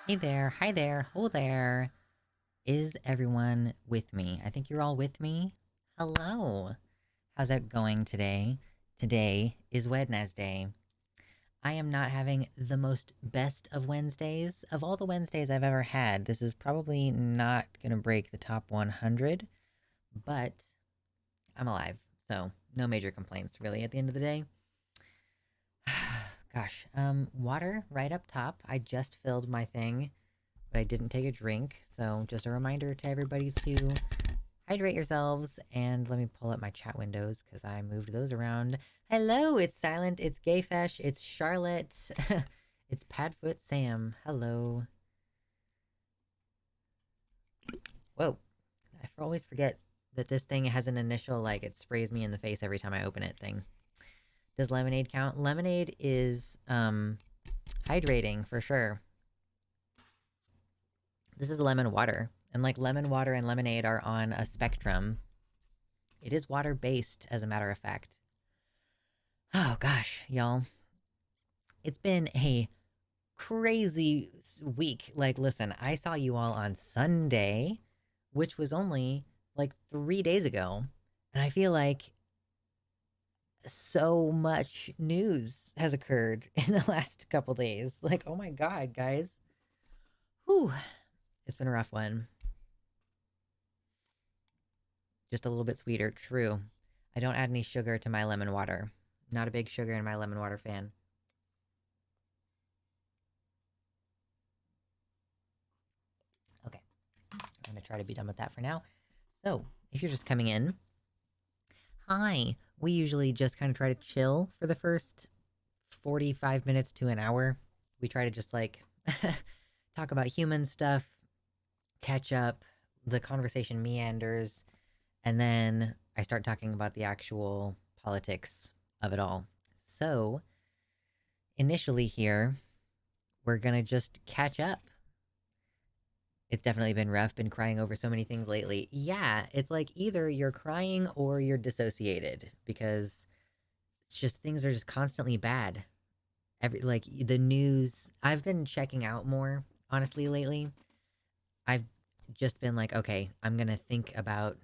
Hey there, hi there, ho there. Is everyone with me? I think you're all with me. Hello. How's it going today? Today is Wednesday. I am not having the most best of Wednesdays. Of all the Wednesdays I've ever had, this is probably not going to break the top 100, but I'm alive, so no major complaints really at the end of the day. Gosh, water right up top. I just filled my thing, but I didn't take a drink, so just a reminder to everybody to Hydrate yourselves, and let me pull up my chat windows because I moved those around. Hello, it's Silent, it's Gayfesh, it's Charlotte, it's Padfoot Sam. Hello. Whoa, I always forget that this thing has an initial, like, it sprays me in the face every time I open it thing. Does lemonade count? Lemonade is, hydrating for sure. This is lemon water. And like lemon water and lemonade are on a spectrum. It is water-based, as a matter of fact. Oh gosh, y'all. It's been a crazy week. Like, listen, I saw you all on Sunday, which was only like 3 days ago. And I feel like so much news has occurred in the last couple days. Like, oh my god, guys. Whew. It's been a rough one. Just a little bit sweeter, true. I don't add any sugar to my lemon water. Not a big sugar in my lemon water fan. Okay, I'm gonna try to be done with that for now. So, if you're just coming in, hi. We usually just kind of try to chill for the first 45 minutes to an hour. We try to just like talk about human stuff, catch up, the conversation meanders, and then I start talking about the actual politics of it all. So, initially here, we're gonna just catch up. It's definitely been rough, been crying over so many things lately. Yeah, it's like either you're crying or you're dissociated because it's just things are just constantly bad. Like the news, I've been checking out more honestly lately. I've just been like, okay, I'm gonna think about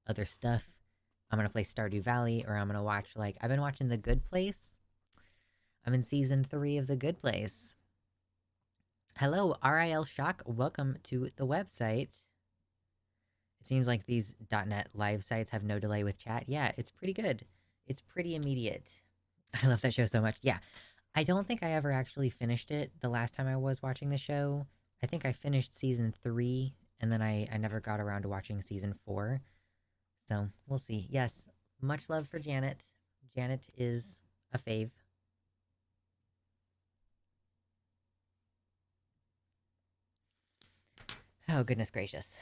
other stuff. I'm gonna play Stardew Valley, or I'm gonna watch, like, I've been watching The Good Place. I'm in season 3 of The Good Place. Hello, RIL Shock. Welcome to the website. It seems like these .NET live sites have no delay with chat. Yeah, it's pretty good. It's pretty immediate. I love that show so much. Yeah, I don't think I ever actually finished it the last time I was watching the show. I think I finished season 3, and then I never got around to watching season 4. So, we'll see. Yes, much love for Janet. Janet is a fave. Oh, goodness gracious.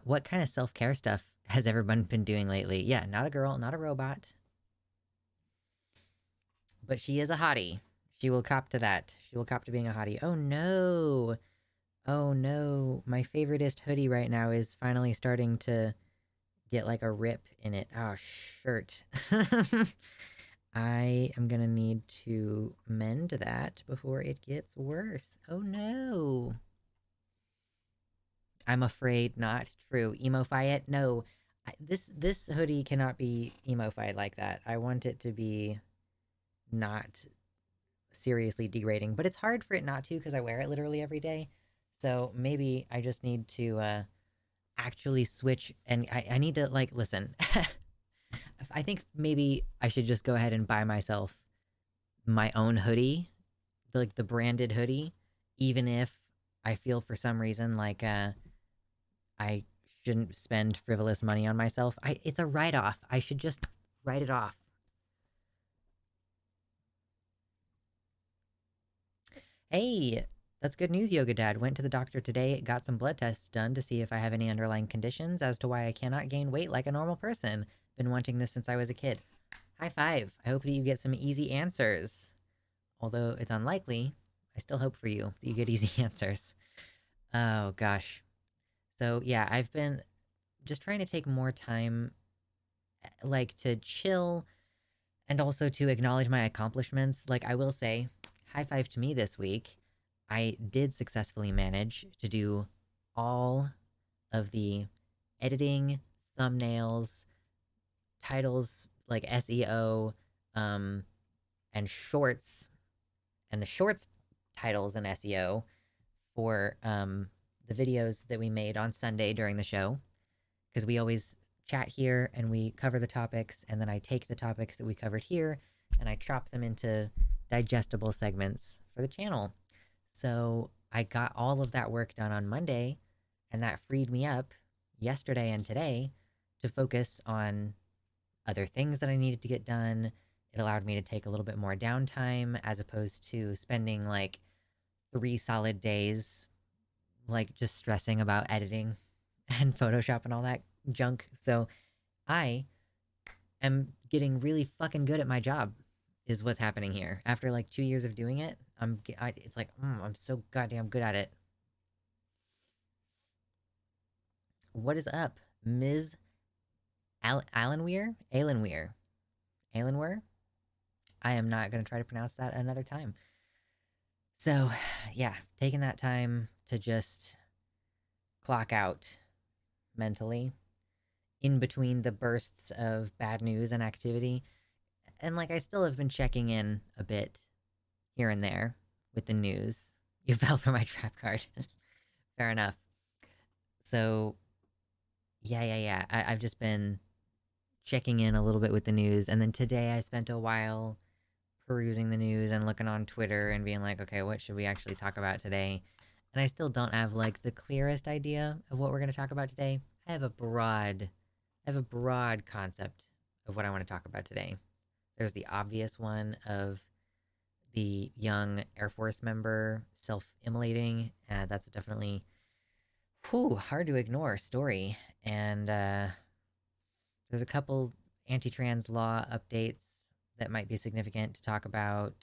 What kind of self-care stuff has everyone been doing lately? Yeah, not a girl, not a robot. But she is a hottie. She will cop to that. She will cop to being a hottie. Oh no. Oh no. My favoriteest hoodie right now is finally starting to get like a rip in it. Oh, shirt. I am gonna need to mend that before it gets worse. Oh no. I'm afraid not true. Emofy it? No. This hoodie cannot be emofied like that. I want it to be not seriously degrading, but it's hard for it not to because I wear it literally every day. So maybe I just need to actually switch, and I need to, like, listen. I think maybe I should just go ahead and buy myself my own hoodie, like the branded hoodie, even if I feel for some reason like I shouldn't spend frivolous money on myself. It's a write-off. I should just write it off. Hey, that's good news, Yoga Dad. Went to the doctor today, got some blood tests done to see if I have any underlying conditions as to why I cannot gain weight like a normal person. Been wanting this since I was a kid. High five. I hope that you get some easy answers. Although it's unlikely, I still hope for you that you get easy answers. Oh, gosh. So, yeah, I've been just trying to take more time, like, to chill and also to acknowledge my accomplishments. Like, I will say, high five to me this week. I did successfully manage to do all of the editing, thumbnails, titles, like SEO, and shorts, and the shorts titles and SEO for the videos that we made on Sunday during the show. Because we always chat here and we cover the topics, and then I take the topics that we covered here and I chop them into digestible segments for the channel. So I got all of that work done on Monday, and that freed me up yesterday and today to focus on other things that I needed to get done. It allowed me to take a little bit more downtime as opposed to spending like 3 solid days, like, just stressing about editing and Photoshop and all that junk. So I am getting really fucking good at my job, is what's happening here. After like 2 years of doing it, it's like, I'm so goddamn good at it. What is up, Ms. Allenweir? Alenweir. Alenweir? I am not going to try to pronounce that another time. So, yeah, taking that time to just clock out mentally in between the bursts of bad news and activity. And like, I still have been checking in a bit here and there with the news. You fell for my trap card. Fair enough. So, yeah. I've just been checking in a little bit with the news. And then today I spent a while perusing the news and looking on Twitter and being like, okay, what should we actually talk about today? And I still don't have like the clearest idea of what we're going to talk about today. I have a broad concept of what I want to talk about today. There's the obvious one of the young Air Force member self-immolating. That's definitely hard to ignore story. And there's a couple anti-trans law updates that might be significant to talk about.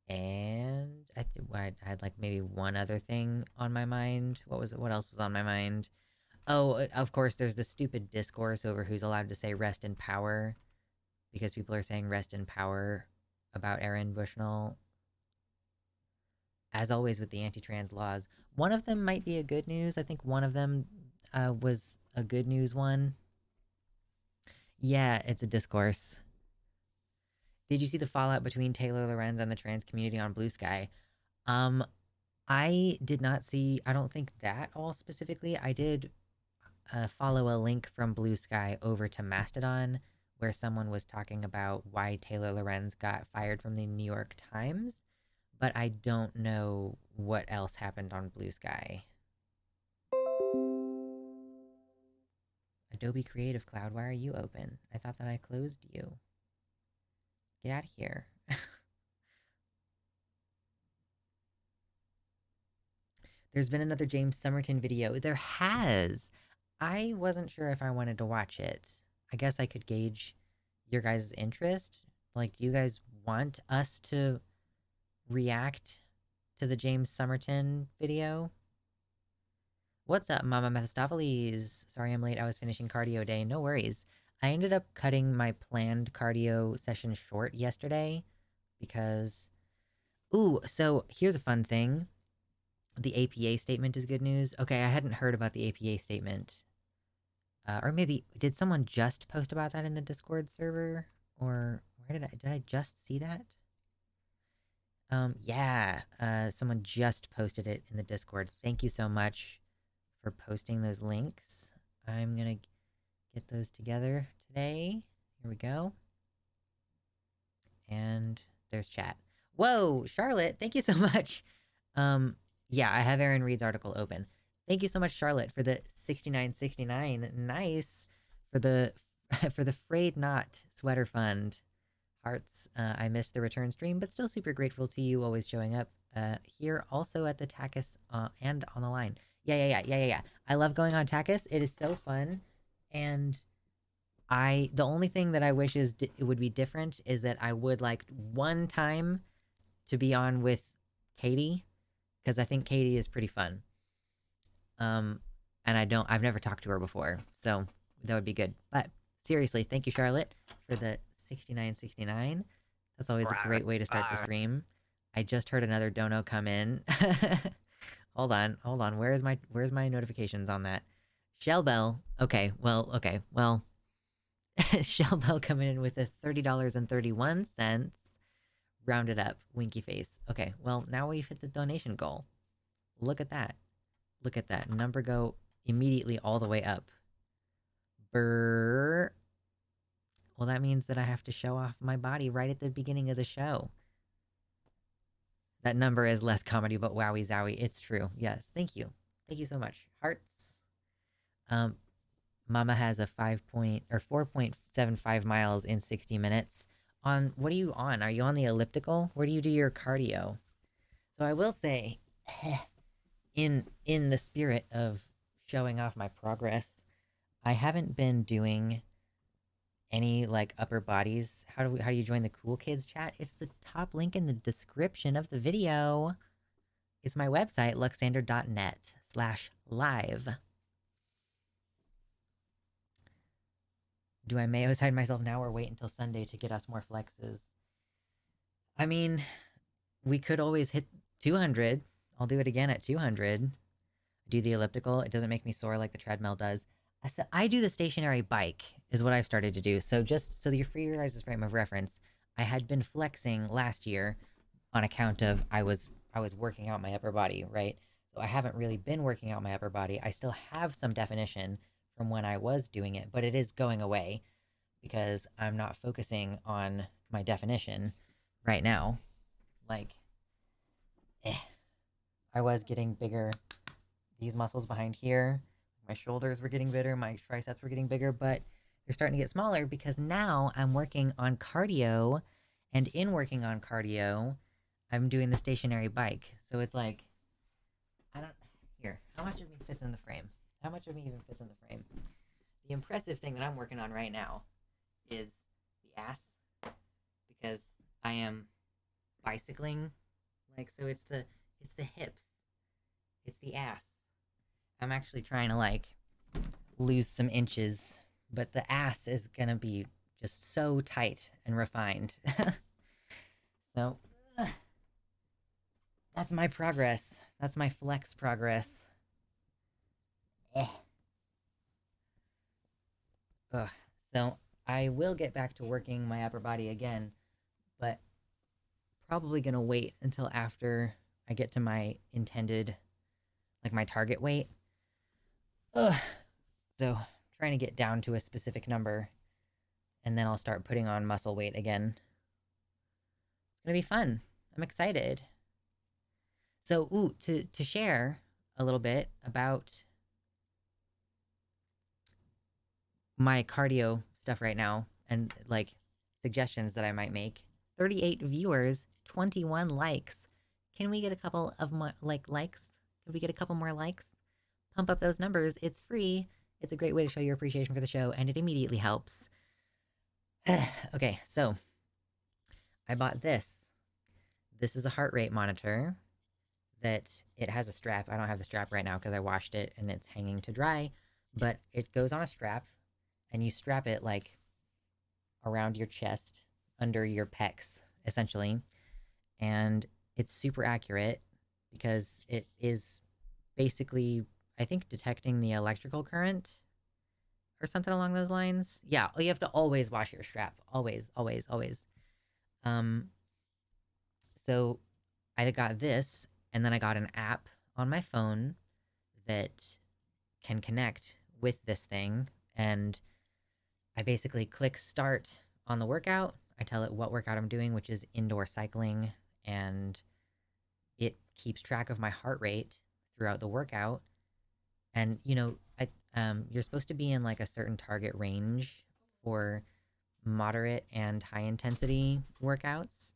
And I had like maybe one other thing on my mind. What else was on my mind? Oh, of course, there's the stupid discourse over who's allowed to say rest in power, because people are saying rest in power about Aaron Bushnell. As always with the anti-trans laws, one of them might be a good news. I think one of them was a good news one. Yeah, it's a discourse. Did you see the fallout between Taylor Lorenz and the trans community on Blue Sky? I did not see, I don't think that all specifically. I did follow a link from Blue Sky over to Mastodon where someone was talking about why Taylor Lorenz got fired from the New York Times, but I don't know what else happened on Blue Sky. Adobe Creative Cloud, why are you open? I thought that I closed you. Get out of here. There's been another James Somerton video. There has. I wasn't sure if I wanted to watch it. I guess I could gauge your guys' interest. Like, do you guys want us to react to the James Somerton video? What's up, Mama Mephistopheles? Sorry I'm late. I was finishing cardio day. No worries. I ended up cutting my planned cardio session short yesterday because... Ooh, so here's a fun thing. The APA statement is good news. Okay, I hadn't heard about the APA statement. Or maybe, did someone just post about that in the Discord server? Or where did I just see that? Yeah, someone just posted it in the Discord. Thank you so much for posting those links. I'm gonna get those together today. Here we go. And there's chat. Whoa, Charlotte, thank you so much. Yeah, I have Aaron Reed's article open. Thank you so much, Charlotte, for the 69.69. Nice. For the for the Frayed Knot Sweater Fund. Hearts. I missed the return stream, but still super grateful to you always showing up here, also at the Takis and on the line. Yeah. I love going on Takis. It is so fun. And the only thing that I wish is it would be different is that I would like one time to be on with Katie, because I think Katie is pretty fun. And I've never talked to her before, so that would be good. But seriously, thank you, Charlotte, for the 69.69. That's always a great way to start the stream. I just heard another dono come in. Hold on. Where's my notifications on that? Shellbell. Okay, well. Shellbell coming in with a $30.31. Rounded up. Winky face. Okay, well, now we've hit the donation goal. Look at that. Number go immediately all the way up. Brrr. Well, that means that I have to show off my body right at the beginning of the show. That number is less comedy, but wowie zowie. It's true. Yes. Thank you. Thank you so much. Hearts. Um, Mama has a 4.75 miles in 60 minutes. On what are you on? Are you on the elliptical? Where do you do your cardio? So I will say, in the spirit of showing off my progress, I haven't been doing any like upper bodies. How do you join the cool kids chat? It's the top link in the description of the video. It's my website, luxander.net/live. Do I mayo side myself now or wait until Sunday to get us more flexes? I mean, we could always hit 200. I'll do it again at 200. Do the elliptical. It doesn't make me sore like the treadmill does. I do the stationary bike is what I've started to do. So just so that you're for your guys' frame of reference, I had been flexing last year on account of I was working out my upper body, right? So I haven't really been working out my upper body. I still have some definition from when I was doing it, but it is going away because I'm not focusing on my definition right now. Like, I was getting bigger. These muscles behind here, my shoulders were getting bigger, my triceps were getting bigger, but they're starting to get smaller because now I'm working on cardio, and in working on cardio, I'm doing the stationary bike. So it's like, I don't, here, how much of me fits in the frame? How much of me even fits in the frame? The impressive thing that I'm working on right now is the ass, because I am bicycling. Like, so it's the hips, it's the ass. I'm actually trying to like lose some inches, but the ass is gonna be just so tight and refined. So that's my progress. That's my flex progress. Ugh. So I will get back to working my upper body again, but probably gonna wait until after I get to my intended, like my target weight. Ugh. So trying to get down to a specific number, and then I'll start putting on muscle weight again. It's gonna be fun. I'm excited. So, to share a little bit about my cardio stuff right now and like suggestions that I might make. 38 viewers, 21 likes. Can we get a couple of more likes? Can we get a couple more likes? Pump up those numbers. It's free. It's a great way to show your appreciation for the show, and it immediately helps. Okay, so I bought this. This is a heart rate monitor that it has a strap. I don't have the strap right now because I washed it and it's hanging to dry, but it goes on a strap and you strap it like around your chest, under your pecs, essentially. And it's super accurate because it is basically, I think, detecting the electrical current or something along those lines. Yeah, you have to always wash your strap. Always, always, always. So I got this, and then I got an app on my phone that can connect with this thing, and I basically click start on the workout. I tell it what workout I'm doing, which is indoor cycling, and it keeps track of my heart rate throughout the workout. And you're supposed to be in like a certain target range for moderate and high intensity workouts,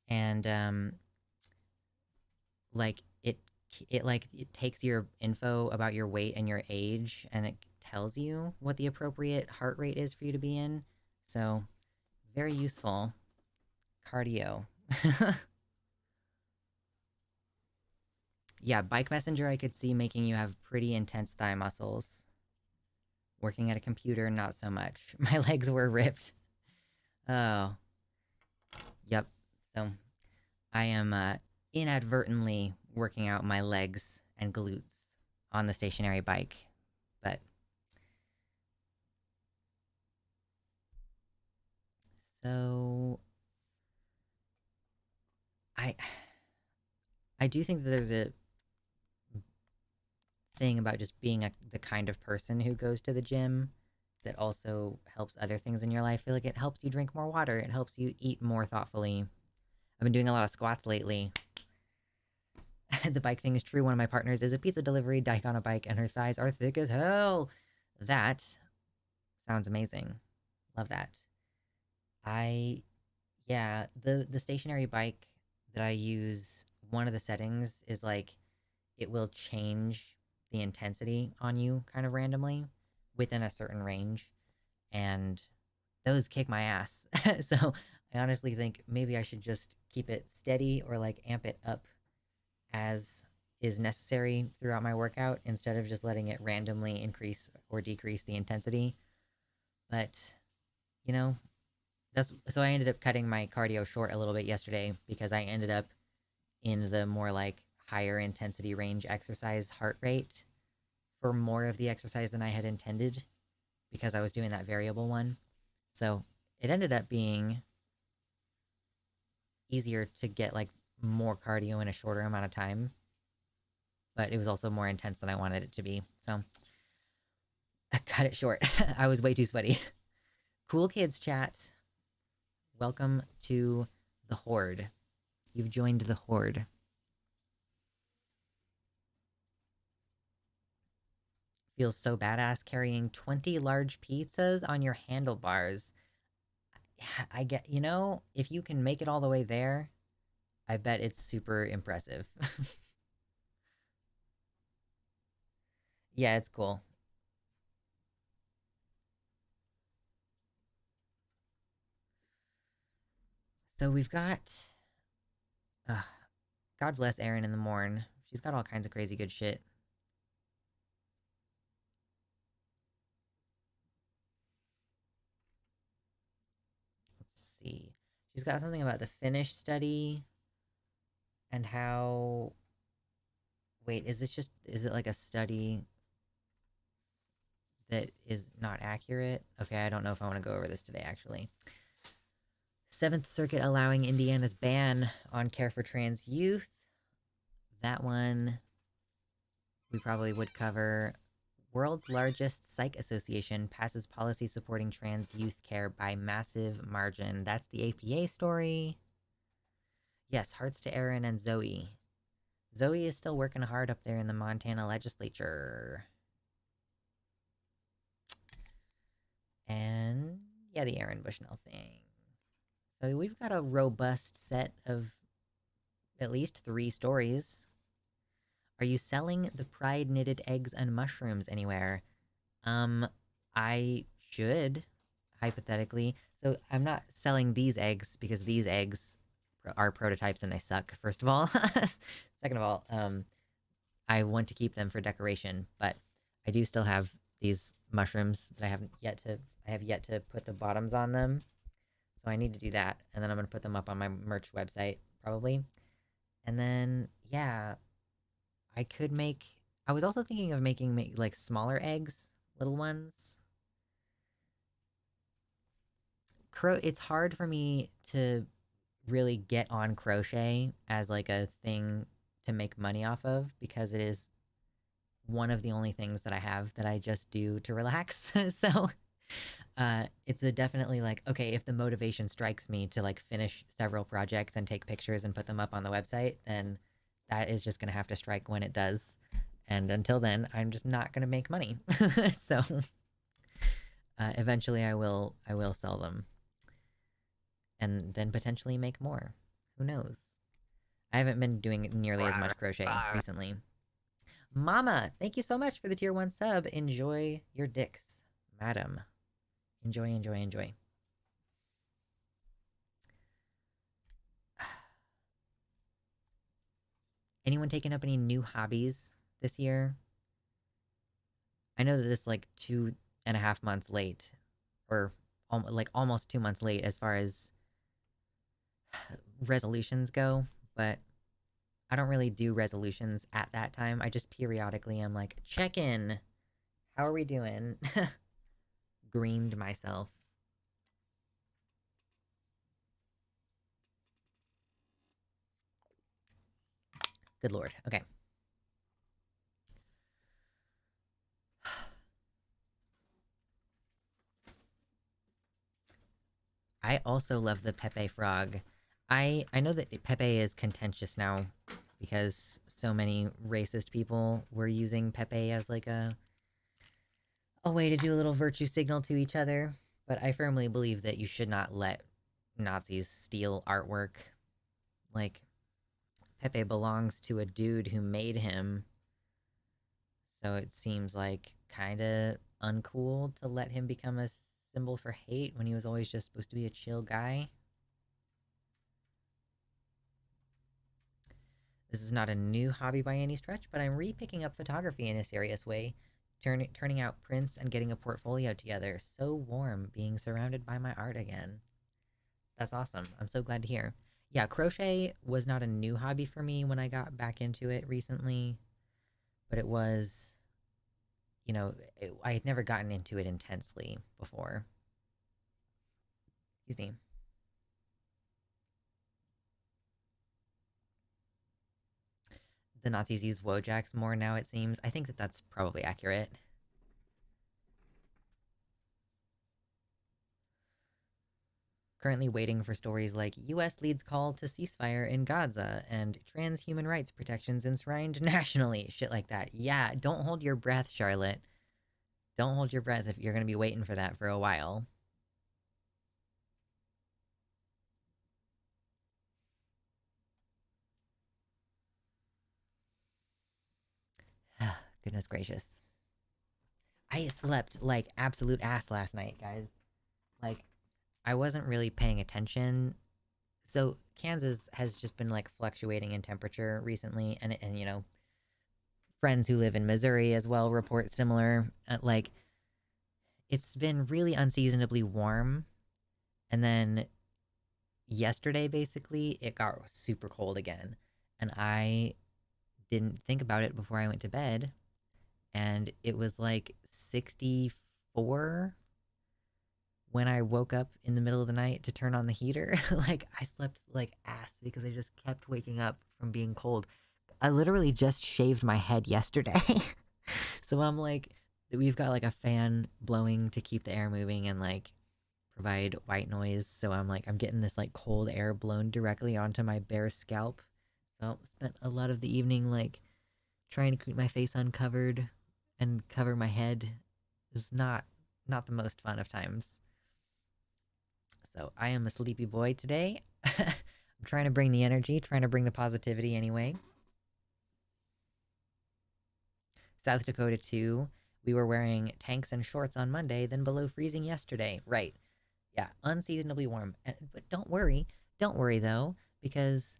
and like it takes your info about your weight and your age, and it tells you what the appropriate heart rate is for you to be in. So very useful cardio. Yeah, Bike Messenger I could see making you have pretty intense thigh muscles. Working at a computer, not so much. My legs were ripped. Oh. Yep. So I am inadvertently working out my legs and glutes on the stationary bike. But so I do think that there's a thing about just being the kind of person who goes to the gym that also helps other things in your life. I feel like it helps you drink more water. It helps you eat more thoughtfully. I've been doing a lot of squats lately. The bike thing is true. One of my partners is a pizza delivery dyke on a bike, and her thighs are thick as hell. That sounds amazing. Love that. I Yeah, the stationary bike that I use, one of the settings is like it will change the intensity on you kind of randomly within a certain range, and those kick my ass. So I honestly think maybe I should just keep it steady or like amp it up as is necessary throughout my workout instead of just letting it randomly increase or decrease the intensity. But, you know, that's so I ended up cutting my cardio short a little bit yesterday because I ended up in the more like higher intensity range exercise heart rate for more of the exercise than I had intended because I was doing that variable one. So it ended up being easier to get like more cardio in a shorter amount of time, but it was also more intense than I wanted it to be. So I cut it short. I was way too sweaty. Cool kids chat. Welcome to the Horde. You've joined the Horde. Feels so badass carrying 20 large pizzas on your handlebars. I get, if you can make it all the way there, I bet it's super impressive. Yeah, it's cool. So we've got, uh, God bless Erin in the morn. She's got all kinds of crazy good shit. Let's see. She's got something about the Finnish study and how. Wait, is it like a study that is not accurate? Okay, I don't know if I want to go over this today, actually. Seventh Circuit allowing Indiana's ban on care for trans youth. That one we probably would cover. World's largest psych association passes policy supporting trans youth care by massive margin. That's the APA story. Yes, hearts to Erin and Zoe. Zoe is still working hard up there in the Montana legislature. And yeah, the Erin Bushnell thing. So we've got a robust set of at least 3 stories. Are you selling the pride knitted eggs and mushrooms anywhere? Um, I should, hypothetically. So I'm not selling these eggs because these eggs are prototypes and they suck, first of all. Second of all, I want to keep them for decoration, but I do still have these mushrooms that I have yet to put the bottoms on them. So I need to do that, and then I'm gonna put them up on my merch website, probably. And then, yeah, I could make. I was also thinking of making like smaller eggs, little ones. It's hard for me to really get on crochet as like a thing to make money off of because it is one of the only things that I have that I just do to relax. So it's a definitely like, okay, if the motivation strikes me to like finish several projects and take pictures and put them up on the website, then that is just gonna have to strike when it does. And until then, I'm just not gonna make money. So eventually I will sell them and then potentially make more. Who knows? I haven't been doing nearly as much crochet recently. Mama, thank you so much for the tier 1 sub. Enjoy your dicks, madam. Enjoy, enjoy, enjoy. Anyone taking up any new hobbies this year? I know that this is like 2.5 months late, or like almost 2 months late as far as resolutions go, but I don't really do resolutions at that time. I just periodically am like, check in. How are we doing? Greened myself. Good lord. Okay. I also love the Pepe frog. I know that Pepe is contentious now because so many racist people were using Pepe as like a way to do a little virtue signal to each other. But I firmly believe that you should not let Nazis steal artwork. Like, Pepe belongs to a dude who made him, so it seems like kind of uncool to let him become a symbol for hate when he was always just supposed to be a chill guy. This is not a new hobby by any stretch, but I'm re-picking up photography in a serious way, turning out prints and getting a portfolio together. So warm being surrounded by my art again. That's awesome. I'm so glad to hear. Yeah, crochet was not a new hobby for me when I got back into it recently, but it was, I had never gotten into it intensely before. Excuse me. The Nazis use Wojaks more now, it seems. I think that that's probably accurate. Currently waiting for stories like US leads call to ceasefire in Gaza and trans human rights protections enshrined nationally. Shit like that. Yeah, don't hold your breath, Charlotte. Don't hold your breath if you're going to be waiting for that for a while. Goodness gracious. I slept like absolute ass last night, guys. Like, I wasn't really paying attention. So, Kansas has just been like fluctuating in temperature recently, and friends who live in Missouri as well report similar. Like, it's been really unseasonably warm, and then yesterday, basically, it got super cold again, and I didn't think about it before I went to bed, and it was like 64 when I woke up in the middle of the night to turn on the heater. Like, I slept like ass because I just kept waking up from being cold. I literally just shaved my head yesterday. So I'm like, we've got like a fan blowing to keep the air moving and like provide white noise. So I'm like, I'm getting this like cold air blown directly onto my bare scalp. So I spent a lot of the evening like trying to keep my face uncovered and cover my head. It was not the most fun of times. So I am a sleepy boy today. I'm trying to bring the energy, trying to bring the positivity anyway. South Dakota 2, we were wearing tanks and shorts on Monday, then below freezing yesterday. Right. Yeah, unseasonably warm. But don't worry though, because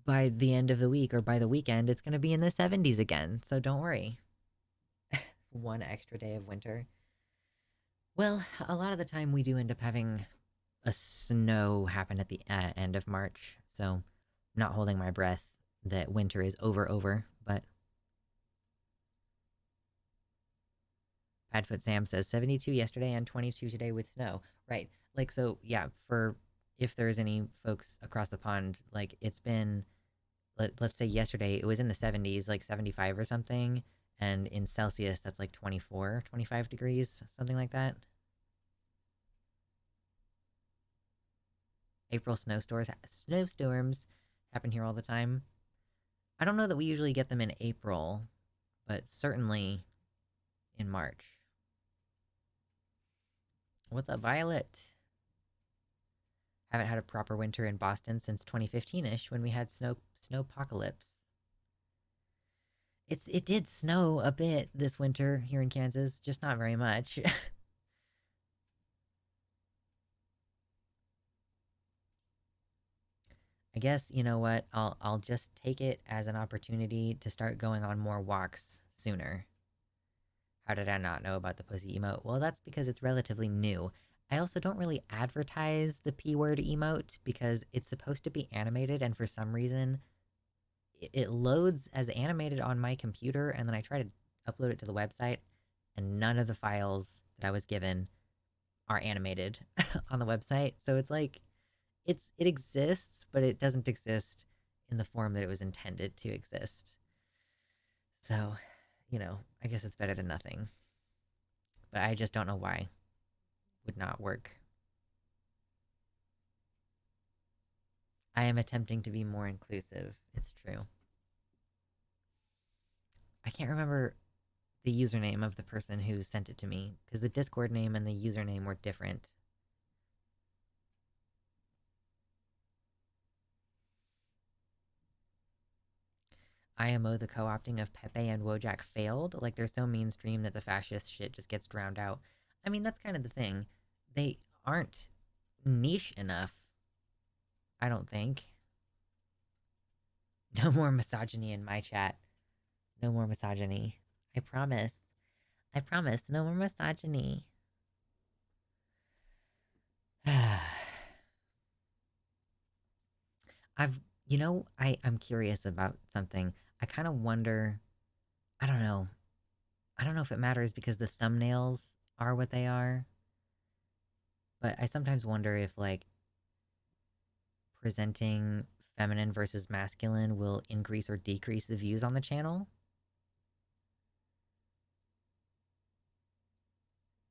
by the end of the week or by the weekend, it's going to be in the 70s again. So don't worry. One extra day of winter. Well, a lot of the time we do end up having a snow happen at the end of March. So I'm not holding my breath that winter is over, but Padfoot Sam says 72 yesterday and 22 today with snow. Right. Like, so, yeah, for if there's any folks across the pond, like, it's been, let's say yesterday, it was in the 70s, like 75 or something. And in Celsius, that's like 24, 25 degrees, something like that. April snowstorms happen here all the time. I don't know that we usually get them in April, but certainly in March. What's up, Violet? Haven't had a proper winter in Boston since 2015-ish when we had snowpocalypse. It did snow a bit this winter here in Kansas, just not very much. I guess, you know what? I'll just take it as an opportunity to start going on more walks sooner. How did I not know about the pussy emote? Well, that's because it's relatively new. I also don't really advertise the P word emote because it's supposed to be animated, and for some reason, it loads as animated on my computer, and then I try to upload it to the website, and none of the files that I was given are animated on the website. So it's like it exists, but it doesn't exist in the form that it was intended to exist. So, I guess it's better than nothing. But I just don't know why would not work. I am attempting to be more inclusive. It's true. I can't remember the username of the person who sent it to me because the Discord name and the username were different. IMO, the co-opting of Pepe and Wojak failed. Like, they're so mainstream that the fascist shit just gets drowned out. I mean, that's kind of the thing. They aren't niche enough, I don't think. No more misogyny in my chat. No more misogyny. I promise. I promise. No more misogyny. I'm curious about something. I kind of wonder, I don't know. I don't know if it matters because the thumbnails are what they are, but I sometimes wonder if, like, presenting feminine versus masculine will increase or decrease the views on the channel.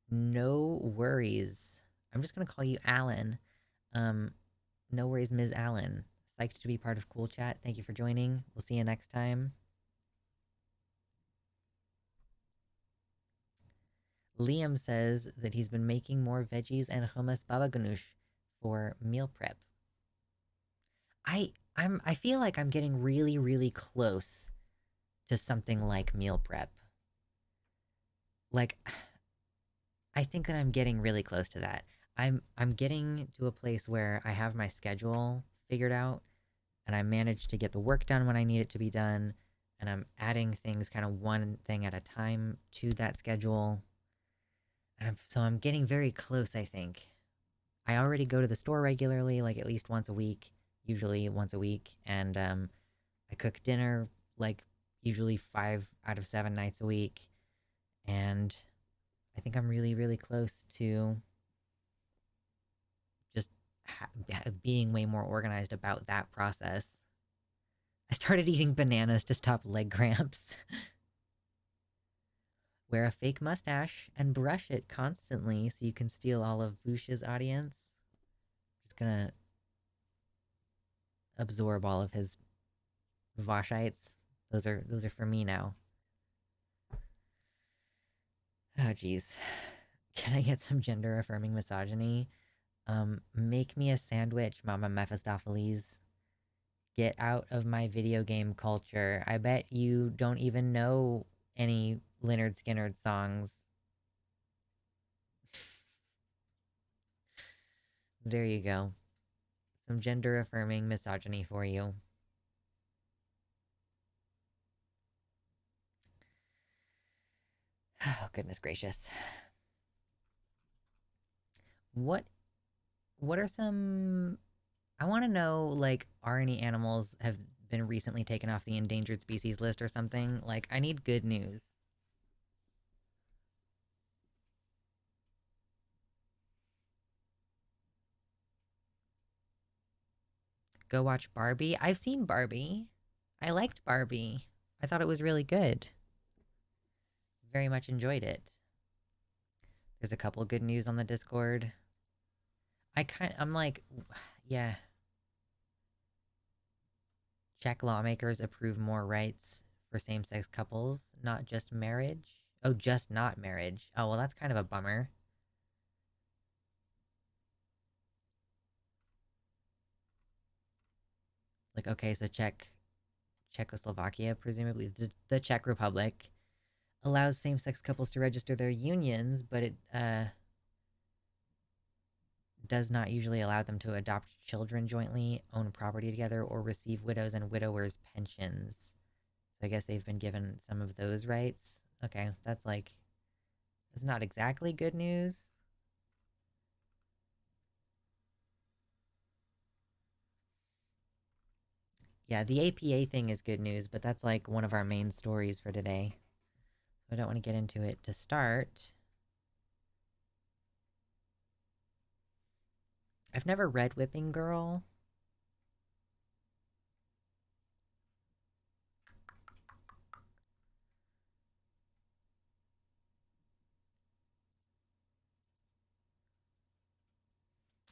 No worries. I'm just gonna call you Alan. Um, no worries, Ms. Allen. Psyched to be part of Cool Chat. Thank you for joining. We'll see you next time. Liam says that he's been making more veggies and hummus baba ganoush for meal prep. I feel like I'm getting really, really close to something like meal prep. Like, I think that I'm getting really close to that. I'm getting to a place where I have my schedule figured out and I managed to get the work done when I need it to be done, and I'm adding things kind of one thing at a time to that schedule. And I'm getting very close, I think. I already go to the store regularly, like at least once a week, usually once a week, and I cook dinner like usually 5 out of 7 nights a week, and I think I'm really, really close to just being way more organized about that process. I started eating bananas to stop leg cramps. Wear a fake mustache and brush it constantly so you can steal all of Vush's audience. Just gonna absorb all of his Voshites. Those are for me now. Oh jeez. Can I get some gender affirming misogyny? Make me a sandwich, Mama Mephistopheles. Get out of my video game culture. I bet you don't even know any Leonard Skinner songs. There you go. Some gender affirming misogyny for you. Oh, goodness gracious. What are some, I want to know, like, are any animals have been recently taken off the endangered species list or something? Like, I need good news. Go watch Barbie. I've seen Barbie. I liked Barbie. I thought it was really good. Very much enjoyed it. There's a couple good news on the Discord. I'm like, yeah. Czech lawmakers approve more rights for same-sex couples, not just marriage. Oh, just not marriage. Oh, well, that's kind of a bummer. Like, okay, so Czechoslovakia, presumably the Czech Republic, allows same-sex couples to register their unions, but it does not usually allow them to adopt children jointly, own property together, or receive widows' and widowers' pensions. So I guess they've been given some of those rights. Okay, that's not exactly good news. Yeah, the APA thing is good news, but that's like one of our main stories for today. So I don't want to get into it to start. I've never read Whipping Girl.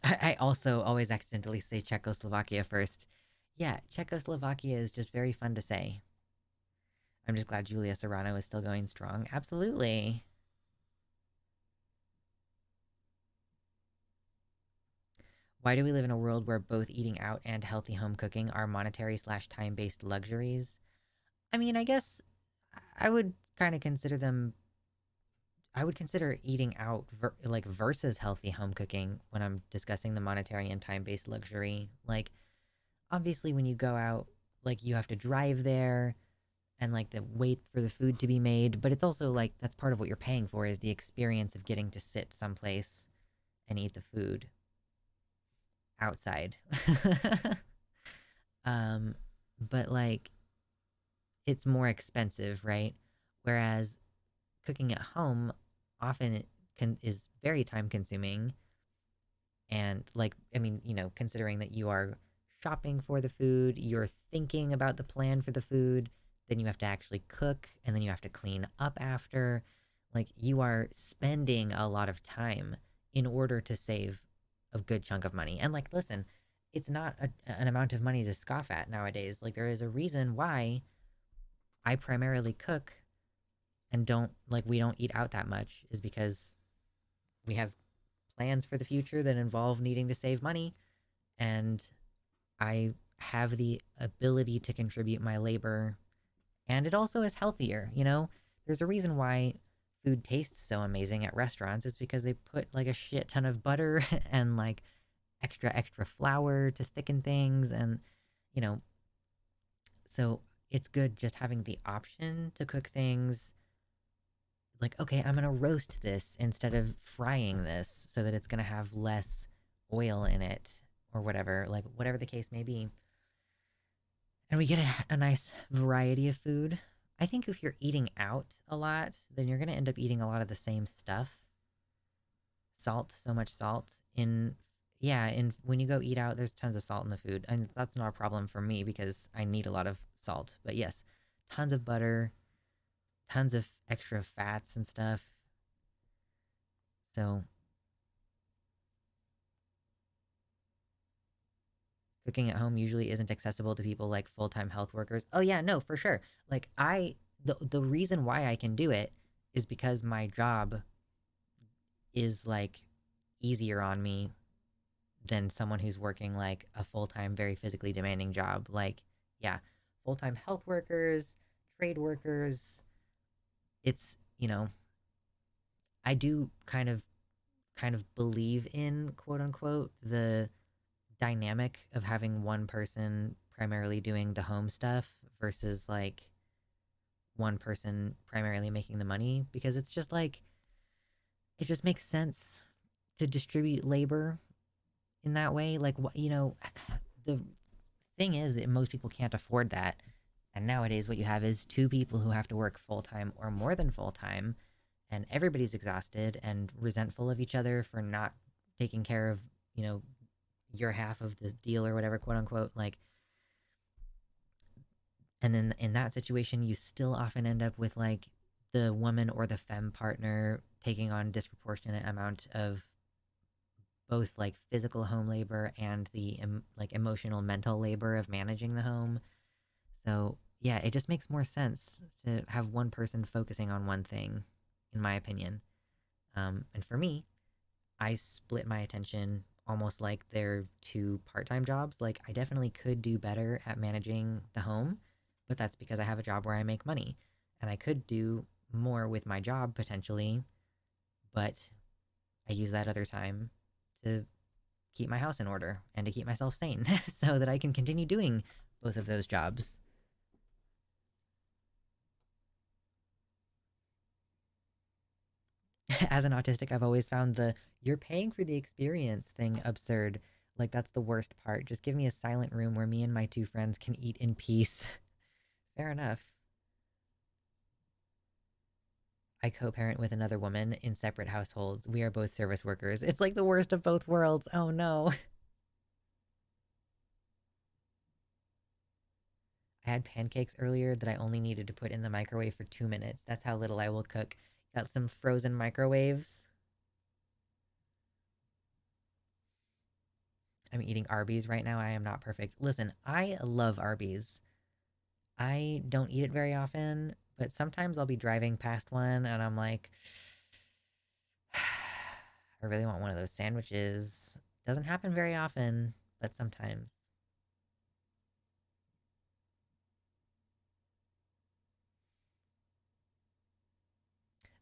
I also always accidentally say Czechoslovakia first. Yeah, Czechoslovakia is just very fun to say. I'm just glad Julia Serrano is still going strong. Absolutely. Why do we live in a world where both eating out and healthy home cooking are monetary slash time based luxuries? I mean, I guess I would kind of consider them. I would consider eating out like versus healthy home cooking when I'm discussing the monetary and time based luxury. Like, obviously, when you go out, like, you have to drive there and like the wait for the food to be made, but it's also like that's part of what you're paying for is the experience of getting to sit someplace and eat the food outside. um, but like it's more expensive, right? Whereas cooking at home often is very time consuming and like I mean, considering that you are shopping for the food, you're thinking about the plan for the food, then you have to actually cook and then you have to clean up after. Like you are spending a lot of time in order to save a good chunk of money. And like listen, it's not an amount of money to scoff at nowadays. Like there is a reason why I primarily cook and don't like we don't eat out that much is because we have plans for the future that involve needing to save money and I have the ability to contribute my labor and it also is healthier. There's a reason why food tastes so amazing at restaurants is because they put like a shit ton of butter and like extra flour to thicken things and you know so it's good just having the option to cook things like, okay, I'm gonna roast this instead of frying this so that it's gonna have less oil in it or whatever, like whatever the case may be. And we get a nice variety of food. I think if you're eating out a lot, then you're gonna end up eating a lot of the same stuff. Salt, so much salt in yeah, and when you go eat out, there's tons of salt in the food. And that's not a problem for me because I need a lot of salt. But yes, tons of butter, tons of extra fats and stuff. So cooking at home usually isn't accessible to people like full-time health workers. Oh yeah, no, for sure. Like the reason why I can do it is because my job is like easier on me than someone who's working like a full-time very physically demanding job. Like yeah, full-time health workers, trade workers, it's I do kind of believe in quote unquote the dynamic of having one person primarily doing the home stuff versus like one person primarily making the money because it's just like it just makes sense to distribute labor in that way like the thing is that most people can't afford that and nowadays what you have is two people who have to work full-time or more than full-time and everybody's exhausted and resentful of each other for not taking care of you know your half of the deal or whatever, quote unquote. Like, and then in that situation, you still often end up with like the woman or the femme partner taking on disproportionate amount of both like physical home labor and the like emotional mental labor of managing the home. So yeah, it just makes more sense to have one person focusing on one thing, in my opinion. And for me, I split my attention almost like they're two part-time jobs. Like I definitely could do better at managing the home, but that's because I have a job where I make money. And I could do more with my job potentially, but I use that other time to keep my house in order and to keep myself sane so that I can continue doing both of those jobs. As an autistic, I've always found the "you're paying for the experience" thing absurd. Like that's the worst part. Just give me a silent room where me and my two friends can eat in peace. Fair enough. I co-parent with another woman in separate households. We are both service workers. It's like the worst of both worlds. Oh no. I had pancakes earlier that I only needed to put in the microwave for 2 minutes. That's how little I will cook. Got some frozen microwaves. I'm eating Arby's right now. I am not perfect. Listen, I love Arby's. I don't eat it very often, but sometimes I'll be driving past one and I'm like, I really want one of those sandwiches. Doesn't happen very often, but sometimes.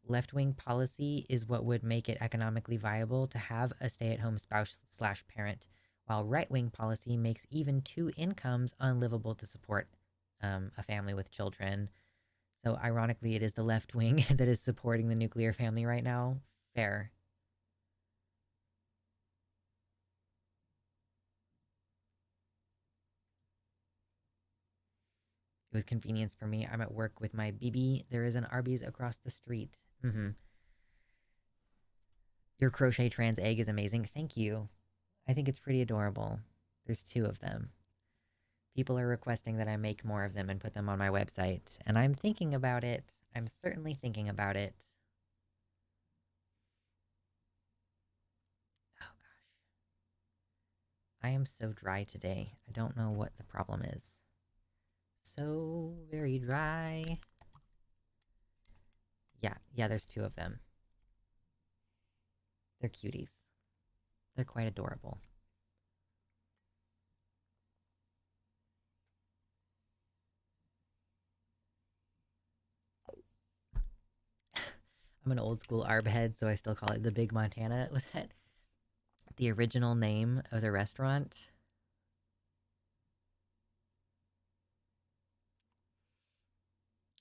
Left wing policy is what would make it economically viable to have a stay at home spouse slash parent, while right wing policy makes even two incomes unlivable to support a family with children. So, ironically, it is the left wing that is supporting the nuclear family right now. Fair. It was convenience for me. I'm at work with my BB. There is an Arby's across the street. Your crochet trans egg is amazing. Thank you. I think it's pretty adorable. There's two of them. People are requesting that I make more of them and put them on my website, and I'm thinking about it. I'm certainly thinking about it. Oh gosh. I am so dry today. I don't know what the problem is. So very dry. Yeah, there's two of them. They're cuties. They're quite adorable. I'm an old school ARB head, so I still call it the Big Montana. Was that the original name of the restaurant?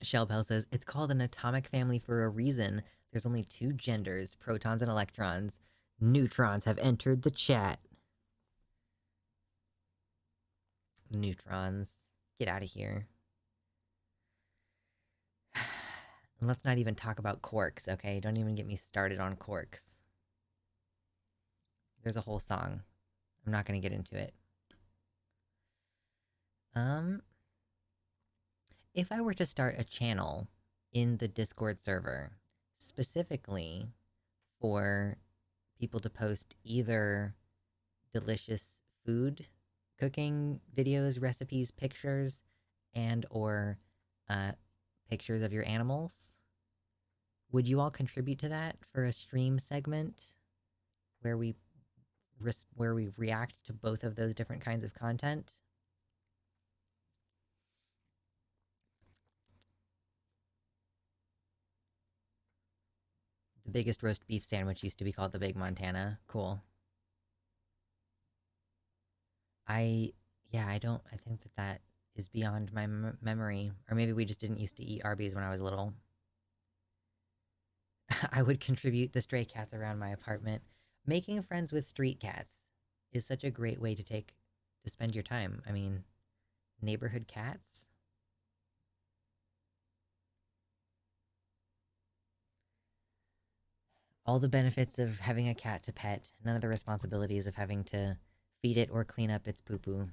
Shellbell says, it's called an atomic family for a reason. There's only two genders, protons and electrons. Neutrons have entered the chat. Neutrons. Get out of here. And let's not even talk about quarks, okay? Don't even get me started on quarks. There's a whole song. I'm not going to get into it. If I were to start a channel in the Discord server specifically for people to post either delicious food, cooking videos, recipes, pictures, and or pictures of your animals, would you all contribute to that for a stream segment where we react to both of those different kinds of content? The biggest roast beef sandwich used to be called the Big Montana. Cool. I I don't. I think that is beyond my memory, or maybe we just didn't used to eat Arby's when I was little. I would contribute the stray cats around my apartment. Making friends with street cats is such a great way to spend your time. I mean, neighborhood cats. All the benefits of having a cat to pet, none of the responsibilities of having to feed it or clean up its poo poo.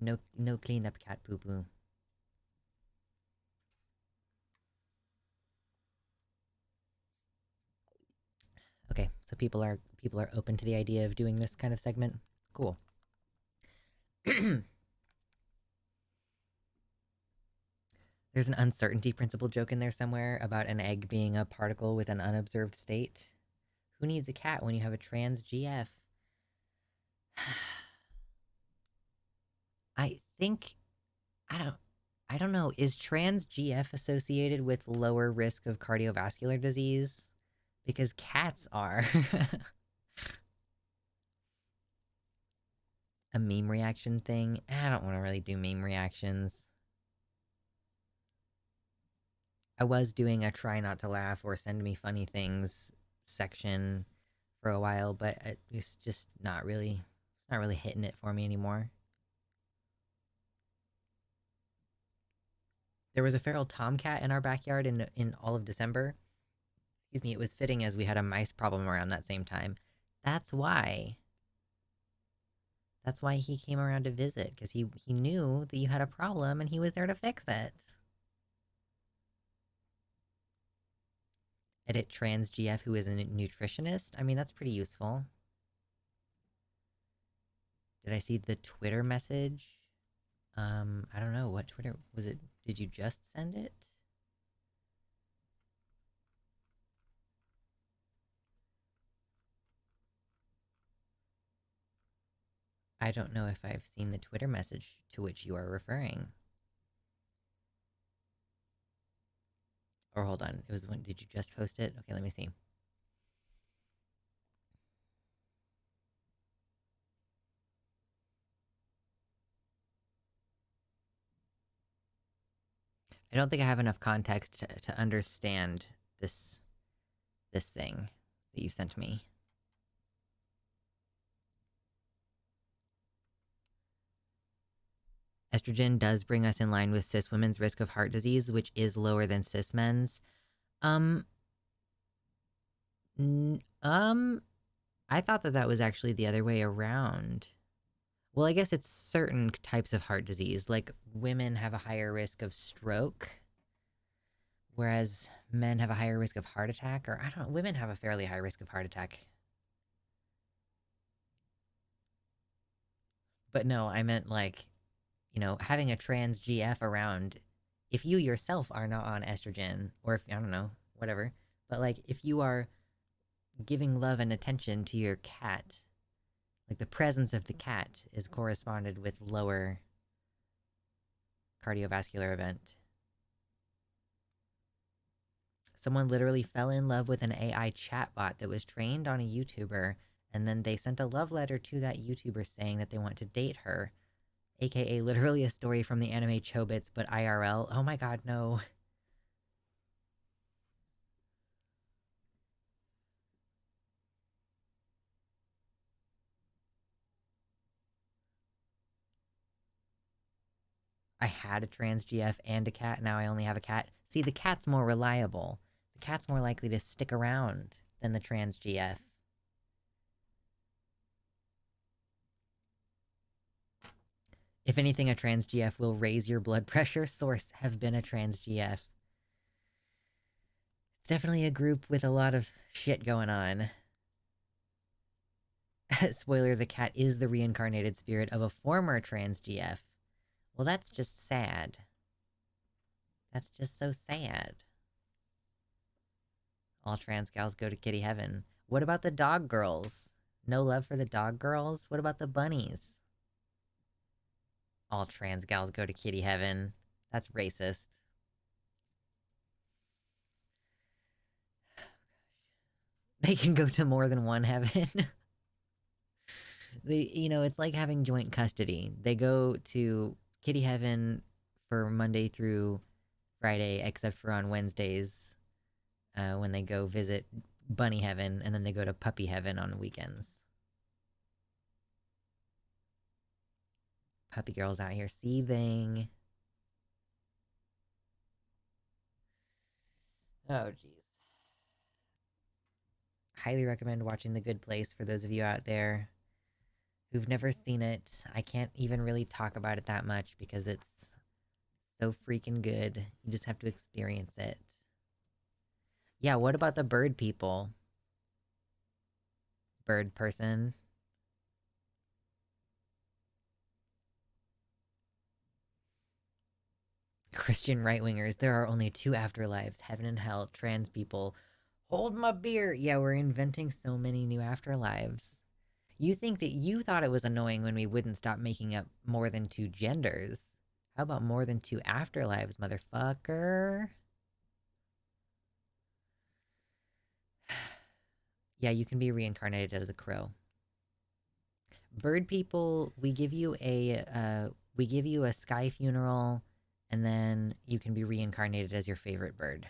No clean up cat poo poo. Okay, so people are open to the idea of doing this kind of segment. Cool. There's an uncertainty principle joke in there somewhere about an egg being a particle with an unobserved state. Who needs a cat when you have a trans GF? I think I don't know. Is trans GF associated with lower risk of cardiovascular disease? Because cats are. A meme reaction thing? I don't want to really do meme reactions. I was doing a try not to laugh or send me funny things section for a while, but it's just not really hitting it for me anymore. There was a feral tomcat in our backyard in all of December. Excuse me, it was fitting as we had a mice problem around that same time. That's why. That's why he came around to visit, because he knew that you had a problem and he was there to fix it. Edit trans GF who is a nutritionist. I mean, that's pretty useful. Did I see the Twitter message? I don't know. What Twitter was it? Did you just send it? I don't know if I've seen the Twitter message to which you are referring. Or hold on. It was when did you just post it? Okay, let me see. I don't think I have enough context to understand this thing that you sent me. Estrogen does bring us in line with cis women's risk of heart disease, which is lower than cis men's. Um, I thought that that was actually the other way around. Well, I guess it's certain types of heart disease. Like women have a higher risk of stroke, whereas men have a higher risk of heart attack. Or I don't know, women have a fairly high risk of heart attack. But no, I meant like, having a trans GF around, if you yourself are not on estrogen, or if, I don't know, whatever, but like if you are giving love and attention to your cat, like the presence of the cat is corresponded with lower cardiovascular event. Someone literally fell in love with an AI chatbot that was trained on a YouTuber, and then they sent a love letter to that YouTuber saying that they want to date her, aka literally a story from the anime Chobits, but IRL. Oh my god, no. I had a trans GF and a cat, now I only have a cat. See, the cat's more reliable. The cat's more likely to stick around than the trans GF. If anything, a trans GF will raise your blood pressure. Source have been a trans GF. It's definitely a group with a lot of shit going on. Spoiler, the cat is the reincarnated spirit of a former trans GF. Well, that's just sad. That's just so sad. All trans gals go to kitty heaven. What about the dog girls? No love for the dog girls? What about the bunnies? All trans gals go to kitty heaven. That's racist. They can go to more than one heaven. It's like having joint custody. They go to kitty heaven for Monday through Friday, except for on Wednesdays when they go visit bunny heaven, and then they go to puppy heaven on the weekends. Puppy girls out here seething. Oh, jeez. Highly recommend watching The Good Place for those of you out there who've never seen it. I can't even really talk about it that much because it's so freaking good. You just have to experience it. Yeah, what about the bird people? Bird person. Christian right wingers. There are only two afterlives, heaven and hell. Trans people. Hold my beer. Yeah, we're inventing so many new afterlives. You think that you thought it was annoying when we wouldn't stop making up more than two genders. How about more than two afterlives, motherfucker? Yeah, you can be reincarnated as a crow. Bird people, we give you a sky funeral, and then you can be reincarnated as your favorite bird.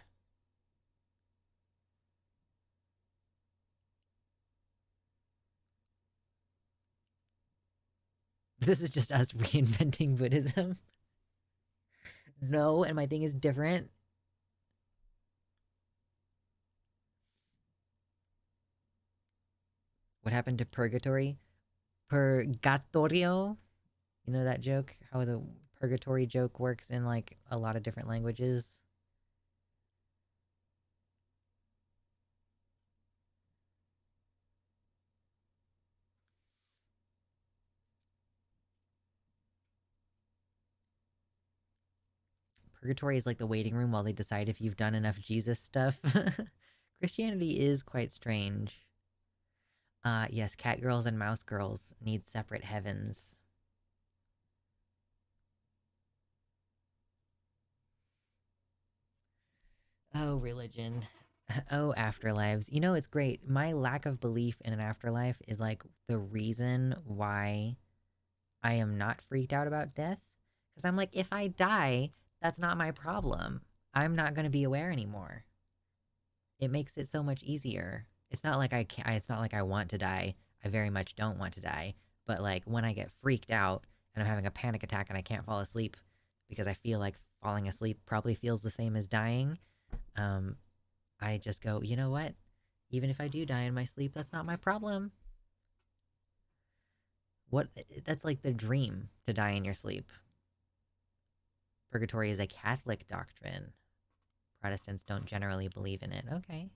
This is just us reinventing Buddhism. No, and my thing is different. What happened to purgatory? Purgatorio? You know that joke? How the purgatory joke works in like a lot of different languages? purgatory is like the waiting room while they decide if you've done enough Jesus stuff. Christianity is quite strange. Yes, cat girls and mouse girls need separate heavens. Oh, religion. Oh, afterlives. You know, it's great. My lack of belief in an afterlife is like the reason why I am not freaked out about death. Because I'm like, if I die, that's not my problem. I'm not going to be aware anymore. It makes it so much easier. It's not like it's not like I want to die. I very much don't want to die. But like when I get freaked out and I'm having a panic attack and I can't fall asleep because I feel like falling asleep probably feels the same as dying, um, I just go, you know what? Even if I do die in my sleep, that's not my problem. What? That's like the dream to die in your sleep. Purgatory is a Catholic doctrine. Protestants don't generally believe in it. Okay.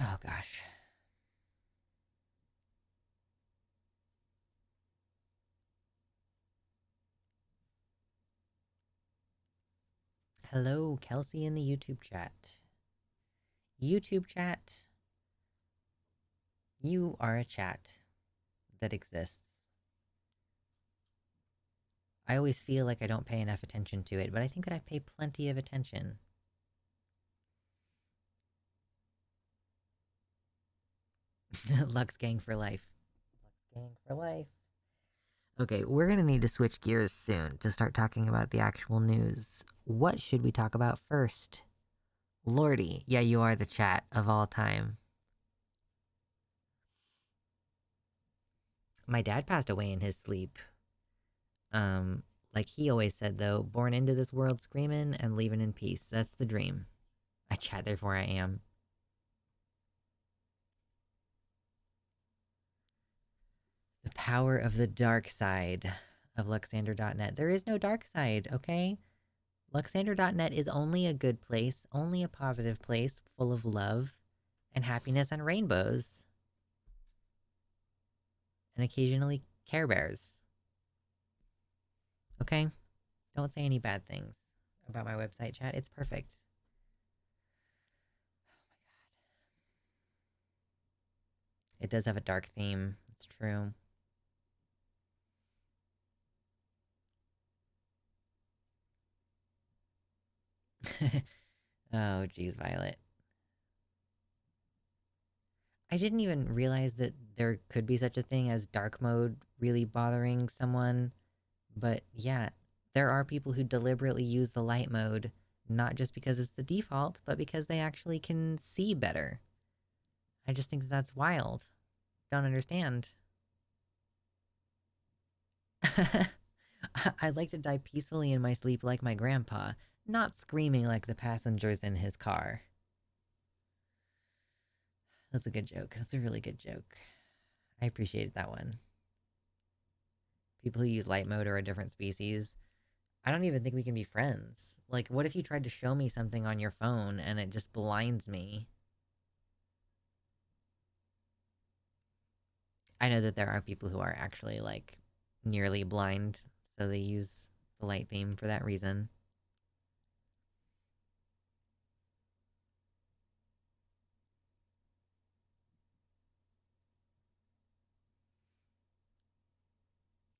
Oh gosh. Hello, Kelsey in the YouTube chat. YouTube chat, you are a chat that exists. I always feel like I don't pay enough attention to it, but I think that I pay plenty of attention. Lux gang for life. Lux gang for life. Okay, we're gonna need to switch gears soon to start talking about the actual news. What should we talk about first? Lordy, yeah, you are the chat of all time. My dad passed away in his sleep. Like he always said though, born into this world screaming and leaving in peace. That's the dream. I chat, therefore I am. The power of the dark side of Luxander.net. There is no dark side, okay? Luxander.net is only a good place, only a positive place full of love and happiness and rainbows. And occasionally Care Bears. Okay? Don't say any bad things about my website, chat. It's perfect. It does have a dark theme. It's true. Oh, geez, Violet. I didn't even realize that there could be such a thing as dark mode really bothering someone. But yeah, there are people who deliberately use the light mode, not just because it's the default, but because they actually can see better. I just think that that's wild. Don't understand. I'd like to die peacefully in my sleep like my grandpa, not screaming like the passengers in his car. That's a good joke. That's a really good joke. I appreciated that one. People who use light mode are a different species. I don't even think we can be friends. Like, what if you tried to show me something on your phone and it just blinds me? I know that there are people who are actually, like, nearly blind, so they use the light theme for that reason.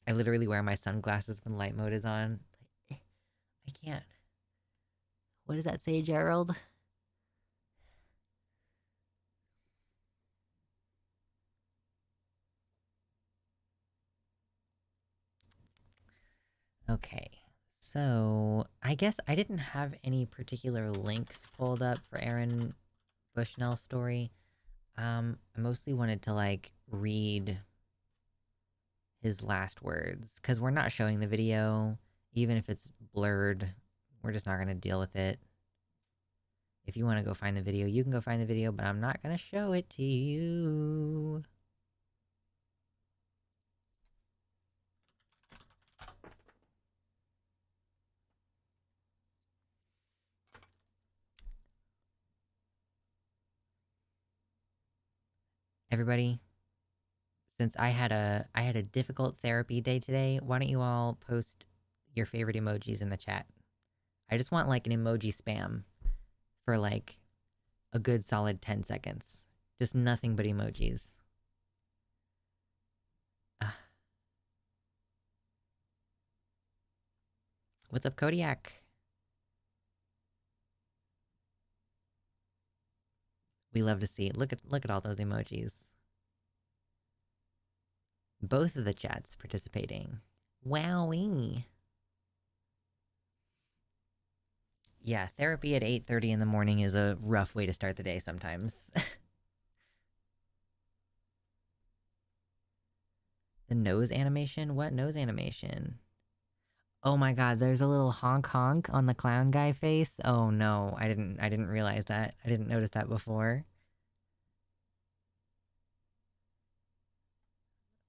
I literally wear my sunglasses when light mode is on. I can't. What does that say, Gerald? Okay, so I guess I didn't have any particular links pulled up for Aaron Bushnell's story. I mostly wanted to, like, read his last words, because we're not showing the video. Even if it's blurred, we're just not going to deal with it. If you want to go find the video, you can go find the video, but I'm not going to show it to you. Everybody, since I had a difficult therapy day today, why don't you all post your favorite emojis in the chat? I just want like an emoji spam for like a good solid 10 seconds. Just nothing but emojis. Ah. What's up, Kodiak? We love to see it. Look at all those emojis. Both of the chats participating. Wowee. Yeah, therapy at 8:30 in the morning is a rough way to start the day sometimes. The nose animation? What nose animation? Oh my god, there's a little honk honk on the clown guy face. Oh no, I didn't realize that. I didn't notice that before.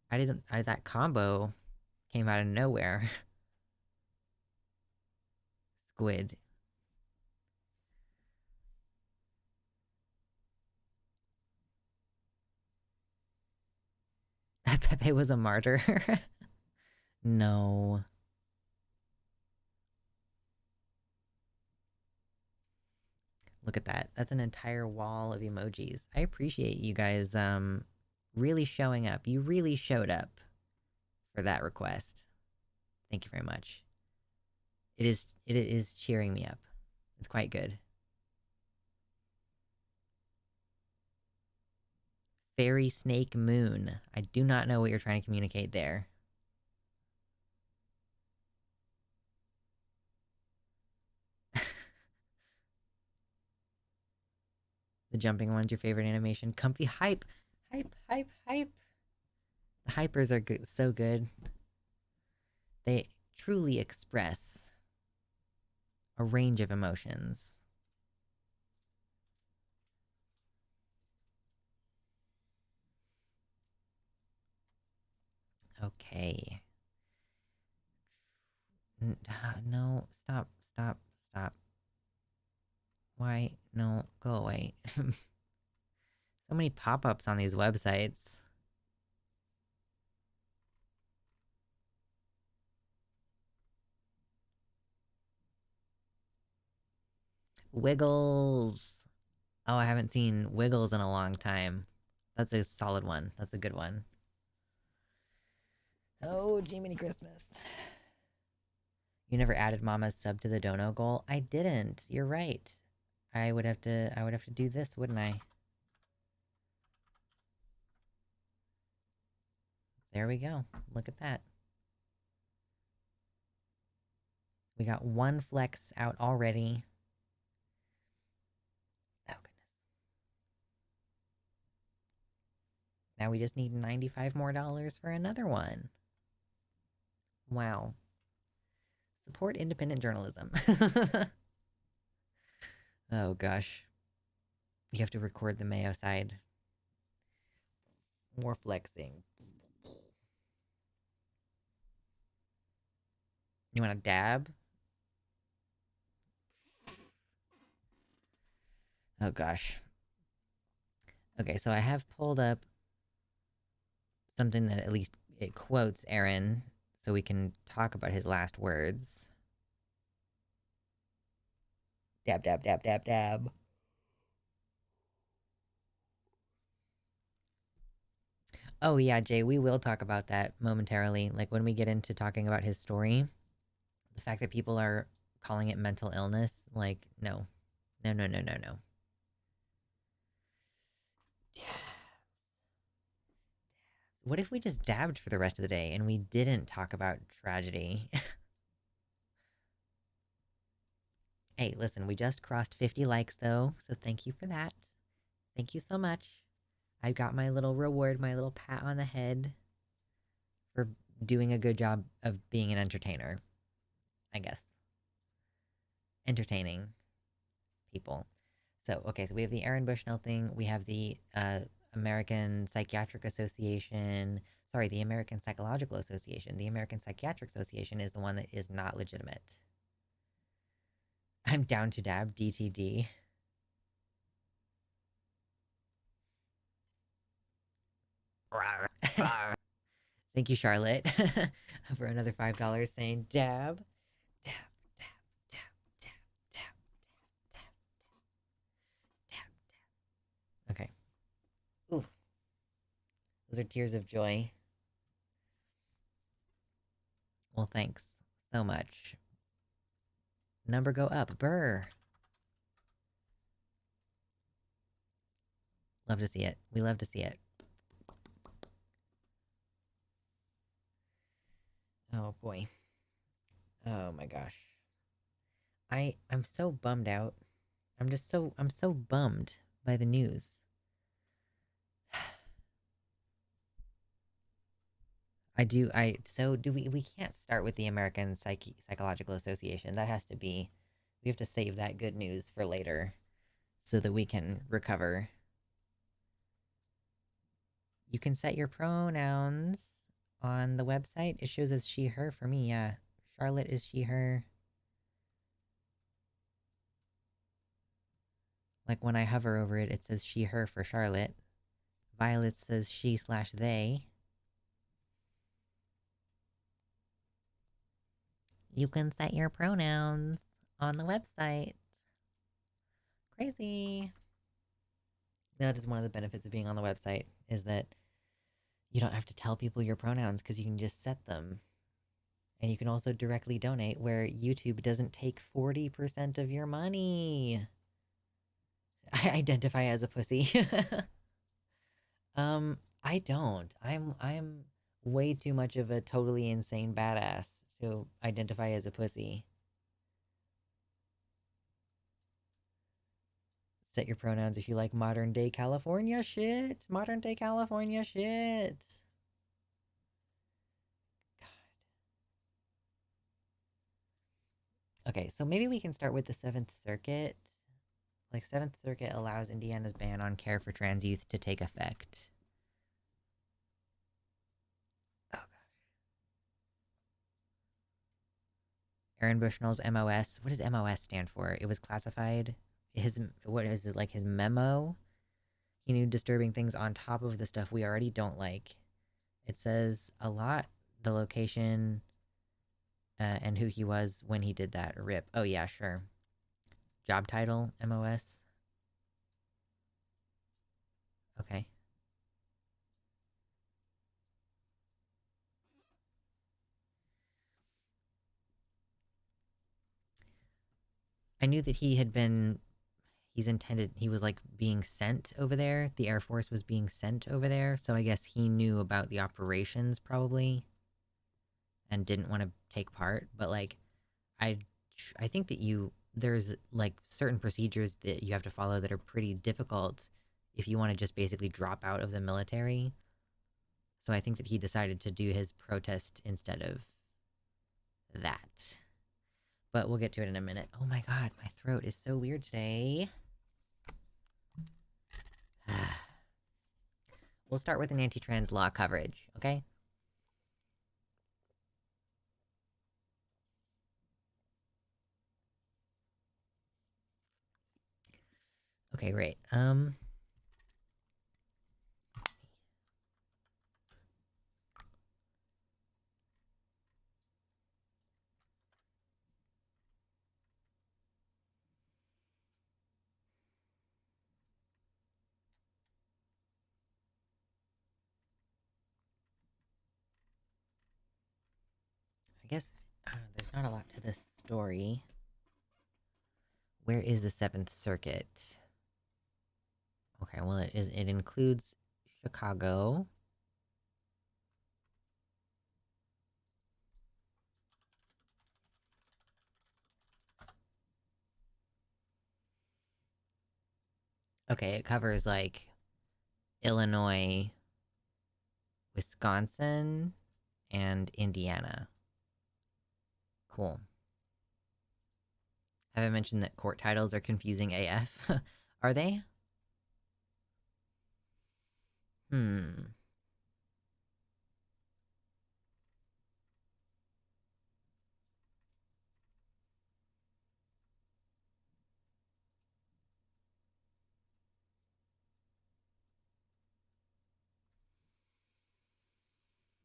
That combo came out of nowhere. Squid. Pepe was a martyr. No. Look at that. That's an entire wall of emojis. I appreciate you guys really showing up. You really showed up for that request. Thank you very much. It is cheering me up. It's quite good. Fairy Snake Moon. I do not know what you're trying to communicate there. The jumping one's your favorite animation. Comfy hype. Hype, hype, hype. The hypers are good, so good. They truly express a range of emotions. Okay. No, stop, stop, stop. Why? No, go away. So many pop-ups on these websites. Wiggles. Oh, I haven't seen Wiggles in a long time. That's a solid one. That's a good one. Oh, Jiminy Christmas. You never added Mama's sub to the dono goal? I didn't. You're right. I would have to do this, wouldn't I? There we go. Look at that. We got one flex out already. Oh, goodness. Now we just need 95 more dollars for another one. Wow. Support independent journalism. Oh, gosh. You have to record the Mayo side. More flexing. You want to dab? Oh, gosh. Okay, so I have pulled up something that at least it quotes Aaron, so we can talk about his last words. Dab, dab, dab, dab, dab. Oh, yeah, Jay, we will talk about that momentarily. Like, when we get into talking about his story, the fact that people are calling it mental illness, like, no. No, no, no, no, no. What if we just dabbed for the rest of the day and we didn't talk about tragedy? Hey, listen, we just crossed 50 likes though, so thank you for that. Thank you so much. I got my little reward, my little pat on the head for doing a good job of being an entertainer, I guess. Entertaining people. So, okay, so we have the Aaron Bushnell thing. We have the American Psychiatric Association. Sorry, the American Psychological Association. The American Psychiatric Association is the one that is not legitimate. I'm down to dab, DTD. Thank you, Charlotte, for another $5 saying dab, dab, dab, dab, dab, dab, dab, dab, dab. Okay. Ooh, those are tears of joy. Well, thanks so much. Number go up. Brr. Love to see it. We love to see it. Oh boy. Oh my gosh. I'm so bummed out. I'm so bummed by the news. We can't start with the American Psychological Association. That has to be, we have to save that good news for later so that we can recover. You can set your pronouns on the website. It shows as she, her for me, yeah. Charlotte is she, her. Like when I hover over it, it says she, her for Charlotte. Violet says she/they. You can set your pronouns on the website. Crazy. That is one of the benefits of being on the website, is that you don't have to tell people your pronouns because you can just set them. And you can also directly donate, where YouTube doesn't take 40% of your money. I identify as a pussy. I don't. I'm way too much of a totally insane badass to identify as a pussy. Set your pronouns if you like modern day California shit. Modern day California shit. God. Okay, so maybe we can start with the Seventh Circuit. Like, Seventh Circuit allows Indiana's ban on care for trans youth to take effect. Oh gosh. Aaron Bushnell's MOS. What does MOS stand for? It was classified. What is it, like his memo? He knew disturbing things on top of the stuff we already don't like. It says a lot, the location, and who he was when he did that. Rip. Oh yeah, sure. Job title, MOS. Okay. I knew that he was like being sent over there. The Air Force was being sent over there, so I guess he knew about the operations probably and didn't want to take part. But like, I I think that there's like certain procedures that you have to follow that are pretty difficult if you want to just basically drop out of the military. So I think that he decided to do his protest instead of that. But we'll get to it in a minute. Oh my god, my throat is so weird today. We'll start with an anti-trans law coverage, okay? Okay, great. I guess there's not a lot to this story. Where is the Seventh Circuit? Okay, well, it includes Chicago. Okay, it covers like Illinois, Wisconsin, and Indiana. Cool. Have I mentioned that court titles are confusing AF? Are they? Hmm.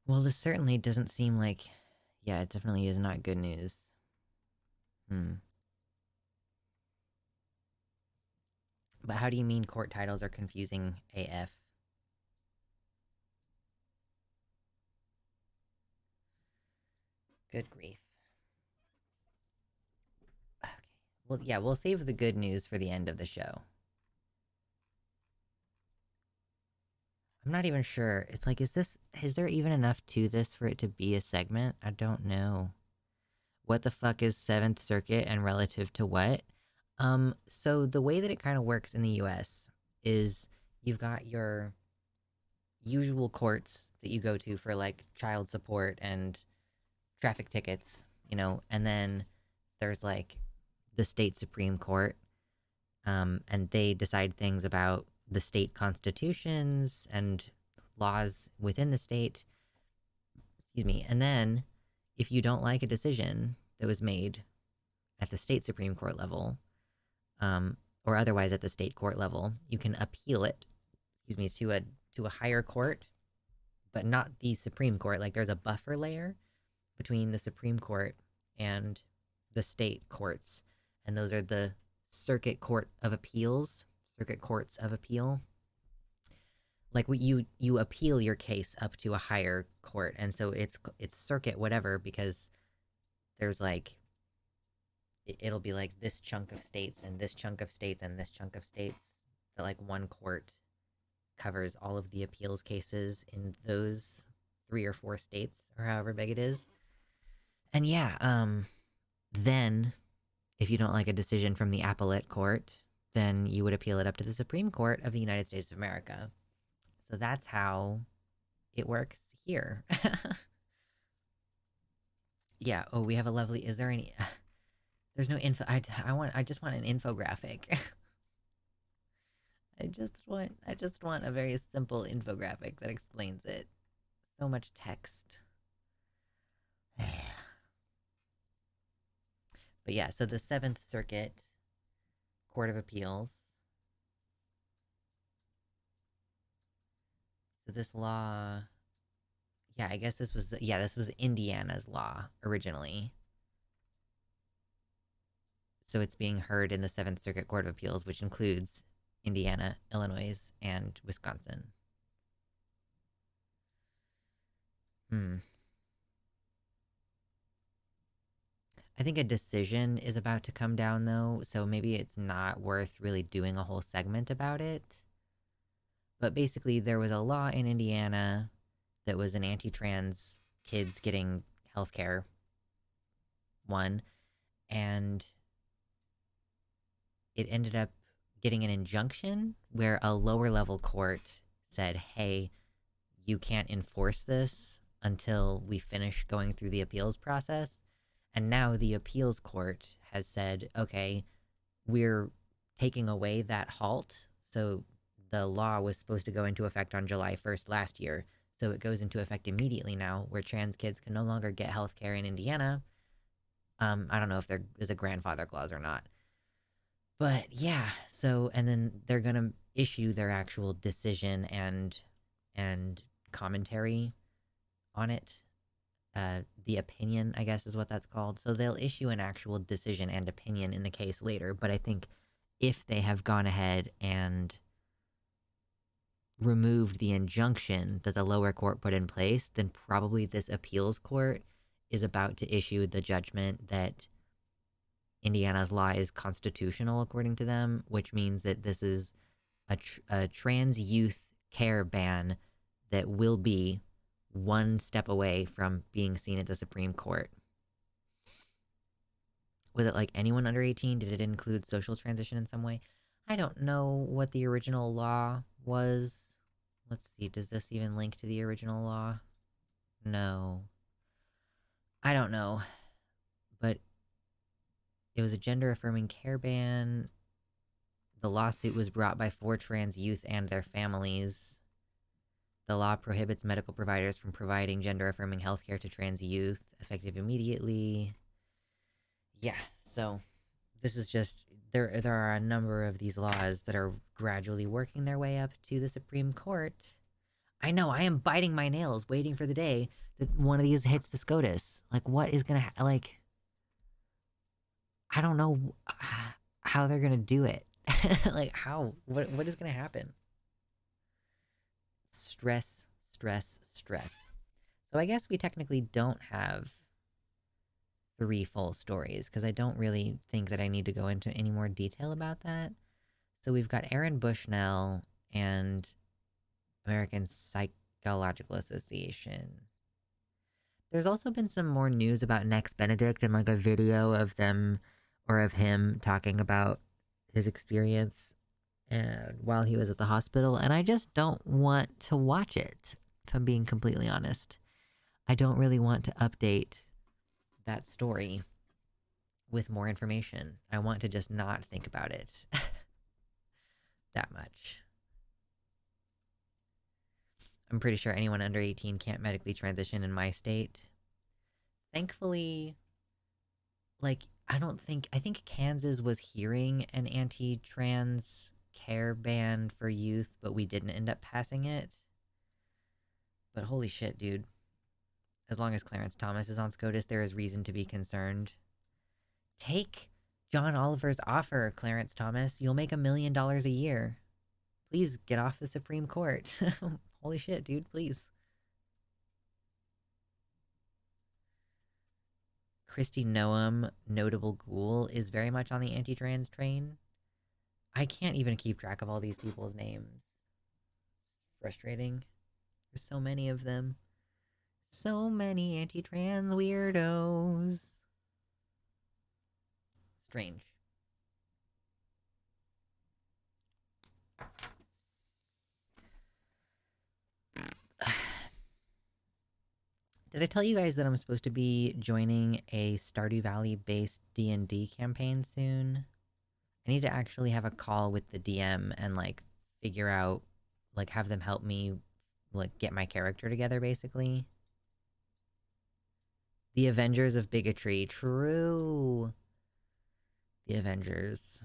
Well, this certainly doesn't seem like. Yeah, it definitely is not good news. Hmm. But how do you mean court titles are confusing AF? Good grief. Okay. Well, yeah, we'll save the good news for the end of the show. I'm not even sure. It's like, is there even enough to this for it to be a segment? I don't know. What the fuck is Seventh Circuit and relative to what? So the way that it kind of works in the US is you've got your usual courts that you go to for like child support and traffic tickets, and then there's like the state Supreme Court, and they decide things about the state constitutions and laws within the state. Excuse me. And then if you don't like a decision that was made at the state Supreme Court level, um, or otherwise at the state court level, you can appeal it, excuse me, to a higher court, but not the Supreme Court. Like there's a buffer layer between the Supreme Court and the state courts, and those are the circuit court of appeals, circuit courts of appeal. Like you appeal your case up to a higher court, and so it's circuit whatever, because there's like it'll be like this chunk of states and this chunk of states and this chunk of states, that like one court covers all of the appeals cases in those 3 or 4 states or however big it is. And yeah, then if you don't like a decision from the appellate court, then you would appeal it up to the Supreme Court of the United States of America. So that's how it works here. Yeah. Oh, we have a lovely. Is there any? There's no info. I just want an infographic. I just want a very simple infographic that explains it. So much text. But yeah, so the Seventh Circuit Court of Appeals. So this law, yeah, I guess this was Indiana's law originally. So it's being heard in the Seventh Circuit Court of Appeals, which includes Indiana, Illinois, and Wisconsin. I think a decision is about to come down, though, so maybe it's not worth really doing a whole segment about it. But basically, there was a law in Indiana that was an anti-trans kids getting healthcare one, and it ended up getting an injunction where a lower level court said, hey, you can't enforce this until we finish going through the appeals process. And now the appeals court has said, okay, we're taking away that halt. So the law was supposed to go into effect on July 1st last year. So it goes into effect immediately now, where trans kids can no longer get health care in Indiana. I don't know if there is a grandfather clause or not. But yeah, so, and then they're going to issue their actual decision and commentary on it. The opinion, I guess, is what that's called. So they'll issue an actual decision and opinion in the case later. But I think if they have gone ahead and removed the injunction that the lower court put in place, then probably this appeals court is about to issue the judgment that Indiana's law is constitutional according to them, which means that this is a trans youth care ban that will be one step away from being seen at the Supreme Court. Was it like anyone under 18? Did it include social transition in some way? I don't know what the original law was. Let's see, does this even link to the original law? No. I don't know. But it was a gender affirming care ban. The lawsuit was brought by 4 trans youth and their families. The law prohibits medical providers from providing gender affirming healthcare to trans youth, effective immediately. Yeah, so this is just there are a number of these laws that are gradually working their way up to the Supreme Court. I know, I am biting my nails waiting for the day that one of these hits the SCOTUS. Like, what is gonna, like, I don't know how they're gonna do it. Like, how? What is gonna happen? Stress, stress, stress. So I guess we technically don't have 3 full stories, because I don't really think that I need to go into any more detail about that. So we've got Aaron Bushnell and American Psychological Association. There's also been some more news about Next Benedict and like a video of them or of him talking about his experience and while he was at the hospital, and I just don't want to watch it, if I'm being completely honest. I don't really want to update that story with more information. I want to just not think about it that much. I'm pretty sure anyone under 18 can't medically transition in my state. Thankfully, like, I think Kansas was hearing an anti-trans care ban for youth, but we didn't end up passing it. But holy shit, dude. As long as Clarence Thomas is on SCOTUS, there is reason to be concerned. Take John Oliver's offer, Clarence Thomas. You'll make $1 million a year. Please get off the Supreme Court. Holy shit, dude, please. Kristi Noem, Notable Ghoul, is very much on the anti-trans train. I can't even keep track of all these people's names. Frustrating. There's so many of them. So many anti-trans weirdos. Strange. Did I tell you guys that I'm supposed to be joining a Stardew Valley-based D&D campaign soon? I need to actually have a call with the DM and, like, figure out, like, have them help me, like, get my character together, basically. The Avengers of Bigotry. True. The Avengers.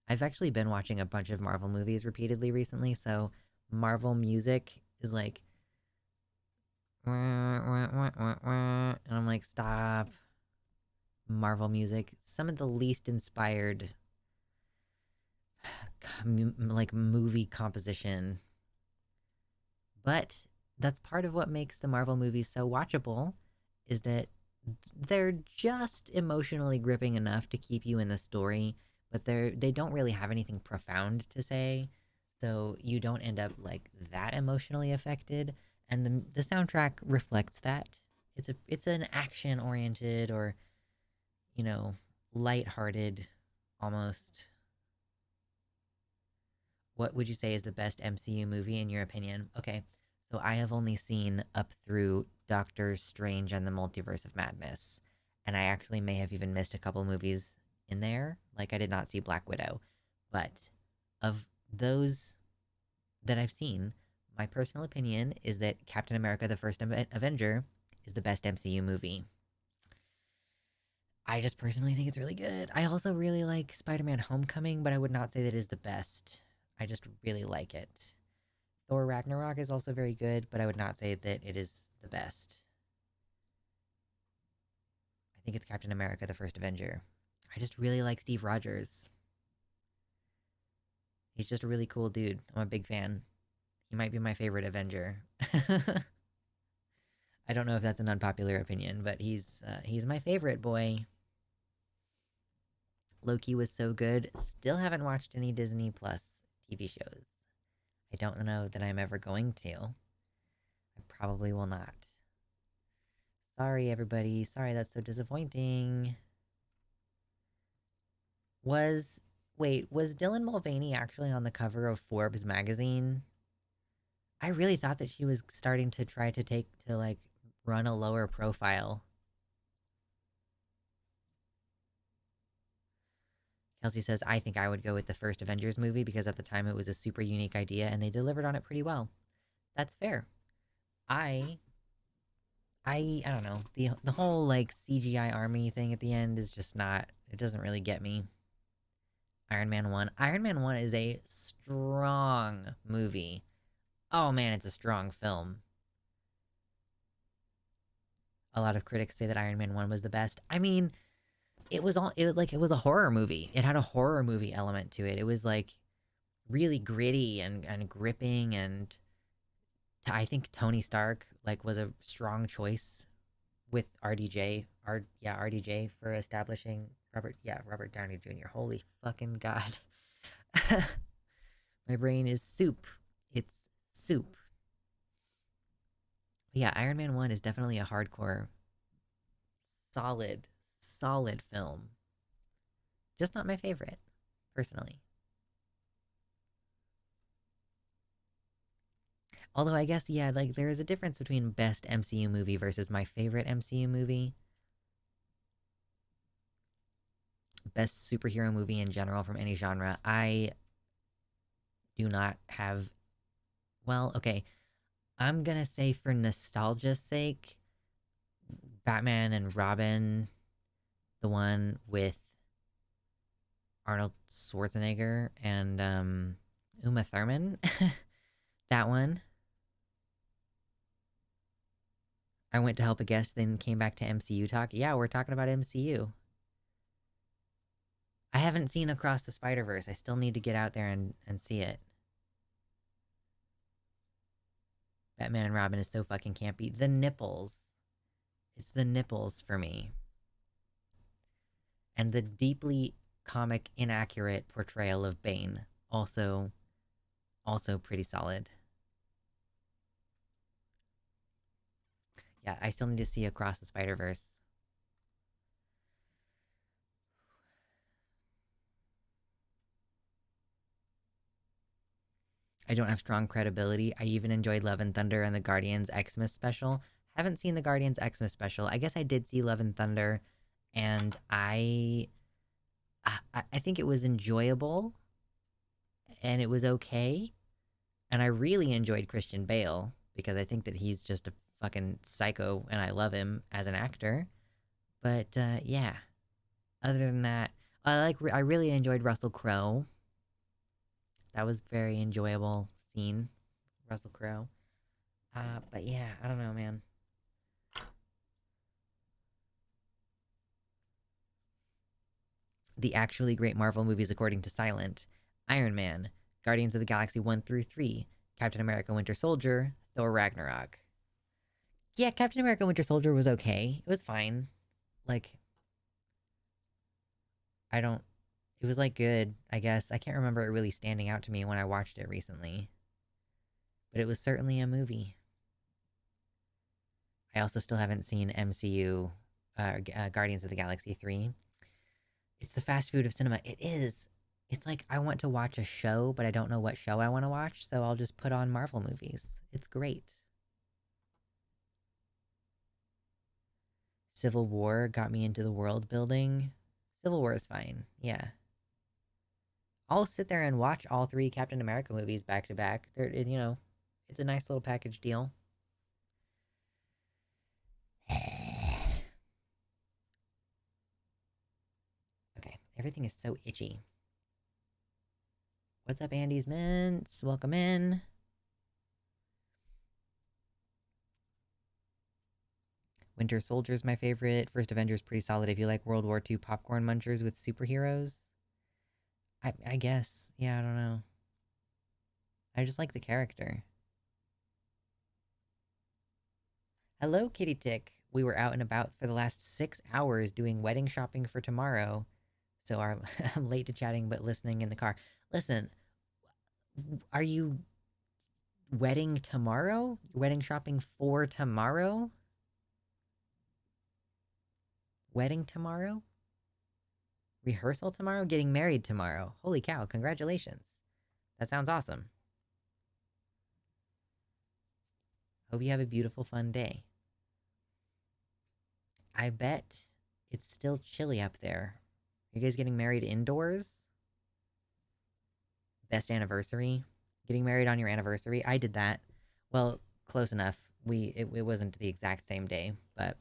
I've actually been watching a bunch of Marvel movies repeatedly recently, so Marvel music is like... And I'm like, stop. Marvel music. Some of the least inspired, like, movie composition. But that's part of what makes the Marvel movies so watchable, is that they're just emotionally gripping enough to keep you in the story, but they don't really have anything profound to say, so you don't end up, like, that emotionally affected. And the soundtrack reflects that. It's an action oriented, or, you know, lighthearted almost. What would you say is the best MCU movie in your opinion? Okay, so I have only seen up through Doctor Strange and the Multiverse of Madness, and I actually may have even missed a couple movies in there. Like, I did not see Black Widow, but of those that I've seen, my personal opinion is that Captain America: The First Avenger is the best MCU movie. I just personally think it's really good. I also really like Spider-Man: Homecoming, but I would not say that it is the best. I just really like it. Thor: Ragnarok is also very good, but I would not say that it is the best. I think it's Captain America: The First Avenger. I just really like Steve Rogers. He's just a really cool dude. I'm a big fan. He might be my favorite Avenger. I don't know if that's an unpopular opinion, but he's my favorite boy. Loki was so good. Still haven't watched any Disney Plus TV shows. I don't know that I'm ever going to. I probably will not. Sorry, everybody. Sorry, that's so disappointing. Was Dylan Mulvaney actually on the cover of Forbes magazine? I really thought that she was starting to try to like, run a lower profile. Kelsey says, I think I would go with the first Avengers movie because at the time it was a super unique idea and they delivered on it pretty well. That's fair. I don't know. The whole, like, CGI army thing at the end is just not, it doesn't really get me. Iron Man 1. Iron Man 1 is a strong movie. Oh man, it's a strong film. A lot of critics say that Iron Man 1 was the best. I mean, it was a horror movie. It had a horror movie element to it. It was like really gritty and gripping, and I think Tony Stark like was a strong choice with RDJ for establishing Robert Downey Jr. Holy fucking god. My brain is soup. It's soup. But yeah, Iron Man 1 is definitely a hardcore solid film. Just not my favorite, personally. Although I guess, yeah, like there is a difference between best MCU movie versus my favorite MCU movie. Best superhero movie in general from any genre. I do not have. Well, okay. I'm gonna say for nostalgia's sake, Batman and Robin, the one with Arnold Schwarzenegger and Uma Thurman. That one. I went to help a guest, then came back to MCU talk. Yeah, we're talking about MCU. I haven't seen Across the Spider-Verse. I still need to get out there and see it. Batman and Robin is so fucking campy. The nipples. It's the nipples for me. And the deeply comic inaccurate portrayal of Bane. Also pretty solid. Yeah, I still need to see Across the Spider-Verse. I don't have strong credibility. I even enjoyed Love and Thunder and the Guardians Xmas special. Haven't seen the Guardians Xmas special. I guess I did see Love and Thunder, and I think it was enjoyable, and it was okay. And I really enjoyed Christian Bale because I think that he's just a fucking psycho, and I love him as an actor. But yeah, other than that, I really enjoyed Russell Crowe. That was very enjoyable scene, Russell Crowe. But yeah, I don't know, man. The actually great Marvel movies according to Silent: Iron Man, Guardians of the Galaxy 1 through 3, Captain America Winter Soldier, Thor Ragnarok. Yeah, Captain America Winter Soldier was okay. It was fine. Like, I don't. It was like good, I guess. I can't remember it really standing out to me when I watched it recently. But it was certainly a movie. I also still haven't seen MCU Guardians of the Galaxy 3. It's the fast food of cinema. It is. It's like I want to watch a show, but I don't know what show I want to watch, so I'll just put on Marvel movies. It's great. Civil War got me into the world building. Civil War is fine. Yeah. I'll sit there and watch all three Captain America movies back to back. They're, it's a nice little package deal. Okay, everything is so itchy. What's up, Andy's Mints? Welcome in. Winter Soldier's my favorite. First Avenger's pretty solid if you like World War II popcorn munchers with superheroes. I guess. Yeah, I don't know. I just like the character. Hello, Kitty Tick. We were out and about for the last 6 hours doing wedding shopping for tomorrow. So I'm late to chatting, but listening in the car. Listen, are you wedding tomorrow? Wedding shopping for tomorrow? Wedding tomorrow? Rehearsal tomorrow? Getting married tomorrow? Holy cow, congratulations. That sounds awesome. Hope you have a beautiful, fun day. I bet it's still chilly up there. Are you guys getting married indoors? Best anniversary? Getting married on your anniversary? I did that. Well, close enough. It wasn't the exact same day, but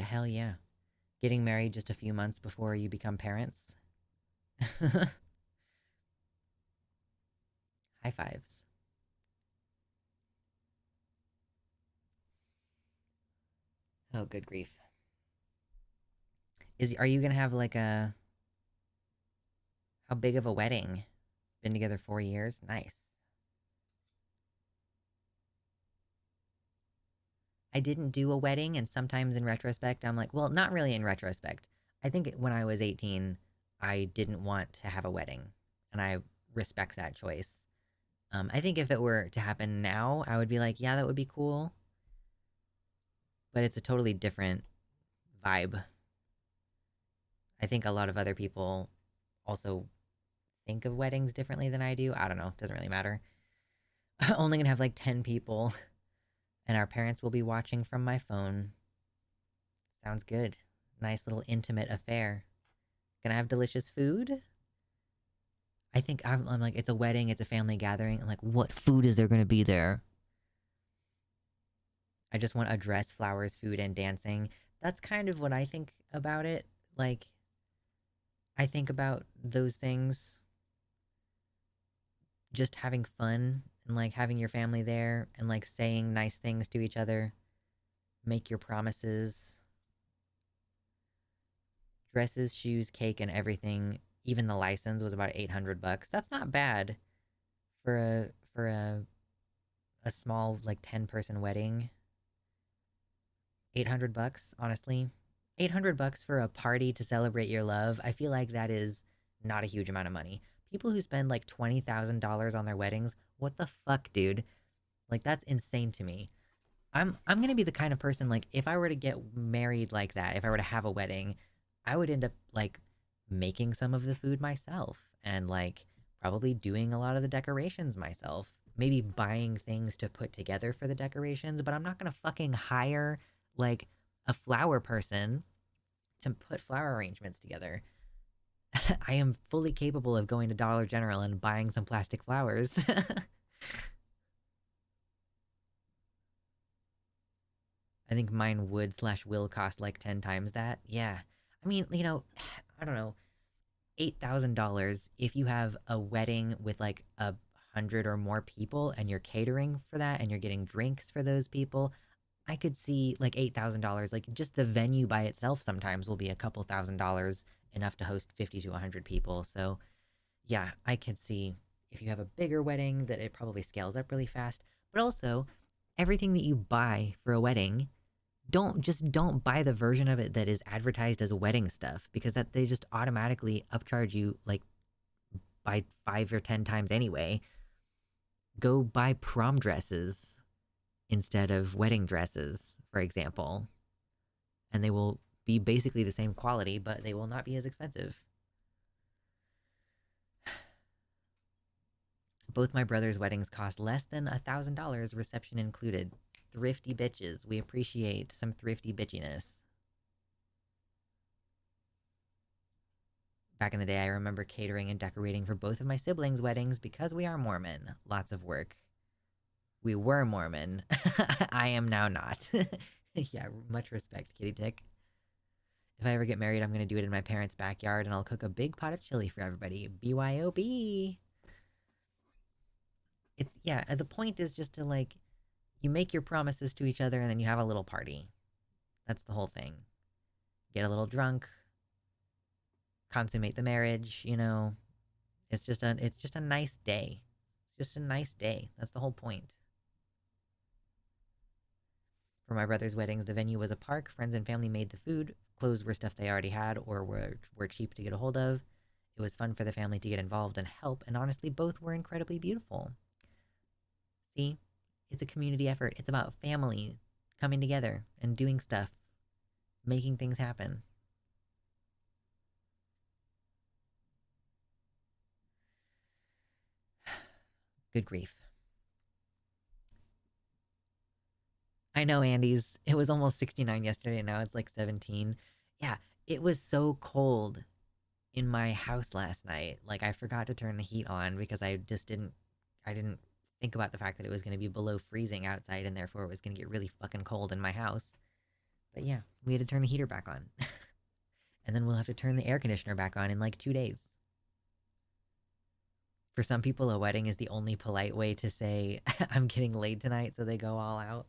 hell yeah. Getting married just a few months before you become parents. High fives. Oh, good grief. Are you gonna have like a how big of a wedding? Been together 4 years? Nice. I didn't do a wedding, and sometimes in retrospect, I'm like, well, not really in retrospect. I think when I was 18, I didn't want to have a wedding, and I respect that choice. I think if it were to happen now, I would be like, yeah, that would be cool, but it's a totally different vibe. I think a lot of other people also think of weddings differently than I do. I don't know, doesn't really matter. Only gonna have like 10 people, and our parents will be watching from my phone. Sounds good. Nice little intimate affair. Gonna have delicious food. I think I'm like, it's a wedding, it's a family gathering. I'm like, what food is there gonna be there? I just want a dress, flowers, food, and dancing. That's kind of what I think about it. Like, I think about those things, just having fun and like having your family there and like saying nice things to each other, make your promises, dresses, shoes, cake, and everything. Even the license was about 800 bucks. That's not bad for a small like 10-person wedding. 800 bucks, honestly. 800 bucks for a party to celebrate your love. I feel like that is not a huge amount of money. People who spend like $20,000 on their weddings, what the fuck, dude? Like that's insane to me. I'm gonna be the kind of person like if I were to get married like that, if I were to have a wedding, I would end up like making some of the food myself and like probably doing a lot of the decorations myself. Maybe buying things to put together for the decorations, but I'm not gonna fucking hire like a flower person to put flower arrangements together. I am fully capable of going to Dollar General and buying some plastic flowers. I think mine would slash will cost like 10 times that. Yeah. I mean, I don't know. $8,000 if you have a wedding with like 100 or more people and you're catering for that and you're getting drinks for those people. I could see like $8,000. Like just the venue by itself sometimes will be a couple $1,000s, enough to host 50 to 100 people. So, yeah, I could see if you have a bigger wedding that it probably scales up really fast. But also, everything that you buy for a wedding, don't buy the version of it that is advertised as wedding stuff because that they just automatically upcharge you like by 5 or 10 times anyway. Go buy prom dresses instead of wedding dresses, for example, and they will be basically the same quality, but they will not be as expensive. Both my brother's weddings cost less than $1,000, reception included. Thrifty bitches. We appreciate some thrifty bitchiness. Back in the day, I remember catering and decorating for both of my siblings' weddings because we are Mormon. Lots of work. We were Mormon. I am now not. Yeah, much respect, Kitty Tick. If I ever get married, I'm going to do it in my parents' backyard and I'll cook a big pot of chili for everybody. BYOB. It's, yeah, the point is just to like, you make your promises to each other and then you have a little party. That's the whole thing. Get a little drunk, consummate the marriage. It's just a nice day. It's just a nice day. That's the whole point. For my brother's weddings, the venue was a park. Friends and family made the food. Clothes were stuff they already had or were cheap to get a hold of. It was fun for the family to get involved and help, and honestly, both were incredibly beautiful. See, it's a community effort. It's about family coming together and doing stuff, making things happen. Good grief. I know, Andy's. It was almost 69 yesterday, and now it's like 17. Yeah, it was so cold in my house last night. Like, I forgot to turn the heat on because I didn't think about the fact that it was going to be below freezing outside, and therefore it was going to get really fucking cold in my house. But yeah, we had to turn the heater back on. And then we'll have to turn the air conditioner back on in like 2 days. For some people, a wedding is the only polite way to say, I'm getting laid tonight, so they go all out.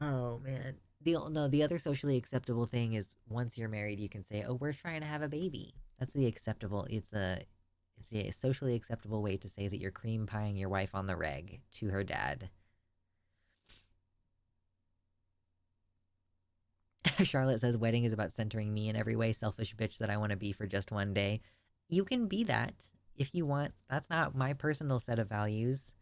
Oh, man. The other socially acceptable thing is once you're married, you can say, "Oh, we're trying to have a baby." That's the acceptable. It's a socially acceptable way to say that you're cream pieing your wife on the reg to her dad. Charlotte says wedding is about centering me in every way, selfish bitch that I want to be for just one day. You can be that if you want. That's not my personal set of values.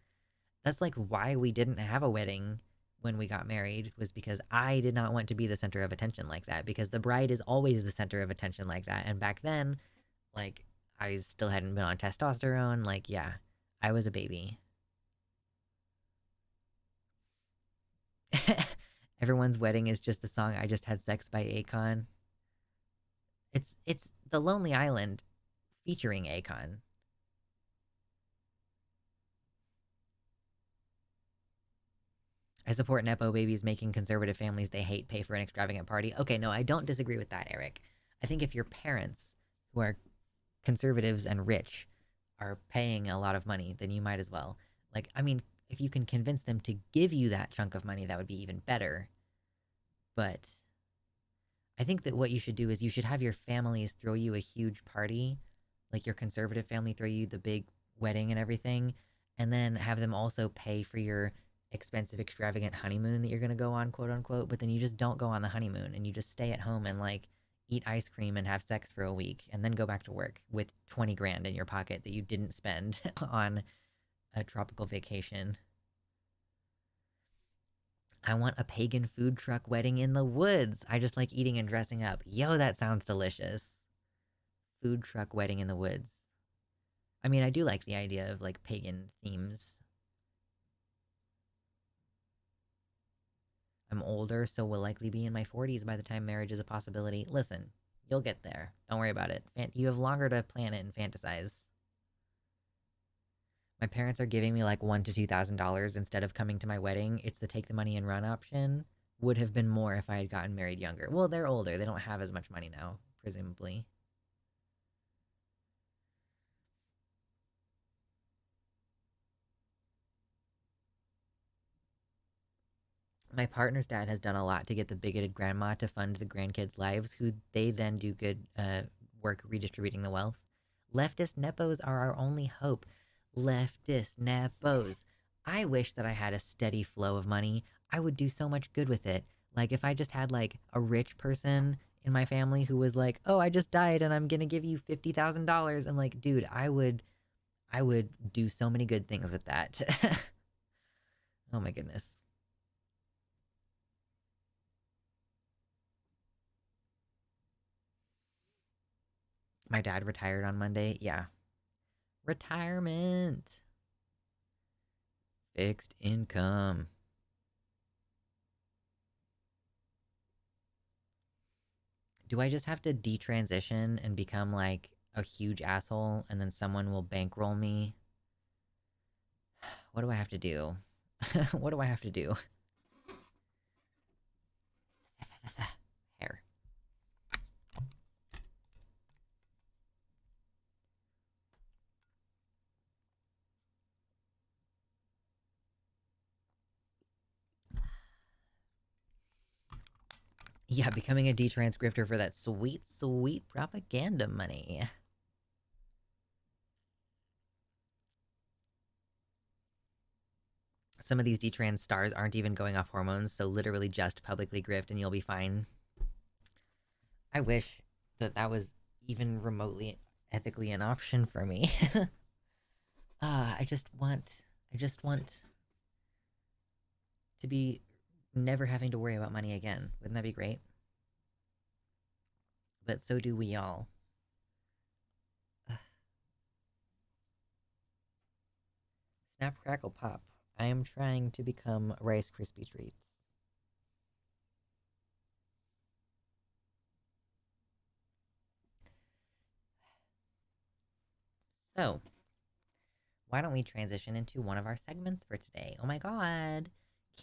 That's like why we didn't have a wedding when we got married, was because I did not want to be the center of attention like that, because the bride is always the center of attention like that. And back then, like, I still hadn't been on testosterone. Like, yeah, I was a baby. Everyone's wedding is just the song "I Just Had Sex" by Akon. It's The Lonely Island featuring Akon. I support Nepo babies making conservative families they hate pay for an extravagant party. Okay, no, I don't disagree with that, Eric. I think if your parents, who are conservatives and rich, are paying a lot of money, then you might as well. Like, I mean, if you can convince them to give you that chunk of money, that would be even better. But I think that what you should do is you should have your families throw you a huge party, like your conservative family throw you the big wedding and everything, and then have them also pay for your expensive, extravagant honeymoon that you're going to go on, quote unquote. But then you just don't go on the honeymoon and you just stay at home and like eat ice cream and have sex for a week and then go back to work with 20 grand in your pocket that you didn't spend on a tropical vacation. I want a pagan food truck wedding in the woods. I just like eating and dressing up. Yo, that sounds delicious. Food truck wedding in the woods. I mean, I do like the idea of like pagan themes. I'm older, so will likely be in my 40s by the time marriage is a possibility. Listen, you'll get there. Don't worry about it. You have longer to plan it and fantasize. My parents are giving me like $1,000 to $2,000 instead of coming to my wedding. It's the take the money and run option. Would have been more if I had gotten married younger. Well, they're older. They don't have as much money now, presumably. My partner's dad has done a lot to get the bigoted grandma to fund the grandkids' lives, who they then do good work redistributing the wealth. Leftist nepos are our only hope. Leftist nepos. I wish that I had a steady flow of money. I would do so much good with it. Like if I just had like a rich person in my family who was like, "Oh, I just died and I'm gonna give you $50,000." I'm like, dude, I would do so many good things with that. Oh my goodness. My dad retired on Monday. Yeah. Retirement. Fixed income. Do I just have to detransition and become like a huge asshole and then someone will bankroll me? What do I have to do? What do I have to do? Hair. Yeah, becoming a detranscriptor for that sweet, sweet propaganda money. Some of these detrans stars aren't even going off hormones, so literally just publicly grift and you'll be fine. I wish that that was even remotely ethically an option for me. I just want to be never having to worry about money again. Wouldn't that be great? But so do we all. Snap, crackle, pop. I am trying to become Rice Krispie treats. So, why don't we transition into one of our segments for today? Oh my god.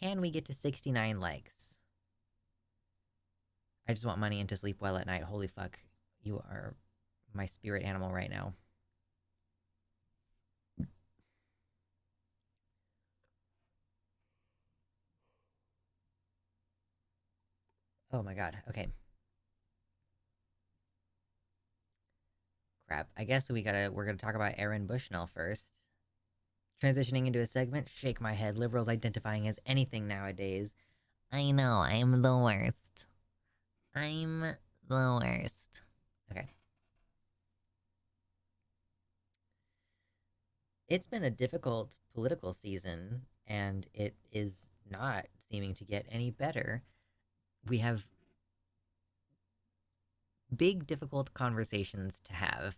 Can we get to 69 likes? I just want money and to sleep well at night. Holy fuck. You are my spirit animal right now. Oh my god. Okay. Crap. I guess we're gonna talk about Aaron Bushnell first. Transitioning into a segment, shake my head. Liberals identifying as anything nowadays. I know, I'm the worst. I'm the worst. Okay. It's been a difficult political season, and it is not seeming to get any better. We have big, difficult conversations to have.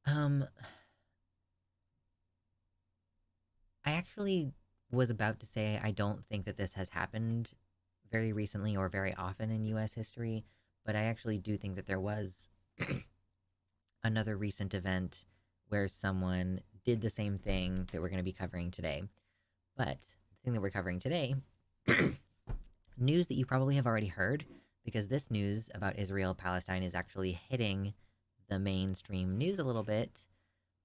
Um, I actually was about to say I don't think that this has happened very recently or very often in US history, but I actually do think that there was another recent event where someone did the same thing that we're going to be covering today. But the thing that we're covering today, news that you probably have already heard, because this news about Israel Palestine is actually hitting the mainstream news a little bit,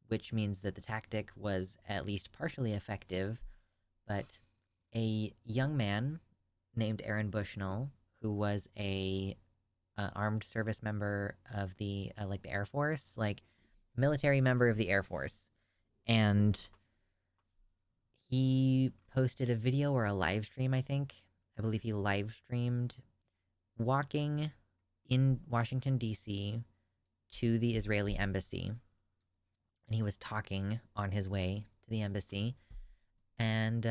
which means that the tactic was at least partially effective. But a young man named Aaron Bushnell, who was a armed service member of the like the Air Force, like military member of the Air Force, and he posted a video or a live stream. I believe he live streamed walking in Washington D.C. to the Israeli embassy, and he was talking on his way to the embassy, and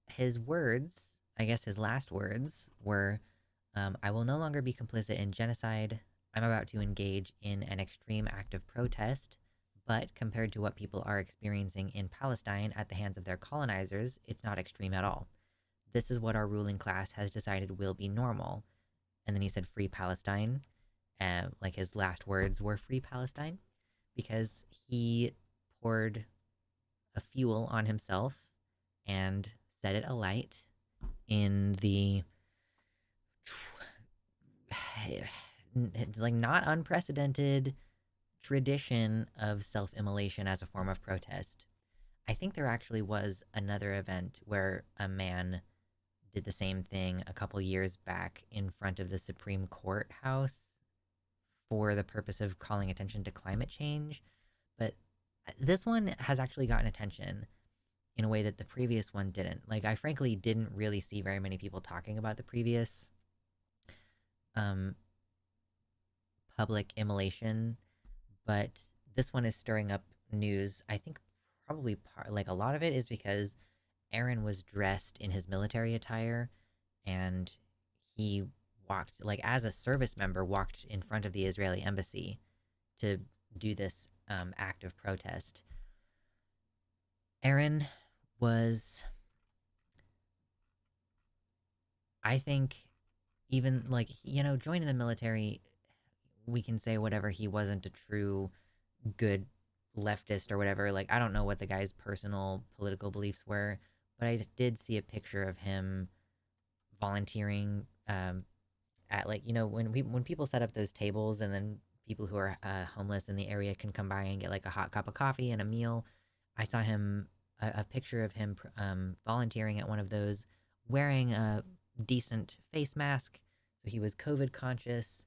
his words, I guess his last words were, I will no longer be complicit in genocide. I'm about to engage in an extreme act of protest, but compared to what people are experiencing in Palestine at the hands of their colonizers, it's not extreme at all. This is what our ruling class has decided will be normal. And then he said, Free Palestine. Like his last words were Free Palestine, because he poured a fuel on himself and set it alight in the it's like not unprecedented tradition of self-immolation as a form of protest. I think there actually was another event where a man did the same thing a couple years back in front of the Supreme Court house for the purpose of calling attention to climate change. But this one has actually gotten attention in a way that the previous one didn't. Like, I frankly didn't really see very many people talking about the previous um, public immolation, but this one is stirring up news. I think probably like a lot of it is because Aaron was dressed in his military attire, and he walked, like as a service member, walked in front of the Israeli embassy to do this act of protest. Aaron was, I think, even like, joining the military, we can say whatever, he wasn't a true good leftist or whatever. Like, I don't know what the guy's personal political beliefs were, but I did see a picture of him volunteering at, like, when people set up those tables, and then people who are homeless in the area can come by and get like a hot cup of coffee and a meal. I saw him a picture of him volunteering at one of those, wearing a decent face mask. So he was COVID conscious.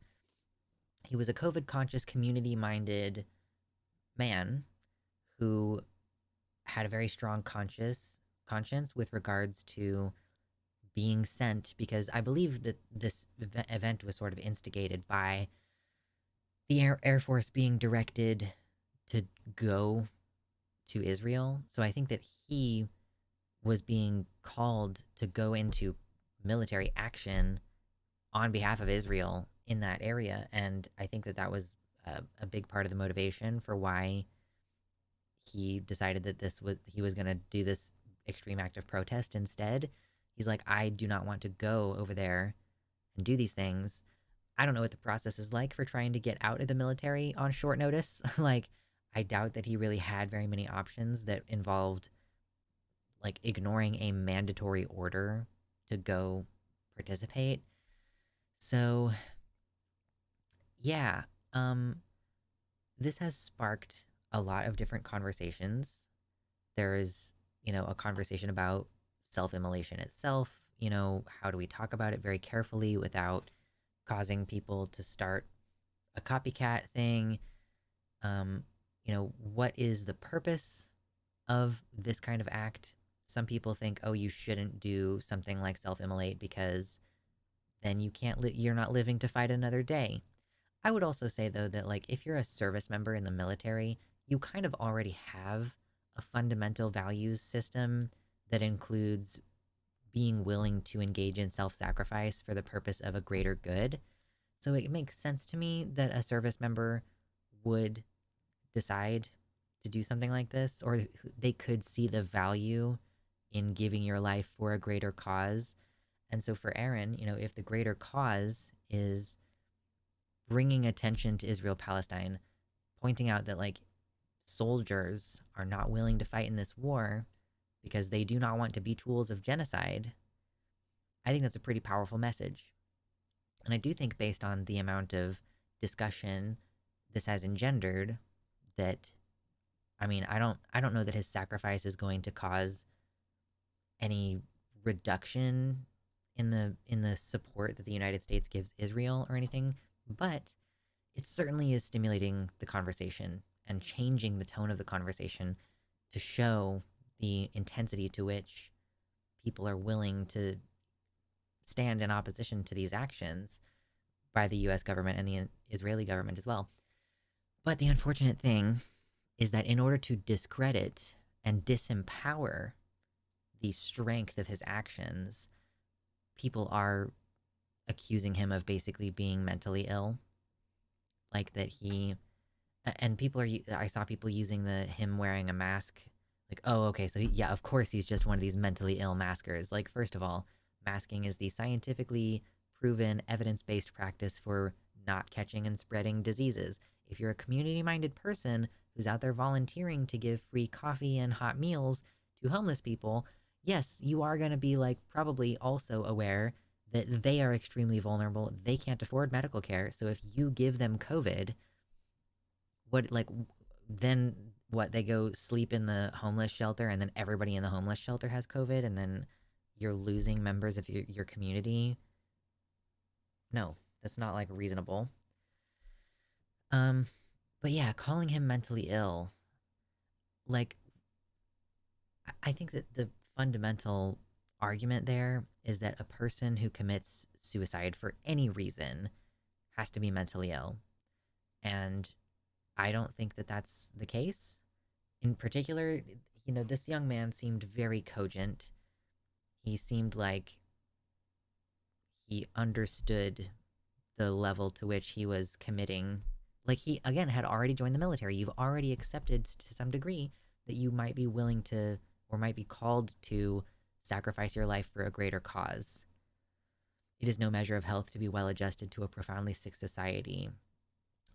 He was a COVID conscious, community minded man who had a very strong conscience with regards to being sent, because I believe that this event was sort of instigated by the Air Force being directed to go to Israel. So I think that he was being called to go into military action on behalf of Israel in that area. And I think that that was a big part of the motivation for why he decided that he was going to do this extreme act of protest instead. He's like, I do not want to go over there and do these things. I don't know what the process is like for trying to get out of the military on short notice. Like, I doubt that he really had very many options that involved like ignoring a mandatory order to go participate. So, yeah, this has sparked a lot of different conversations. There is, a conversation about self-immolation itself. how do we talk about it very carefully without causing people to start a copycat thing? Um, what is the purpose of this kind of act? Some people think, oh, you shouldn't do something like self-immolate because then you're not living to fight another day. I would also say though that like if you're a service member in the military, you kind of already have a fundamental values system that includes being willing to engage in self-sacrifice for the purpose of a greater good. So it makes sense to me that a service member would decide to do something like this, or they could see the value in giving your life for a greater cause. And so for Aaron, if the greater cause is bringing attention to Israel Palestine, pointing out that like soldiers are not willing to fight in this war because they do not want to be tools of genocide, I think that's a pretty powerful message. And I do think based on the amount of discussion this has engendered that I don't know that his sacrifice is going to cause any reduction in the support that the United States gives Israel or anything, but it certainly is stimulating the conversation and changing the tone of the conversation to show the intensity to which people are willing to stand in opposition to these actions by the US government and the Israeli government as well. But the unfortunate thing is that in order to discredit and disempower the strength of his actions, people are accusing him of basically being mentally ill. Like that he, and people are, I saw people using him wearing a mask. Like, oh, okay, so yeah, of course he's just one of these mentally ill maskers. Like, first of all, masking is the scientifically proven evidence-based practice for not catching and spreading diseases. If you're a community-minded person who's out there volunteering to give free coffee and hot meals to homeless people, yes, you are going to be like probably also aware that they are extremely vulnerable. They can't afford medical care. So if you give them COVID, then what, they go sleep in the homeless shelter and then everybody in the homeless shelter has COVID and then you're losing members of your community? No, that's not like reasonable. Um, but yeah, calling him mentally ill, like, I think that the fundamental argument there is that a person who commits suicide for any reason has to be mentally ill. And I don't think that that's the case. In particular, this young man seemed very cogent. He seemed like he understood the level to which he was committing. Like he, again, had already joined the military. You've already accepted to some degree that you might be willing to, or might be called to, sacrifice your life for a greater cause. It is no measure of health to be well adjusted to a profoundly sick society,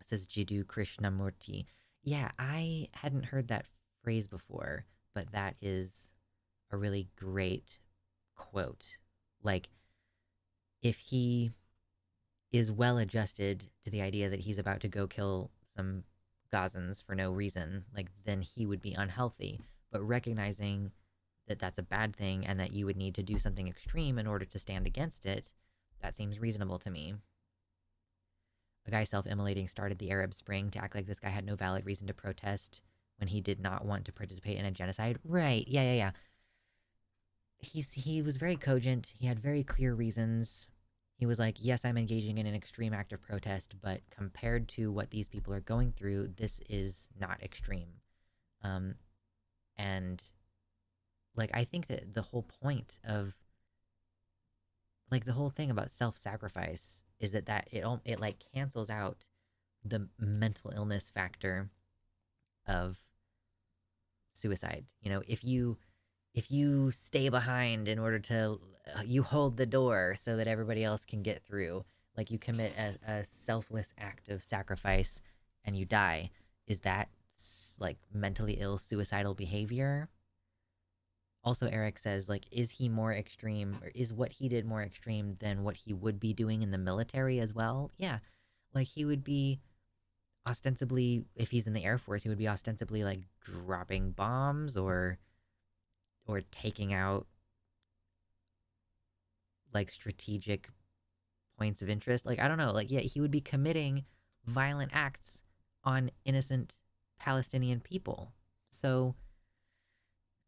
says Jiddu Krishnamurti. Yeah, I hadn't heard that phrase before, but that is a really great quote. Like, if he is well adjusted to the idea that he's about to go kill some Gazans for no reason, like, then he would be unhealthy. But recognizing that that's a bad thing and that you would need to do something extreme in order to stand against it, that seems reasonable to me. A guy self-immolating started the Arab Spring to act like this guy had no valid reason to protest when he did not want to participate in a genocide. Right, yeah. He was very cogent. He had very clear reasons. He was like, yes, I'm engaging in an extreme act of protest, but compared to what these people are going through, this is not extreme. And like, I think that the whole point of, like, the whole thing about self-sacrifice is that it like cancels out the mental illness factor of suicide. If you stay behind in order to, you hold the door so that everybody else can get through, like you commit a selfless act of sacrifice and you die, is that like mentally ill suicidal behavior? Also, Eric says, like, is he more extreme, or is what he did more extreme than what he would be doing in the military as well? Yeah, like he would be ostensibly, if he's in the Air Force, he would be ostensibly like dropping bombs or taking out like strategic points of interest. Like, I don't know, like, yeah, he would be committing violent acts on innocent Palestinian people. So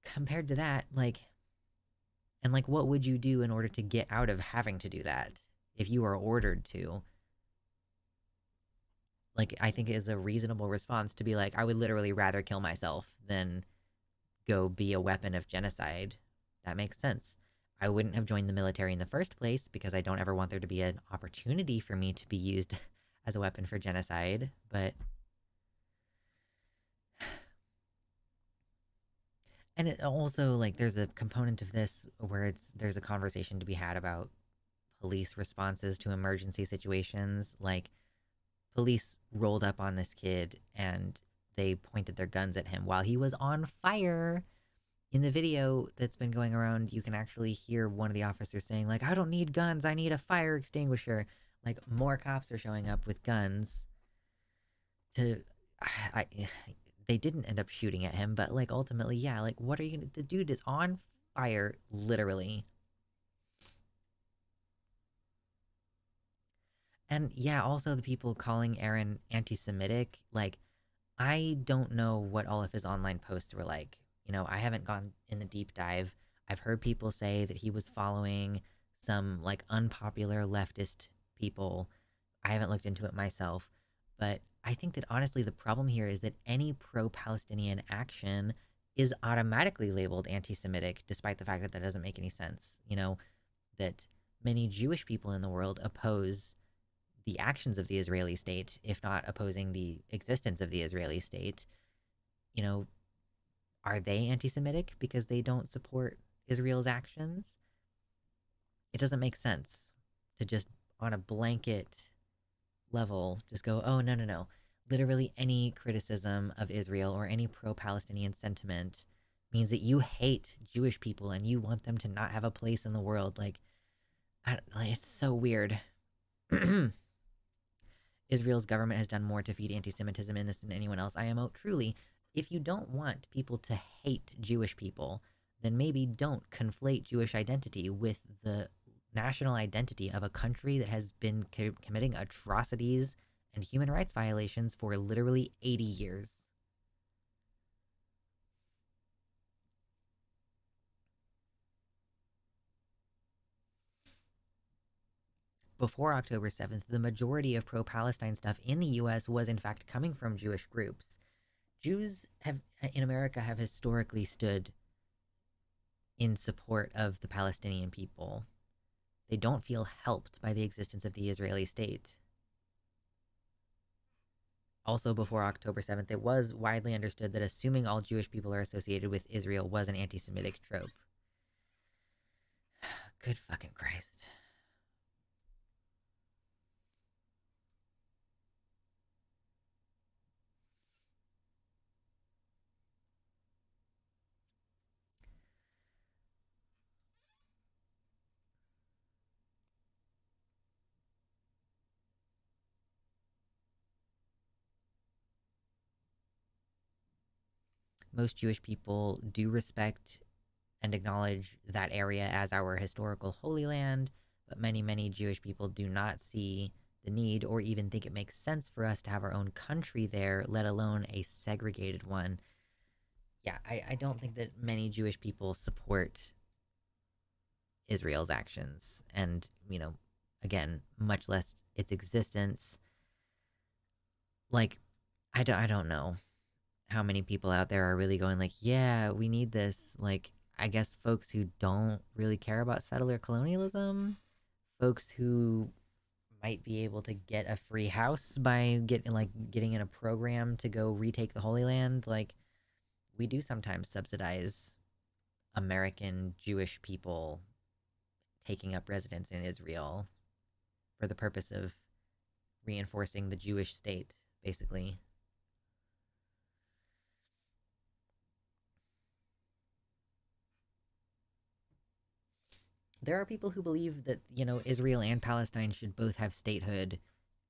compared to that, like, and like, what would you do in order to get out of having to do that if you are ordered to? Like, I think it is a reasonable response to be like, I would literally rather kill myself than go be a weapon of genocide. That makes sense. I wouldn't have joined the military in the first place because I don't ever want there to be an opportunity for me to be used as a weapon for genocide. But and it also, like, there's a component of this where there's a conversation to be had about police responses to emergency situations. Like, police rolled up on this kid and they pointed their guns at him while he was on fire. In the video that's been going around, you can actually hear one of the officers saying, like, I don't need guns, I need a fire extinguisher. Like, more cops are showing up with guns to I they didn't end up shooting at him, but like ultimately, yeah, like what are you gonna, the dude is on fire, literally. And yeah, also the people calling Aaron anti-Semitic, like, I don't know what all of his online posts were like. You know, I haven't gone in the deep dive. I've heard people say that he was following some like unpopular leftist people. I haven't looked into it myself, but I think that honestly the problem here is that any pro-Palestinian action is automatically labeled anti-Semitic, despite the fact that that doesn't make any sense. You know, that many Jewish people in the world oppose the actions of the Israeli state, if not opposing the existence of the Israeli state. You know, are they anti Semitic because they don't support Israel's actions? It doesn't make sense to just on a blanket level just go, oh, no, no, no. Literally any criticism of Israel or any pro Palestinian sentiment means that you hate Jewish people and you want them to not have a place in the world. Like, it's so weird. Israel's government has done more to feed anti Semitism in this than anyone else. IMO, truly, if you don't want people to hate Jewish people, then maybe don't conflate Jewish identity with the national identity of a country that has been committing atrocities and human rights violations for literally 80 years. Before October 7th, the majority of pro Palestine stuff in the US was in fact coming from Jewish groups. Jews have in America have historically stood in support of the Palestinian people. They don't feel helped by the existence of the Israeli state. Also, before October 7th, it was widely understood that assuming all Jewish people are associated with Israel was an anti Semitic trope. Good fucking Christ. Most Jewish people do respect and acknowledge that area as our historical Holy Land, but many, many Jewish people do not see the need or even think it makes sense for us to have our own country there, let alone a segregated one. Yeah, I don't think that many Jewish people support Israel's actions and, you know, again, much less its existence. Like, I don't know how many people out there are really going like, yeah, we need this. Like, I guess folks who don't really care about settler colonialism, folks who might be able to get a free house by getting in a program to go retake the Holy Land. Like, we do sometimes subsidize American Jewish people taking up residence in Israel for the purpose of reinforcing the Jewish state, basically. There are people who believe that, you know, Israel and Palestine should both have statehood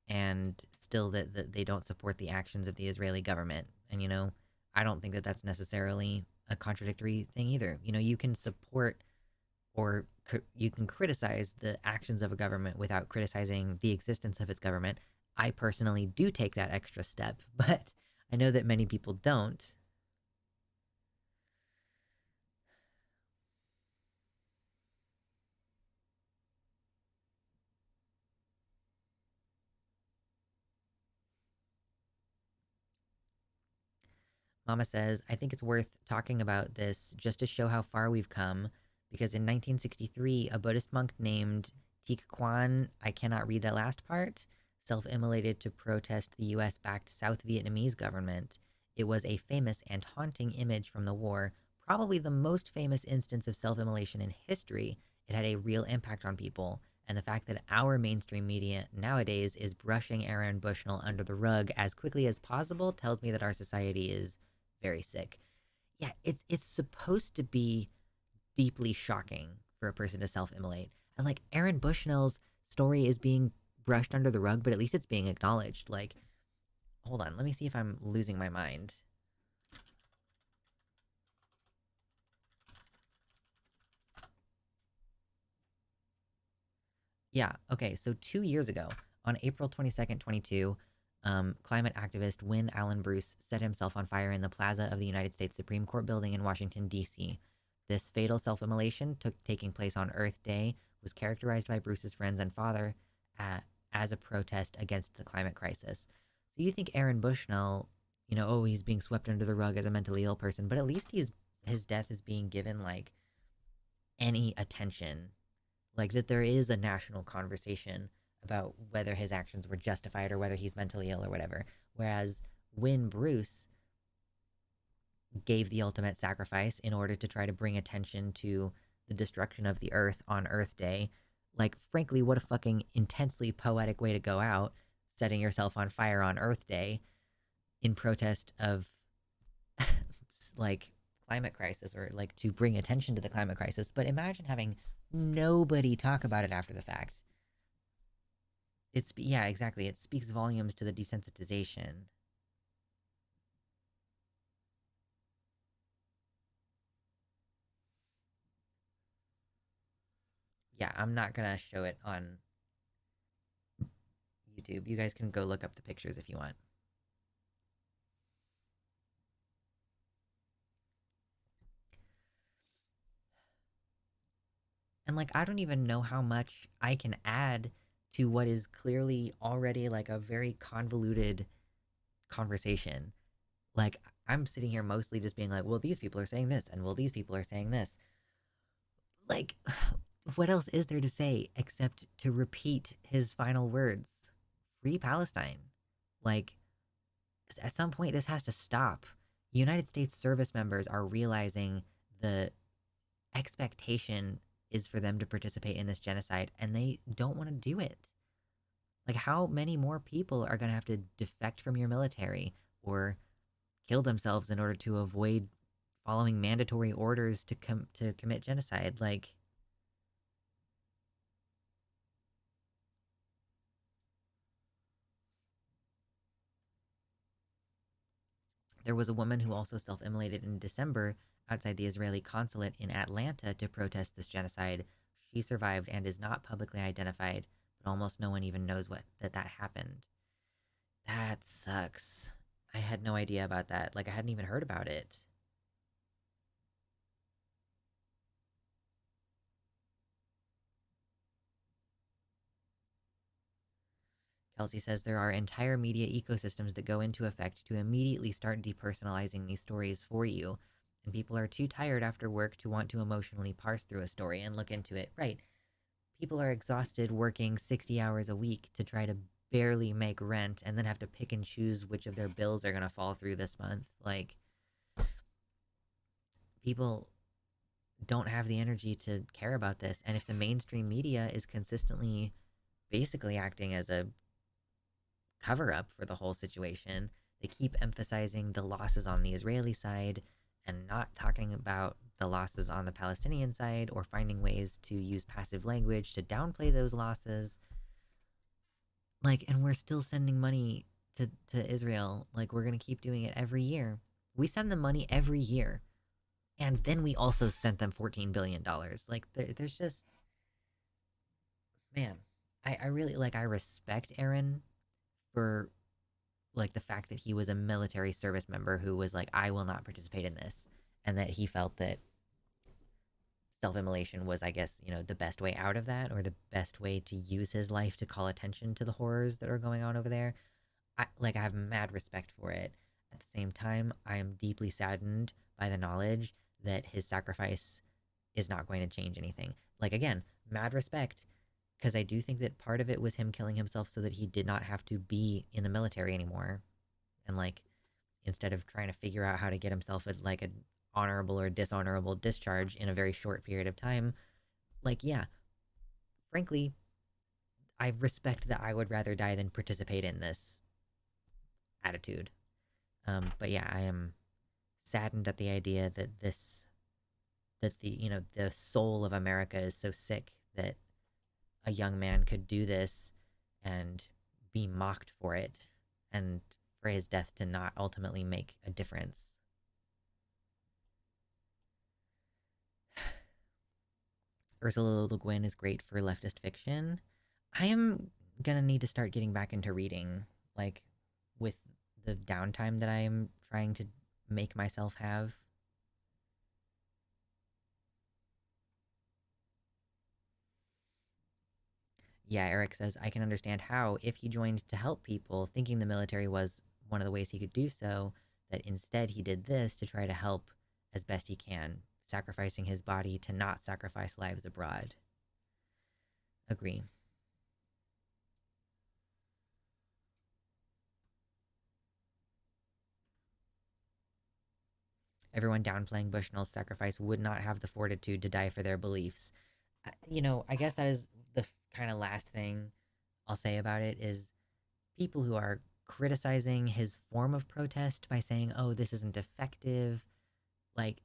and still that they don't support the actions of the Israeli government. And, you know, I don't think that that's necessarily a contradictory thing either. You know, you can support or you can criticize the actions of a government without criticizing the existence of its government. I personally do take that extra step, but I know that many people don't. Mama says, I think it's worth talking about this just to show how far we've come, because in 1963, a Buddhist monk named Thich Quan, I cannot read that last part, self immolated to protest the US backed South Vietnamese government. It was a famous and haunting image from the war, probably the most famous instance of self immolation in history. It had a real impact on people. And the fact that our mainstream media nowadays is brushing Aaron Bushnell under the rug as quickly as possible tells me that our society is very sick. Yeah, it's supposed to be deeply shocking for a person to self-immolate. And like Aaron Bushnell's story is being brushed under the rug, but at least it's being acknowledged. Like, hold on, let me see if I'm losing my mind. Yeah, okay, so 2 years ago, on April 22nd, 22, climate activist Wynne Allen Bruce set himself on fire in the plaza of the United States Supreme Court building in Washington, D.C. This fatal self immolation taking place on Earth Day was characterized by Bruce's friends and father as a protest against the climate crisis. So you think Aaron Bushnell, oh, he's being swept under the rug as a mentally ill person, but at least his death is being given like any attention, like that there is a national conversation about whether his actions were justified or whether he's mentally ill or whatever. Whereas when Bruce gave the ultimate sacrifice in order to try to bring attention to the destruction of the earth on Earth Day, like, frankly, what a fucking intensely poetic way to go out, setting yourself on fire on Earth Day in protest of, like, climate crisis, or like to bring attention to the climate crisis. But imagine having nobody talk about it after the fact. Yeah, exactly. It speaks volumes to the desensitization. Yeah, I'm not gonna show it on YouTube. You guys can go look up the pictures if you want. And like, I don't even know how much I can add to what is clearly already like a very convoluted conversation. Like, I'm sitting here mostly just being like, well, these people are saying this, and well, these people are saying this. Like, what else is there to say except to repeat his final words? Free Palestine. Like, at some point, this has to stop. United States service members are realizing the expectation is for them to participate in this genocide, and they don't want to do it. Like, how many more people are going to have to defect from your military or kill themselves in order to avoid following mandatory orders to commit genocide? Like, there was a woman who also self-immolated in December outside the Israeli consulate in Atlanta to protest this genocide. She survived and is not publicly identified, but almost no one even knows that happened. That sucks. I had no idea about that. Like, I hadn't even heard about it. Kelsey says there are entire media ecosystems that go into effect to immediately start depersonalizing these stories for you. And people are too tired after work to want to emotionally parse through a story and look into it. Right. People are exhausted working 60 hours a week to try to barely make rent and then have to pick and choose which of their bills are going to fall through this month. Like, people don't have the energy to care about this. And if the mainstream media is consistently basically acting as a cover up for the whole situation, they keep emphasizing the losses on the Israeli side and not talking about the losses on the Palestinian side, or finding ways to use passive language to downplay those losses. Like, and we're still sending money to Israel. Like, we're going to keep doing it every year. We send them money every year. And then we also sent them $14 billion. Like, there's just, man, I really, like, I respect Aaron for, like, the fact that he was a military service member who was like, I will not participate in this. And that he felt that self-immolation was, I guess, the best way out of that, or the best way to use his life to call attention to the horrors that are going on over there. I have mad respect for it. At the same time, I am deeply saddened by the knowledge that his sacrifice is not going to change anything. Like, again, mad respect, because I do think that part of it was him killing himself so that he did not have to be in the military anymore. And, like, instead of trying to figure out how to get himself like an honorable or dishonorable discharge in a very short period of time, like, yeah, frankly, I respect that I would rather die than participate in this attitude. But yeah, I am saddened at the idea that the soul of America is so sick that a young man could do this and be mocked for it, and for his death to not ultimately make a difference. Ursula Le Guin is great for leftist fiction. I am gonna need to start getting back into reading, like, with the downtime that I am trying to make myself have. Yeah, Eric says, I can understand how, if he joined to help people, thinking the military was one of the ways he could do so, that instead he did this to try to help as best he can, sacrificing his body to not sacrifice lives abroad. Agree. Everyone downplaying Bushnell's sacrifice would not have the fortitude to die for their beliefs. I guess that is the kind of last thing I'll say about it is people who are criticizing his form of protest by saying, "Oh, this isn't effective," like,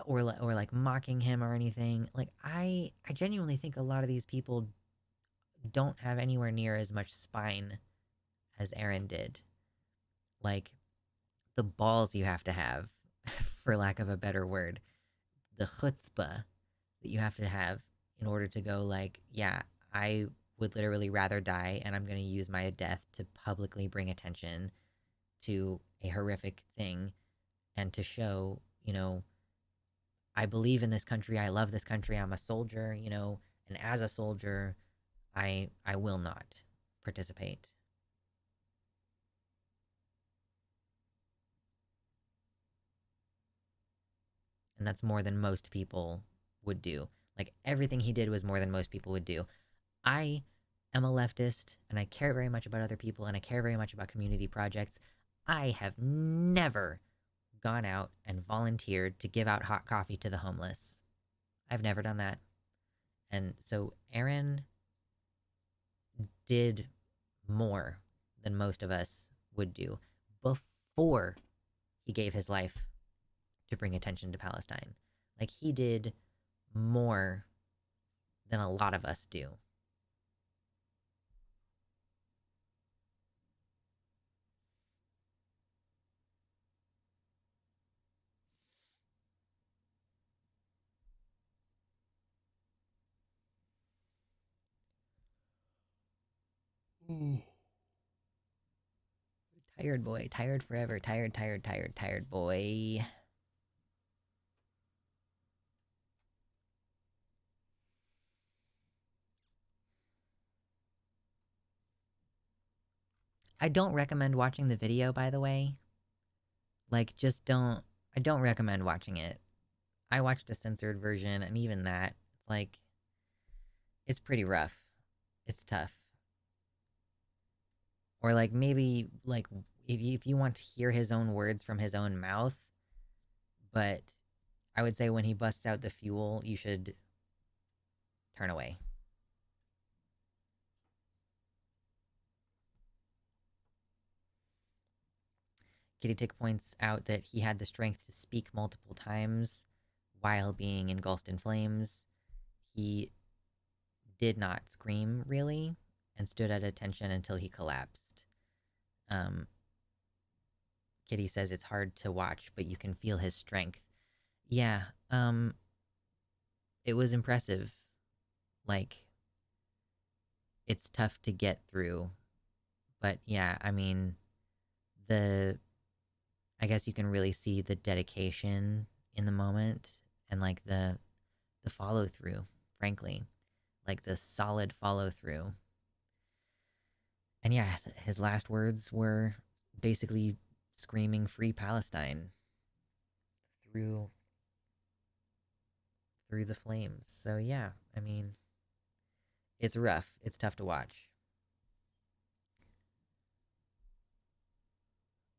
or like mocking him or anything. Like, I genuinely think a lot of these people don't have anywhere near as much spine as Aaron did. Like, the balls you have to have, for lack of a better word, the chutzpah that you have to have in order to go, like, yeah, I would literally rather die, and I'm going to use my death to publicly bring attention to a horrific thing, and to show, I believe in this country, I love this country, I'm a soldier, and as a soldier, I will not participate. And that's more than most people would do. Like, everything he did was more than most people would do. I am a leftist, and I care very much about other people, and I care very much about community projects. I have never gone out and volunteered to give out hot coffee to the homeless. I've never done that. And so Aaron did more than most of us would do before he gave his life to bring attention to Palestine. Like, he did more than a lot of us do. Tired boy, tired forever, tired, tired, tired, tired boy. I don't recommend watching the video, by the way. Like, just don't. I don't recommend watching it. I watched a censored version, and even that, like, it's pretty rough. It's tough. Or, like, maybe, like, if you want to hear his own words from his own mouth, but I would say when he busts out the fuel, you should turn away. Kitty Tick points out that he had the strength to speak multiple times while being engulfed in flames. He did not scream, really, and stood at attention until he collapsed. Um, Kitty says it's hard to watch, but you can feel his strength. Yeah, it was impressive. Like, it's tough to get through. But yeah, I mean, the I guess you can really see the dedication in the moment and like the follow through, frankly. Like the solid follow through. And yeah, his last words were basically screaming free Palestine through through the flames. So yeah, I mean, it's rough. It's tough to watch.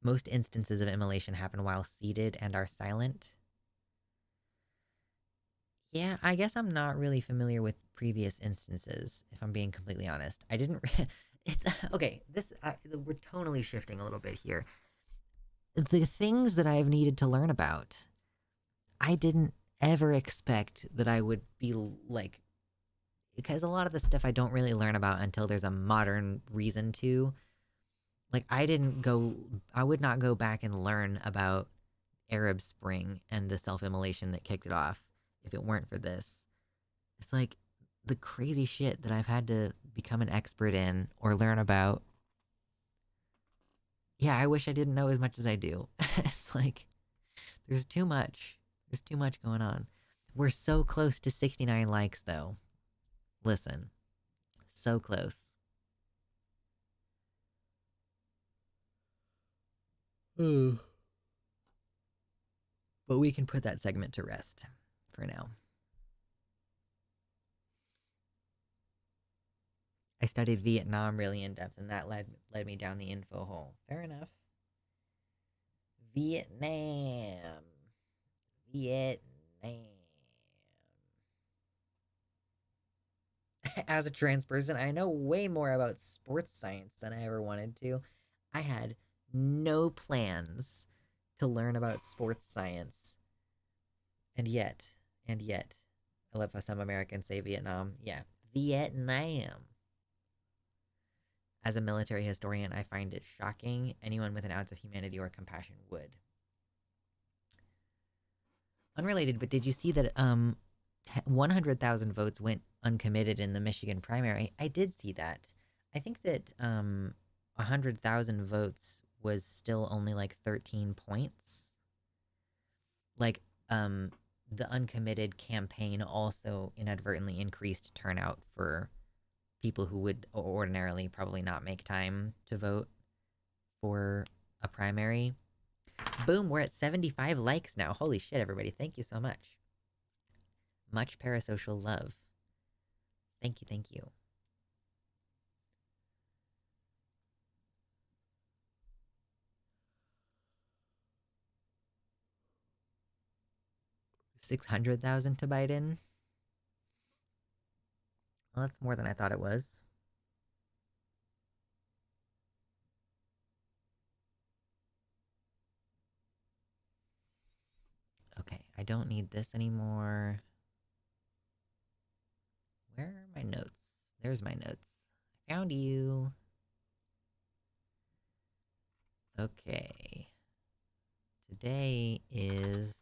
Most instances of immolation happen while seated and are silent. Yeah, I guess I'm not really familiar with previous instances, if I'm being completely honest. I didn't. It's okay. We're tonally shifting a little bit here. The things that I've needed to learn about, I didn't ever expect that I would be like, because a lot of the stuff I don't really learn about until there's a modern reason to. Like, I would not go back and learn about Arab Spring and the self immolation that kicked it off if it weren't for this. It's like the crazy shit that I've had to become an expert in or learn about. Yeah, I wish I didn't know as much as I do. It's like there's too much. There's too much going on. We're so close to 69 likes though. Listen. So close. But we can put that segment to rest for now. I studied Vietnam really in depth, and that led me down the info hole. Fair enough. Vietnam. Vietnam. As a trans person, I know way more about sports science than I ever wanted to. I had no plans to learn about sports science. And yet, I love how some Americans say Vietnam. Yeah, Vietnam. As a military historian, I find it shocking. Anyone with an ounce of humanity or compassion would. Unrelated, but did you see that 100,000 votes went uncommitted in the Michigan primary? I did see that. I think that 100,000 votes was still only like 13 points. Like, the uncommitted campaign also inadvertently increased turnout for people who would ordinarily probably not make time to vote for a primary. Boom, we're at 75 likes now. Holy shit, everybody. Thank you so much. Much parasocial love. Thank you, thank you. $600,000 to Biden. Well, that's more than I thought it was. Okay, I don't need this anymore. Where are my notes? There's my notes. I found you. Okay. Today is...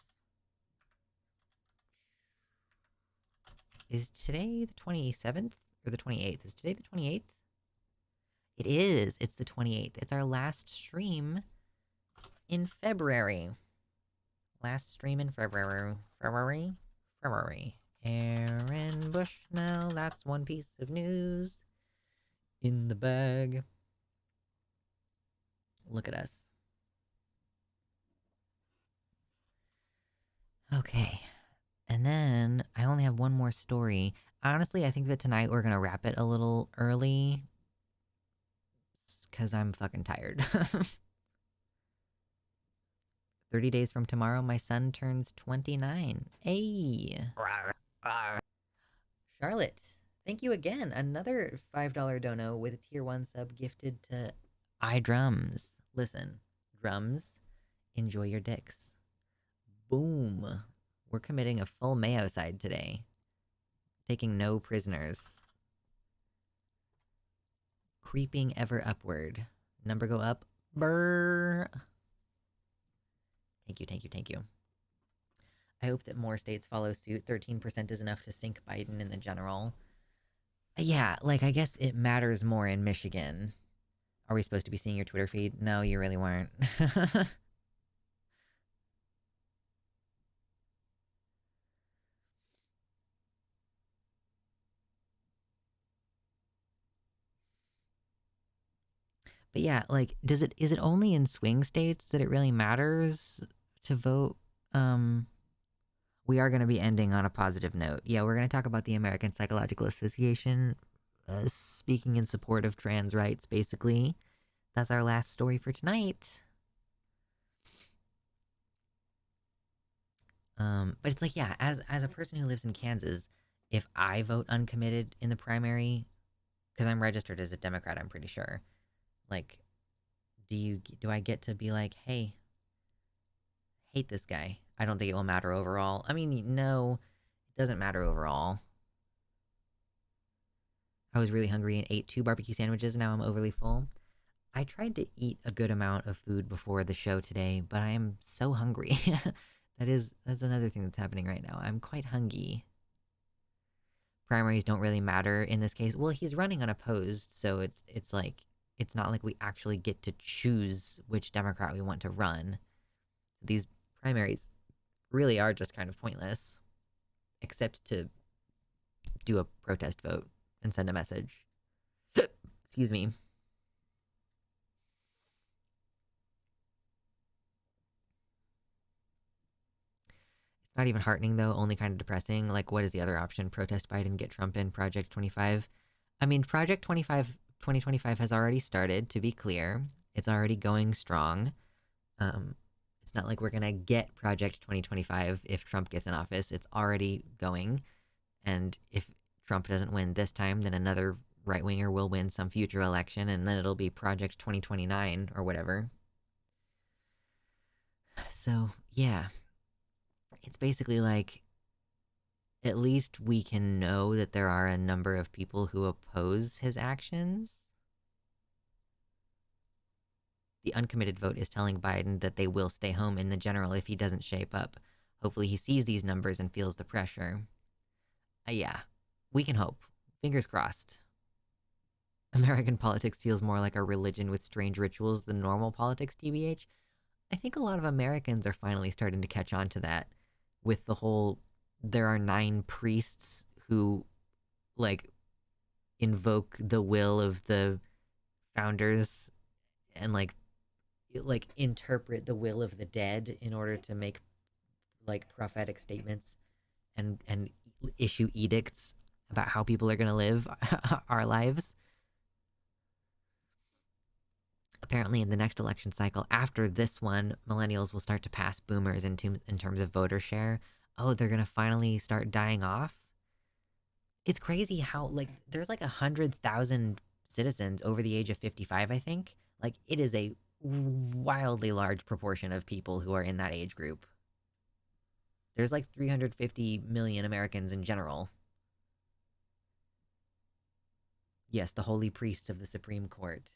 Is today the 27th or the 28th? Is today the 28th? It is. It's the 28th. It's our last stream in February. Last stream in February. February. Aaron Bushnell, that's one piece of news in the bag. Look at us. Okay. And then I only have one more story. Honestly, I think that tonight we're going to wrap it a little early because I'm fucking tired. 30 days from tomorrow, my son turns 29. Hey. Charlotte, thank you again. Another $5 dono with a tier 1 sub gifted to iDrums. Listen, drums, enjoy your dicks. Boom. We're committing a full Mayo side today. Taking no prisoners. Creeping ever upward. Number go up. Brrr. Thank you, thank you, thank you. I hope that more states follow suit. 13% is enough to sink Biden in the general. Yeah, like, I guess it matters more in Michigan. Are we supposed to be seeing your Twitter feed? No, you really weren't. But yeah, like, is it only in swing states that it really matters to vote? Um, we are going to be ending on a positive note. Yeah, we're going to talk about the American Psychological Association speaking in support of trans rights, basically. That's our last story for tonight. But it's like, yeah, as a person who lives in Kansas, if I vote uncommitted in the primary, because I'm registered as a Democrat, I'm pretty sure. Like, do I get to be like, hey, hate this guy? I don't think it will matter overall. I mean, no, it doesn't matter overall. I was really hungry and ate 2 barbecue sandwiches. Now I'm overly full. I tried to eat a good amount of food before the show today, but I am so hungry. That's another thing that's happening right now. I'm quite hungry. Primaries don't really matter in this case. Well, he's running unopposed, so it's like it's not like we actually get to choose which Democrat we want to run. These primaries really are just kind of pointless, except to do a protest vote and send a message. Excuse me. It's not even heartening though, only kind of depressing. Like, what is the other option? Protest Biden, get Trump in, Project 25. I mean, Project 25 2025 has already started, to be clear. It's already going strong. It's not like we're gonna get Project 2025 if Trump gets in office. It's already going. And if Trump doesn't win this time, then another right winger will win some future election, and then it'll be Project 2029 or whatever. So, yeah. It's basically like at least we can know that there are a number of people who oppose his actions. The uncommitted vote is telling Biden that they will stay home in the general if he doesn't shape up. Hopefully, he sees these numbers and feels the pressure. Yeah, we can hope. Fingers crossed. American politics feels more like a religion with strange rituals than normal politics, TBH. I think a lot of Americans are finally starting to catch on to that with the whole there are 9 priests who like invoke the will of the founders and like interpret the will of the dead in order to make like prophetic statements and issue edicts about how people are going to live our lives. Apparently, in the next election cycle after this one, millennials will start to pass boomers in terms of voter share. Oh, they're going to finally start dying off. It's crazy how like there's like 100,000 citizens over the age of 55, I think. Like, it is a wildly large proportion of people who are in that age group. There's like 350 million Americans in general. Yes, the holy priests of the Supreme Court.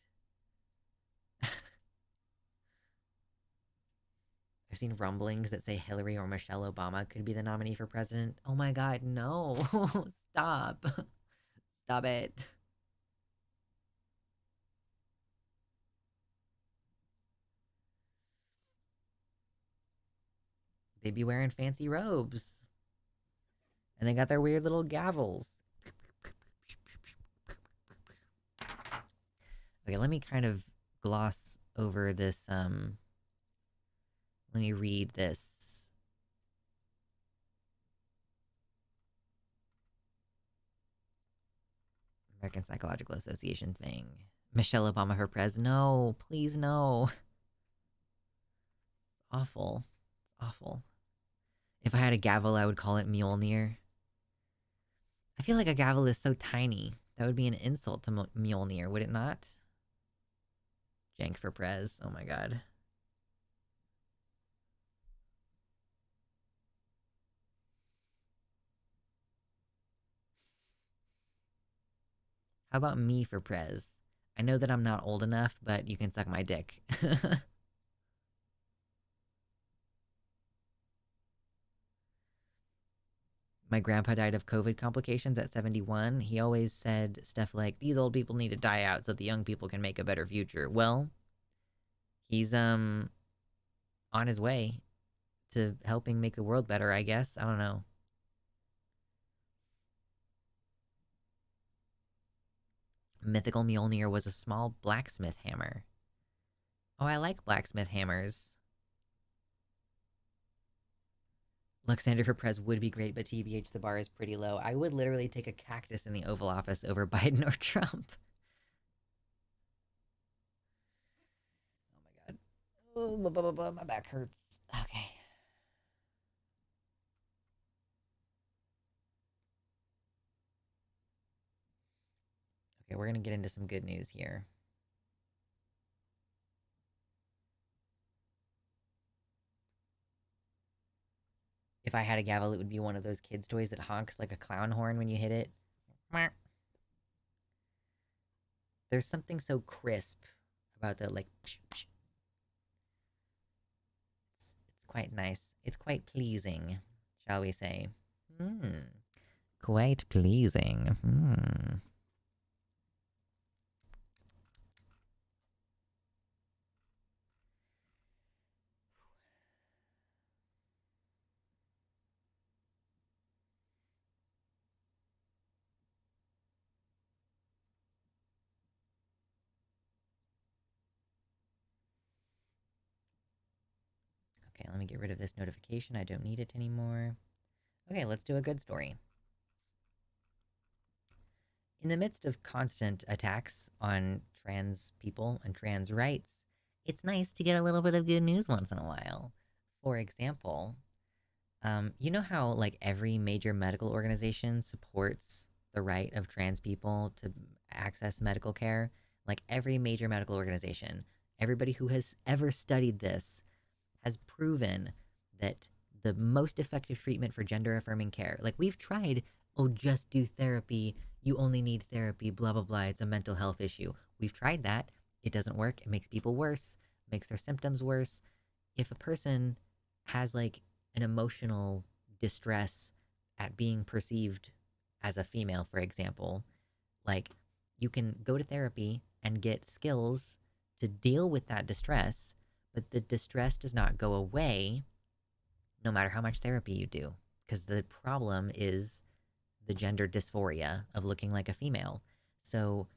I've seen rumblings that say Hillary or Michelle Obama could be the nominee for president. Oh my god, no. Stop. Stop it. They'd be wearing fancy robes. And they got their weird little gavels. Okay, let me kind of gloss over this. Let me read this. American Psychological Association thing. Michelle Obama for pres. No, please no. It's awful. It's awful. If I had a gavel, I would call it Mjolnir. I feel like a gavel is so tiny. That would be an insult to Mjolnir, would it not? Jank for Prez. Oh my god. How about me for Prez? I know that I'm not old enough, but you can suck my dick. my grandpa died of COVID complications at 71. He always said stuff like, these old people need to die out so the young people can make a better future. Well, he's on his way to helping make the world better, I guess. I don't know. Mythical Mjolnir was a small blacksmith hammer. Oh, I like blacksmith hammers. Luxander for Prez would be great, but TBH, the bar is pretty low. I would literally take a cactus in the Oval Office over Biden or Trump. Oh my god. Oh, my back hurts. Okay. Okay, we're gonna get into some good news here. If I had a gavel, it would be one of those kids' toys that honks like a clown horn when you hit it. There's something so crisp about the like. It's quite nice. It's quite pleasing, shall we say? Hmm. Quite pleasing. Hmm. Okay, let me get rid of this notification. I don't need it anymore. Okay, let's do a good story. In the midst of constant attacks on trans people and trans rights, it's nice to get a little bit of good news once in a while. For example, you know how like every major medical organization supports the right of trans people to access medical care? Like every major medical organization, everybody who has ever studied this has proven that the most effective treatment for gender affirming care, like we've tried, oh, just do therapy, you only need therapy, blah, blah, blah, it's a mental health issue. We've tried that. It doesn't work. It makes people worse, makes their symptoms worse. If a person has like an emotional distress at being perceived as a female, for example, like you can go to therapy and get skills to deal with that distress, but the distress does not go away no matter how much therapy you do. Because the problem is the gender dysphoria of looking like a female. So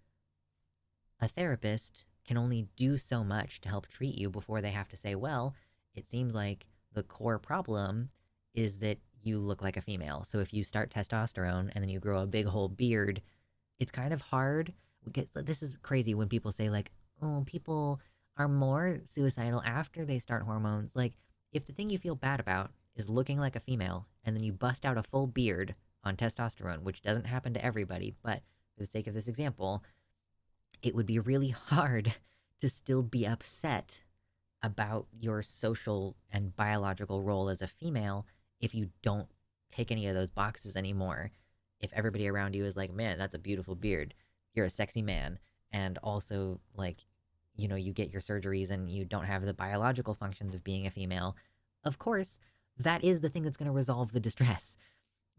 a therapist can only do so much to help treat you before they have to say, well, it seems like the core problem is that you look like a female. So if you start testosterone and then you grow a big whole beard, it's kind of hard. This is crazy when people say, like, oh, people are more suicidal after they start hormones. Like, if the thing you feel bad about is looking like a female and then you bust out a full beard on testosterone, which doesn't happen to everybody, but for the sake of this example, it would be really hard to still be upset about your social and biological role as a female if you don't take any of those boxes anymore. If everybody around you is like, man, that's a beautiful beard, you're a sexy man, and also, like, you know, you get your surgeries and you don't have the biological functions of being a female, of course, that is the thing that's going to resolve the distress.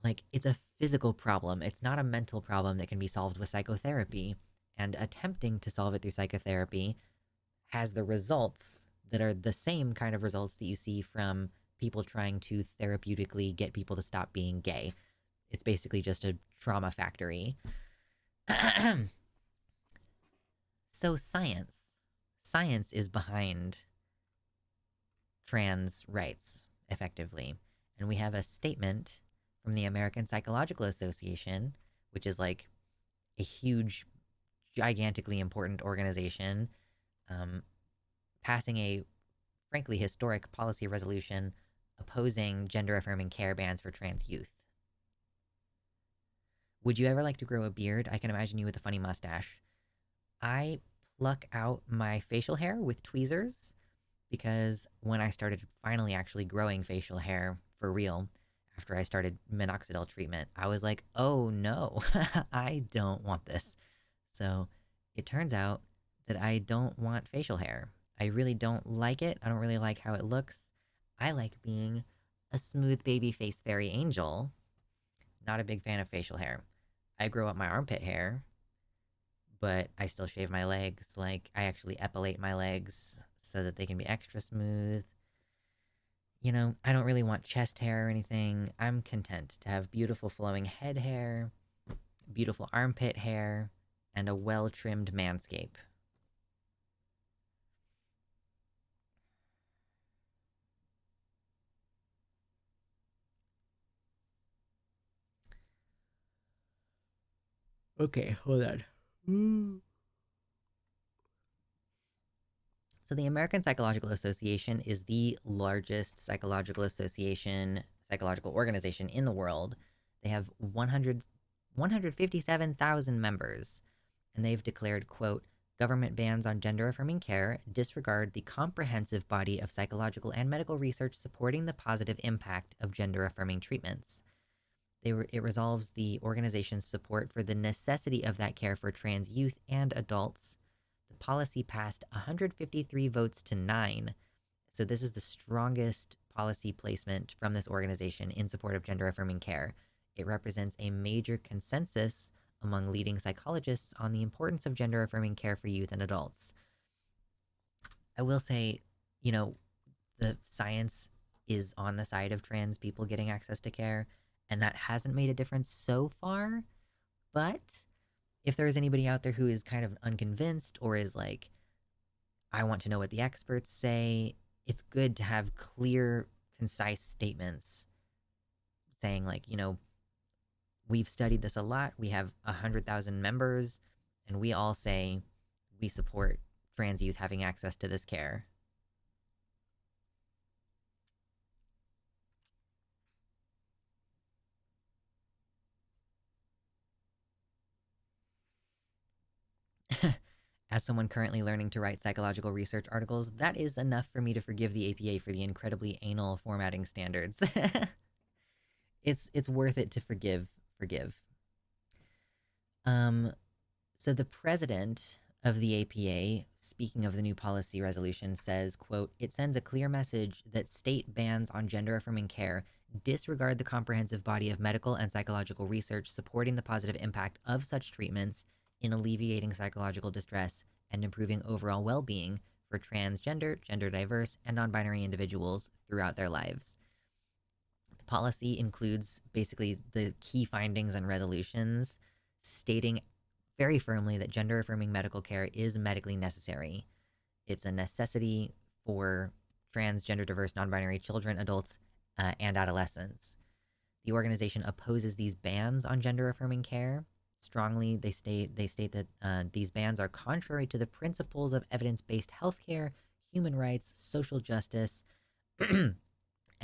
Like, it's a physical problem. It's not a mental problem that can be solved with psychotherapy. And attempting to solve it through psychotherapy has the results that are the same kind of results that you see from people trying to therapeutically get people to stop being gay. It's basically just a trauma factory. So science is behind trans rights, effectively. And we have a statement from the American Psychological Association, which is like a huge, gigantically important organization, passing a frankly historic policy resolution opposing gender affirming care bans for trans youth. Would you ever like to grow a beard? I can imagine you with a funny mustache. I pluck out my facial hair with tweezers because when I started finally actually growing facial hair for real, after I started minoxidil treatment, I was like, oh no, I don't want this. So it turns out that I don't want facial hair. I really don't like it. I don't really like how it looks. I like being a smooth baby face fairy angel Not a big fan of facial hair. I grow up my armpit hair, but I still shave my legs. Like, I actually epilate my legs so that they can be extra smooth. You know, I don't really want chest hair or anything. I'm content to have beautiful flowing head hair, beautiful armpit hair, and a well trimmed manscape. Okay, hold on. So, the American Psychological Association is the largest psychological organization in the world. They have 157,000 members, and they've declared, quote, government bans on gender affirming care disregard the comprehensive body of psychological and medical research supporting the positive impact of gender affirming treatments. It resolves the organization's support for the necessity of that care for trans youth and adults. The policy passed 153 votes to 9. So this is the strongest policy placement from this organization in support of gender affirming care. It represents a major consensus among leading psychologists on the importance of gender affirming care for youth and adults. I will say, you know, the science is on the side of trans people getting access to care, and that hasn't made a difference so far. But if there is anybody out there who is kind of unconvinced or is like, I want to know what the experts say, it's good to have clear, concise statements saying, like, you know, we've studied this a lot. We have 100,000 members, and we all say we support trans youth having access to this care. As someone currently learning to write psychological research articles, that is enough for me to forgive the APA for the incredibly anal formatting standards. It's worth it to forgive. Um, so the president of the APA, speaking of the new policy resolution, says, quote, it sends a clear message that state bans on gender affirming care disregard the comprehensive body of medical and psychological research supporting the positive impact of such treatments in alleviating psychological distress and improving overall well-being for transgender, gender diverse, and non-binary individuals throughout their lives. The policy includes basically the key findings and resolutions stating very firmly that gender affirming medical care is medically necessary. It's a necessity for trans, gender diverse, non binary children, adults, and adolescents. The organization opposes these bans on gender affirming care strongly. They state that these bans are contrary to the principles of evidence based healthcare, human rights, social justice, and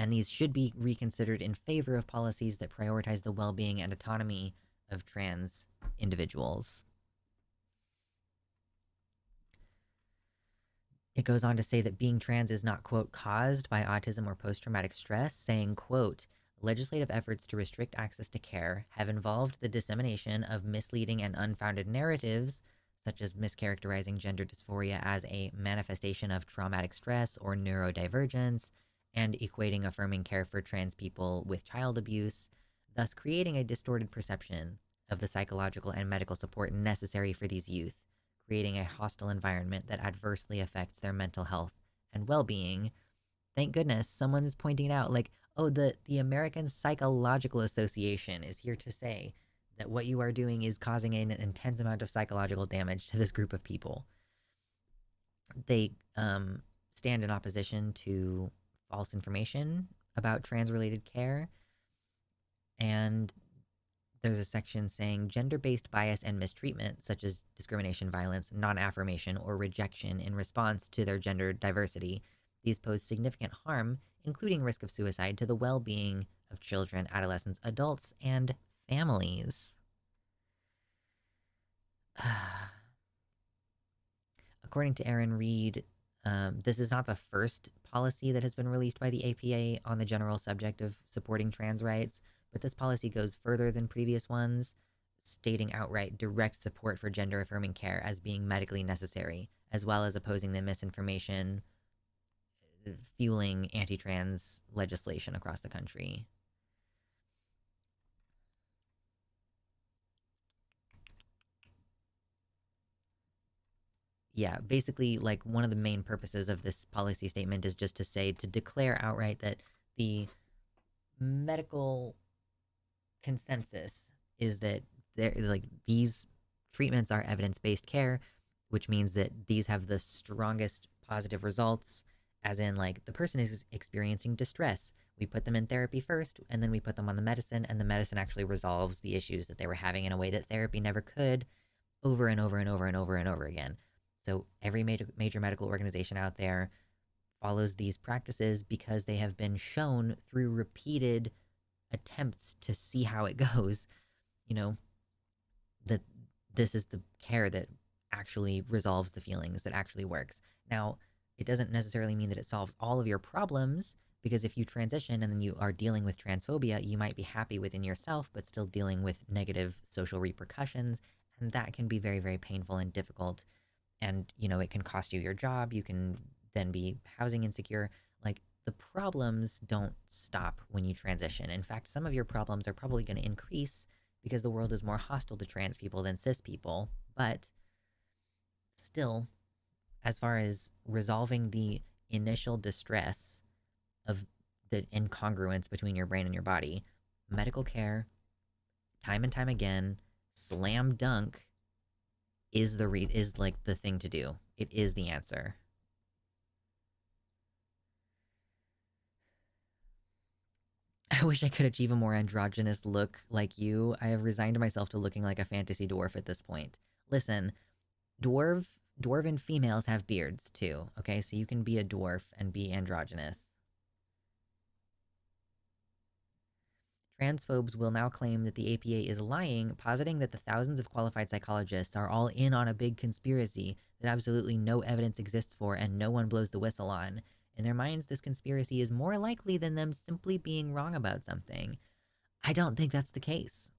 these should be reconsidered in favor of policies that prioritize the well being and autonomy of trans individuals. It goes on to say that being trans is not, quote, caused by autism or post-traumatic stress, saying, quote, legislative efforts to restrict access to care have involved the dissemination of misleading and unfounded narratives, such as mischaracterizing gender dysphoria as a manifestation of traumatic stress or neurodivergence, and equating affirming care for trans people with child abuse, thus creating a distorted perception of the psychological and medical support necessary for these youth, creating a hostile environment that adversely affects their mental health and well-being. Thank goodness someone's pointing it out, like, oh, the American Psychological Association is here to say that what you are doing is causing an intense amount of psychological damage to this group of people. They stand in opposition to false information about trans-related care, and there's a section saying gender-based bias and mistreatment, such as discrimination, violence, non-affirmation, or rejection in response to their gender diversity. These pose significant harm, including risk of suicide, to the well-being of children, adolescents, adults, and families. According to Aaron Reed, this is not the first policy that has been released by the APA on the general subject of supporting trans rights, but this policy goes further than previous ones, stating outright direct support for gender affirming care as being medically necessary, as well as opposing the misinformation fueling anti trans legislation across the country. yeah, basically, like, one of the main purposes of this policy statement is just to say, to declare outright that the medical consensus is that they're like these treatments are evidence-based care, which means that these have the strongest positive results, as in like the person is experiencing distress. We put them in therapy first, and then we put them on the medicine, and the medicine actually resolves the issues that they were having in a way that therapy never could, over and over and over and over and over again. So every major medical organization out there follows these practices because they have been shown through repeated attempts to see how it goes, you know, that this is the care that actually resolves the feelings, that actually works. Now, it doesn't necessarily mean that it solves all of your problems, because if you transition and then you are dealing with transphobia, you might be happy within yourself, but still dealing with negative social repercussions. And that can be very, very painful and difficult. And, you know, it can cost you your job. You can then be housing insecure. Like, the problems don't stop when you transition. In fact, some of your problems are probably going to increase because the world is more hostile to trans people than cis people. But still, as far as resolving the initial distress of the incongruence between your brain and your body, medical care, time and time again, slam dunk, is is like the thing to do. It is the answer. I wish I could achieve a more androgynous look like you. I have resigned myself to looking like a fantasy dwarf at this point. Listen, dwarven females have beards too, okay? So you can be a dwarf and be androgynous. Transphobes will now claim that the APA is lying, positing that the thousands of qualified psychologists are all in on a big conspiracy that absolutely no evidence exists for and no one blows the whistle on. In their minds, this conspiracy is more likely than them simply being wrong about something. I don't think that's the case.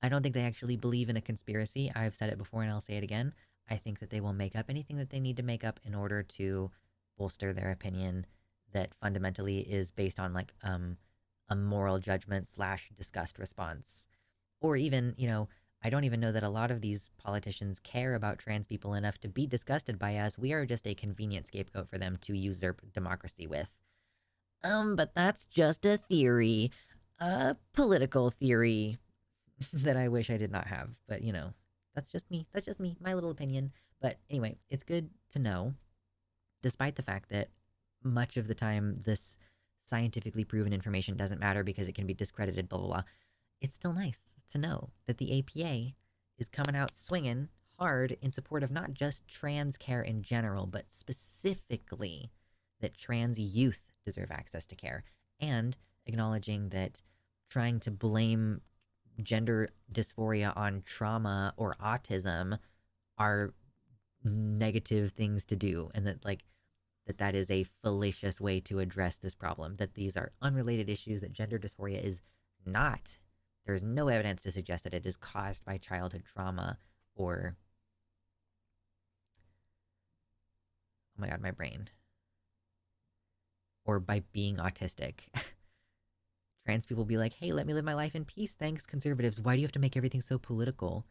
I don't think they actually believe in a conspiracy. I've said it before and I'll say it again. I think that they will make up anything that they need to make up in order to bolster their opinion that fundamentally is based on like a moral judgment slash disgust response. Or even, you know, I don't even know that a lot of these politicians care about trans people enough to be disgusted by us. We are just a convenient scapegoat for them to usurp democracy with. But that's just a theory. A political theory that I wish I did not have. But, you know, that's just me. That's just me, my little opinion. But anyway, it's good to know, despite the fact that much of the time this scientifically proven information doesn't matter because it can be discredited, blah, blah, blah. It's still nice to know that the APA is coming out swinging hard in support of not just trans care in general, but specifically that trans youth deserve access to care, and acknowledging that trying to blame gender dysphoria on trauma or autism are negative things to do, and that like that is a fallacious way to address this problem, that these are unrelated issues, that gender dysphoria is not, there's no evidence to suggest that it is caused by childhood trauma or, oh my god, my brain, or by being autistic. Trans people be like, hey, let me live my life in peace, thanks. Conservatives, why do you have to make everything so political?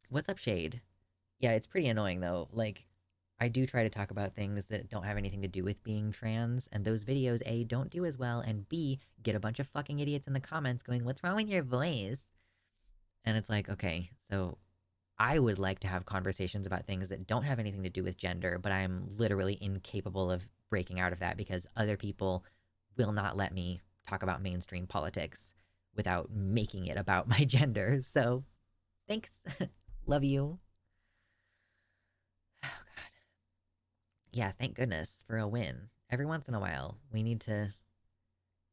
What's up, Shade? Yeah, it's pretty annoying though. Like, I do try to talk about things that don't have anything to do with being trans, and those videos, A, don't do as well, and B, get a bunch of fucking idiots in the comments going, what's wrong with your voice? And it's like, okay, so I would like to have conversations about things that don't have anything to do with gender, but I'm literally incapable of breaking out of that because other people will not let me talk about mainstream politics without making it about my gender. So, thanks. Love you. Oh, God. Yeah, thank goodness for a win. Every once in a while, we need to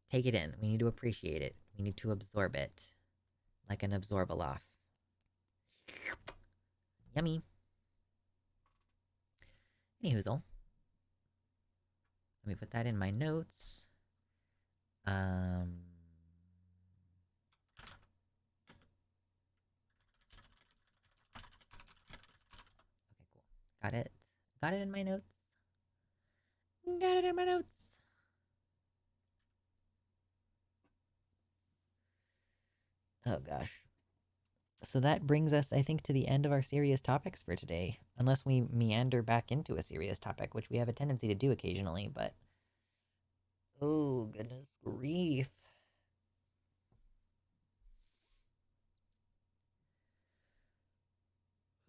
take it in. We need to appreciate it. We need to absorb it like an absorbaloff. Yummy. Anyhoozle. Let me put that in my notes. Okay, cool. Got it. Got it in my notes. Got it in my notes. Oh gosh. So that brings us, I think, to the end of our serious topics for today. Unless we meander back into a serious topic, which we have a tendency to do occasionally, but oh, goodness grief.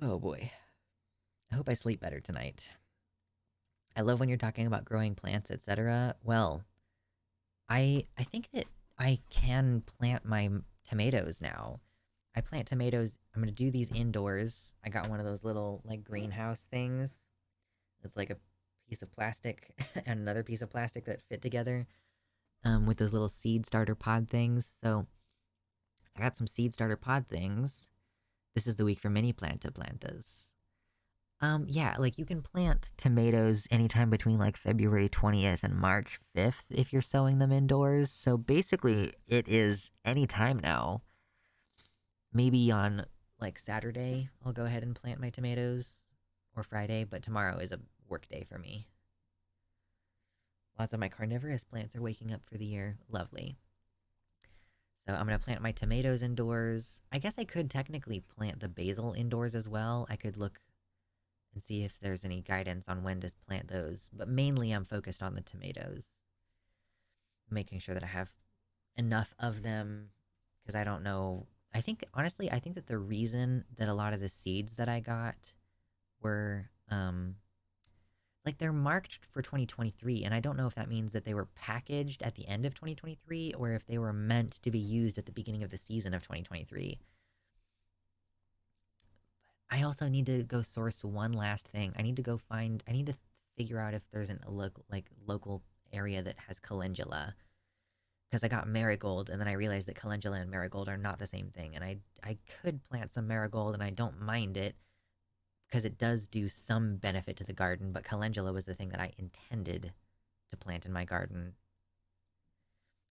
Oh boy. I hope I sleep better tonight. I love when you're talking about growing plants, etc. Well, I think that I can plant my tomatoes now. I plant tomatoes. I'm gonna do these indoors. I got one of those little like greenhouse things. It's like a piece of plastic and another piece of plastic that fit together. With those little seed starter pod things. So I got some seed starter pod things. This is the week for mini planta plantas. Yeah, like you can plant tomatoes anytime between like February 20th and March 5th if you're sowing them indoors. So basically, it is anytime now. Maybe on like Saturday, I'll go ahead and plant my tomatoes or Friday, but tomorrow is a work day for me. Lots of my carnivorous plants are waking up for the year. Lovely. So I'm going to plant my tomatoes indoors. I guess I could technically plant the basil indoors as well. I could look and see if there's any guidance on when to plant those. But mainly I'm focused on the tomatoes, making sure that I have enough of them because I don't know. I think, honestly, I think that the reason that a lot of the seeds that I got were, like they're marked for 2023, and I don't know if that means that they were packaged at the end of 2023 or if they were meant to be used at the beginning of the season of 2023. I also need to go source one last thing. I need to figure out if there's a local area that has calendula. Because I got marigold, and then I realized that calendula and marigold are not the same thing. And I could plant some marigold, and I don't mind it because it does do some benefit to the garden. But calendula was the thing that I intended to plant in my garden.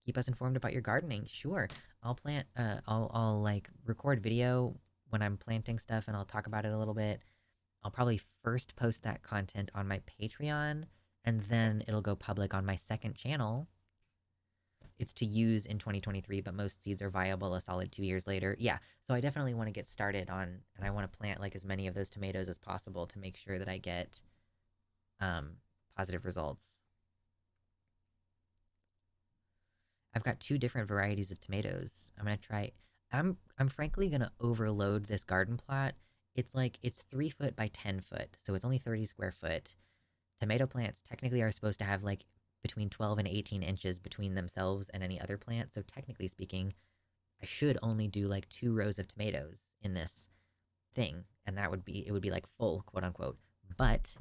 Keep us informed about your gardening. Sure, I'll plant. I'll like record video when I'm planting stuff, and I'll talk about it a little bit. I'll probably first post that content on my Patreon, and then it'll go public on my second channel. It's to use in 2023, but most seeds are viable a solid 2 years later. Yeah, so I definitely want to get started on, and I want to plant like as many of those tomatoes as possible to make sure that I get um, positive results. I've got two different varieties of tomatoes. I'm gonna try. I'm frankly gonna overload this garden plot. It's 3 foot by 10 foot, so it's only 30 square foot. Tomato plants technically are supposed to have like between 12 and 18 inches between themselves and any other plant. So technically speaking, I should only do like 2 rows of tomatoes in this thing, and it would be like full, quote unquote. But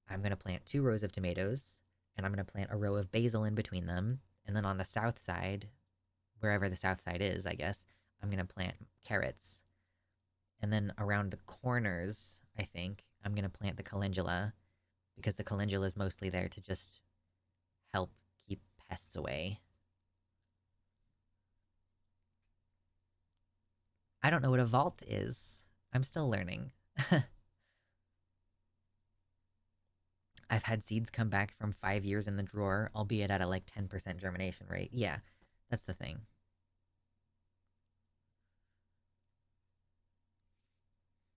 I'm gonna plant 2 rows of tomatoes, and I'm gonna plant a row of basil in between them, and then on the south side, wherever the south side is, I guess, I'm gonna plant carrots. And then around the corners, I think, I'm gonna plant the calendula because the calendula is mostly there to just help keep pests away. I don't know what a vault is. I'm still learning. I've had seeds come back from 5 years in the drawer, albeit at a like 10% germination rate. Yeah, that's the thing.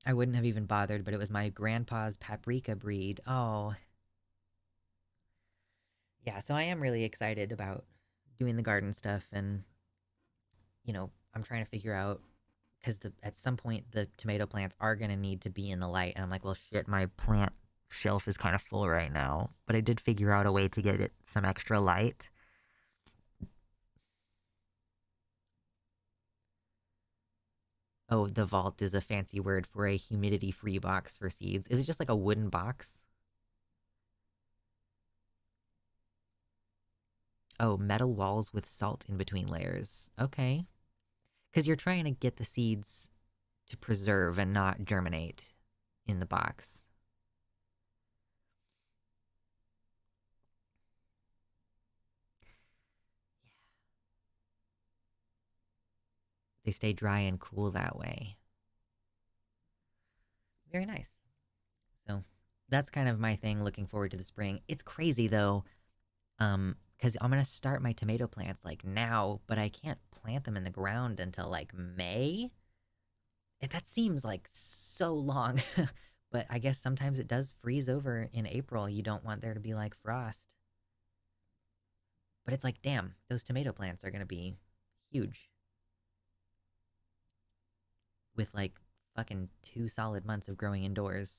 I wouldn't have even bothered, but it was my grandpa's paprika breed. Oh, yeah, so I am really excited about doing the garden stuff, and I'm trying to figure out because at some point the tomato plants are gonna need to be in the light, and I'm like, well, shit, my plant shelf is kind of full right now, but I did figure out a way to get it some extra light. Oh, the vault is a fancy word for a humidity-free box for seeds. Is it just like a wooden box? Oh, metal walls with salt in between layers. Okay. Because you're trying to get the seeds to preserve and not germinate in the box. They stay dry and cool that way. Very nice. So that's kind of my thing, looking forward to the spring. It's crazy though, because I'm gonna start my tomato plants like now, but I can't plant them in the ground until like May. That seems like so long. But I guess sometimes it does freeze over in April. You don't want there to be like frost. But it's like, damn, those tomato plants are going to be huge with like fucking 2 solid months of growing indoors.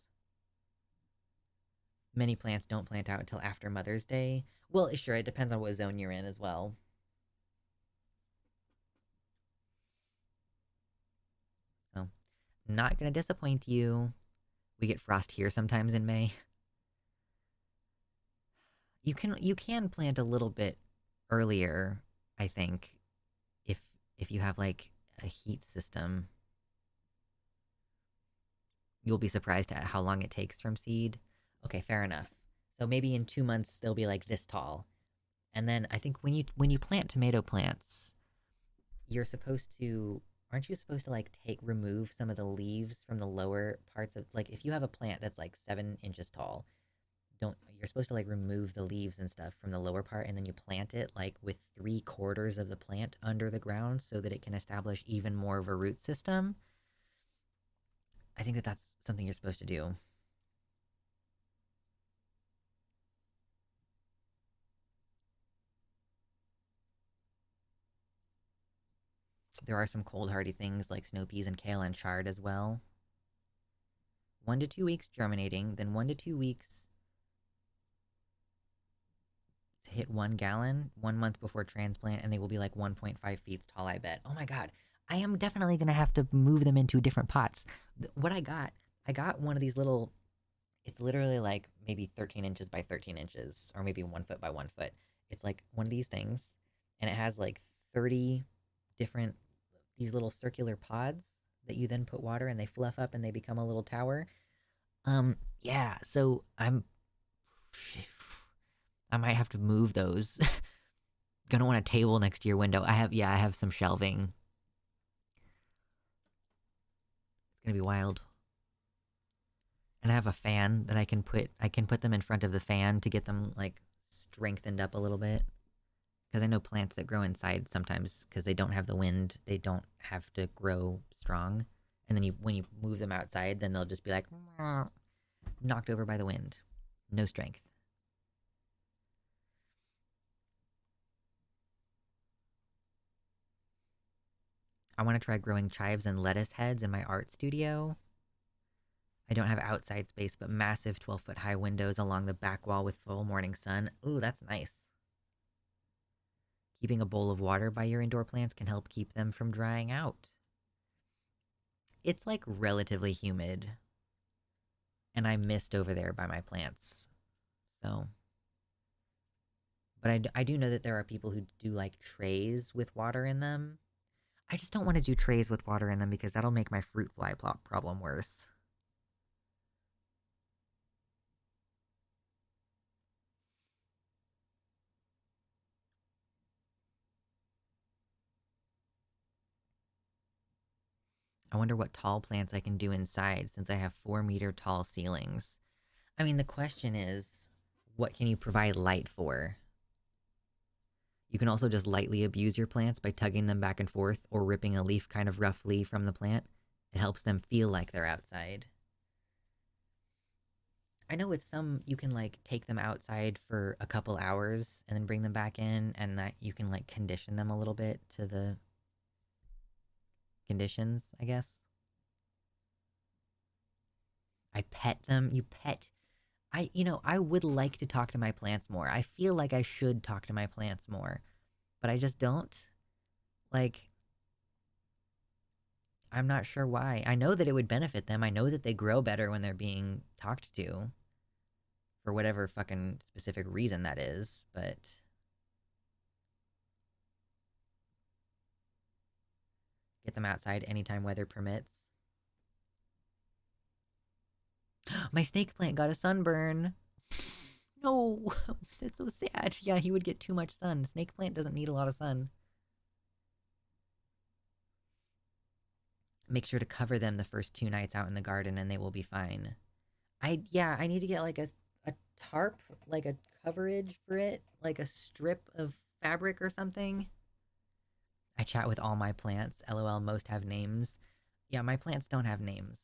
Many plants don't plant out until after Mother's Day. Well, sure, it depends on what zone you're in as well. So, not gonna disappoint you. We get frost here sometimes in May. You can plant a little bit earlier, I think, if if you have like a heat system. You'll be surprised at how long it takes from seed. Okay, fair enough. So maybe in 2 months they'll be like this tall. And then I think when you plant tomato plants, you're supposed to aren't you supposed to like take remove some of the leaves from the lower parts of, like, if you have a plant that's like 7 inches tall, don't you're supposed to like remove the leaves and stuff from the lower part, and then you plant it like with 3/4 of the plant under the ground so that it can establish even more of a root system. I think that that's something you're supposed to do. There are some cold hardy things like snow peas and kale and chard as well. 1 to 2 weeks germinating, then 1 to 2 weeks to hit 1 gallon 1 month before transplant, and they will be like 1.5 feet tall, I bet. Oh my god. I am definitely gonna have to move them into different pots. What I got one of these little, it's literally like maybe 13 inches by 13 inches, or maybe 1 foot by 1 foot. It's like one of these things, and it has like 30 different, these little circular pods that you then put water and they fluff up and they become a little tower. Yeah, so I might have to move those. Gonna want a table next to your window. I have some shelving. It's gonna be wild. And I have a fan that I can put them in front of the fan to get them like strengthened up a little bit. Because I know plants that grow inside sometimes, because they don't have the wind, they don't have to grow strong. And then when you move them outside, then they'll just be like knocked over by the wind. No strength. I want to try growing chives and lettuce heads in my art studio. I don't have outside space, but massive 12-foot high windows along the back wall with full morning sun. Ooh, that's nice. Keeping a bowl of water by your indoor plants can help keep them from drying out. It's like relatively humid, and I mist over there by my plants. So, but I do know that there are people who do like trays with water in them. I just don't want to do trays with water in them because that'll make my fruit fly problem worse. I wonder what tall plants I can do inside since I have 4-meter tall ceilings. I mean, the question is, what can you provide light for? You can also just lightly abuse your plants by tugging them back and forth or ripping a leaf kind of roughly from the plant. It helps them feel like they're outside. I know with some, you can like take them outside for a couple hours and then bring them back in, and that you can like condition them a little bit to the conditions, I guess. I pet them. You pet. I would like to talk to my plants more. I feel like I should talk to my plants more, but I just don't. Like, I'm not sure why. I know that it would benefit them. I know that they grow better when they're being talked to for whatever fucking specific reason that is, but get them outside anytime weather permits. My snake plant got a sunburn. No, it's so sad. Yeah, he would get too much sun. Snake plant doesn't need a lot of sun. Make sure to cover them the first 2 nights out in the garden and they will be fine. I need to get like a tarp, like a coverage for it, like a strip of fabric or something. I chat with all my plants. LOL, most have names. Yeah, my plants don't have names.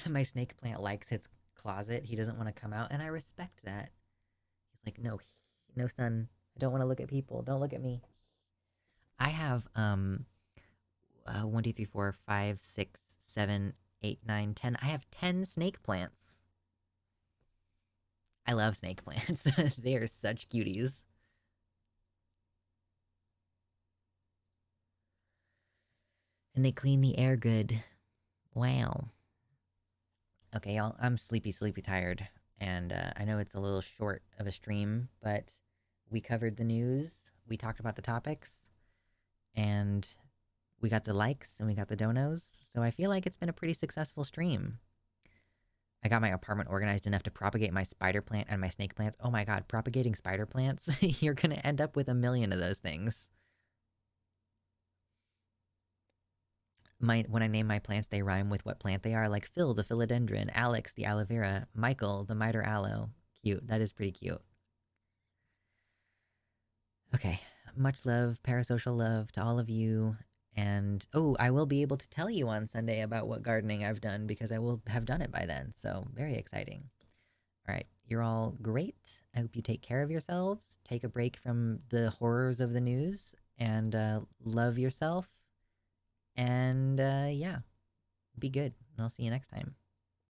My snake plant likes its closet. He doesn't want to come out, and I respect that. He's like, no, no, son. I don't want to look at people. Don't look at me. I have 1, 2, 3, 4, 5, 6, 7, 8, 9, 10. I have 10 snake plants. I love snake plants. They are such cuties. And they clean the air good. Wow. Okay, y'all, I'm sleepy, sleepy tired. And I know it's a little short of a stream, but we covered the news, we talked about the topics, and we got the likes and we got the donos. So I feel like it's been a pretty successful stream. I got my apartment organized enough to propagate my spider plant and my snake plants. Oh my god, propagating spider plants? You're gonna end up with a million of those things. When I name my plants, they rhyme with what plant they are, like Phil, the philodendron, Alex, the aloe vera, Michael, the miter aloe. Cute. That is pretty cute. Okay. Much love, parasocial love to all of you. And oh, I will be able to tell you on Sunday about what gardening I've done because I will have done it by then. So, very exciting. All right. You're all great. I hope you take care of yourselves, take a break from the horrors of the news, and love yourself. And yeah, be good. And I'll see you next time.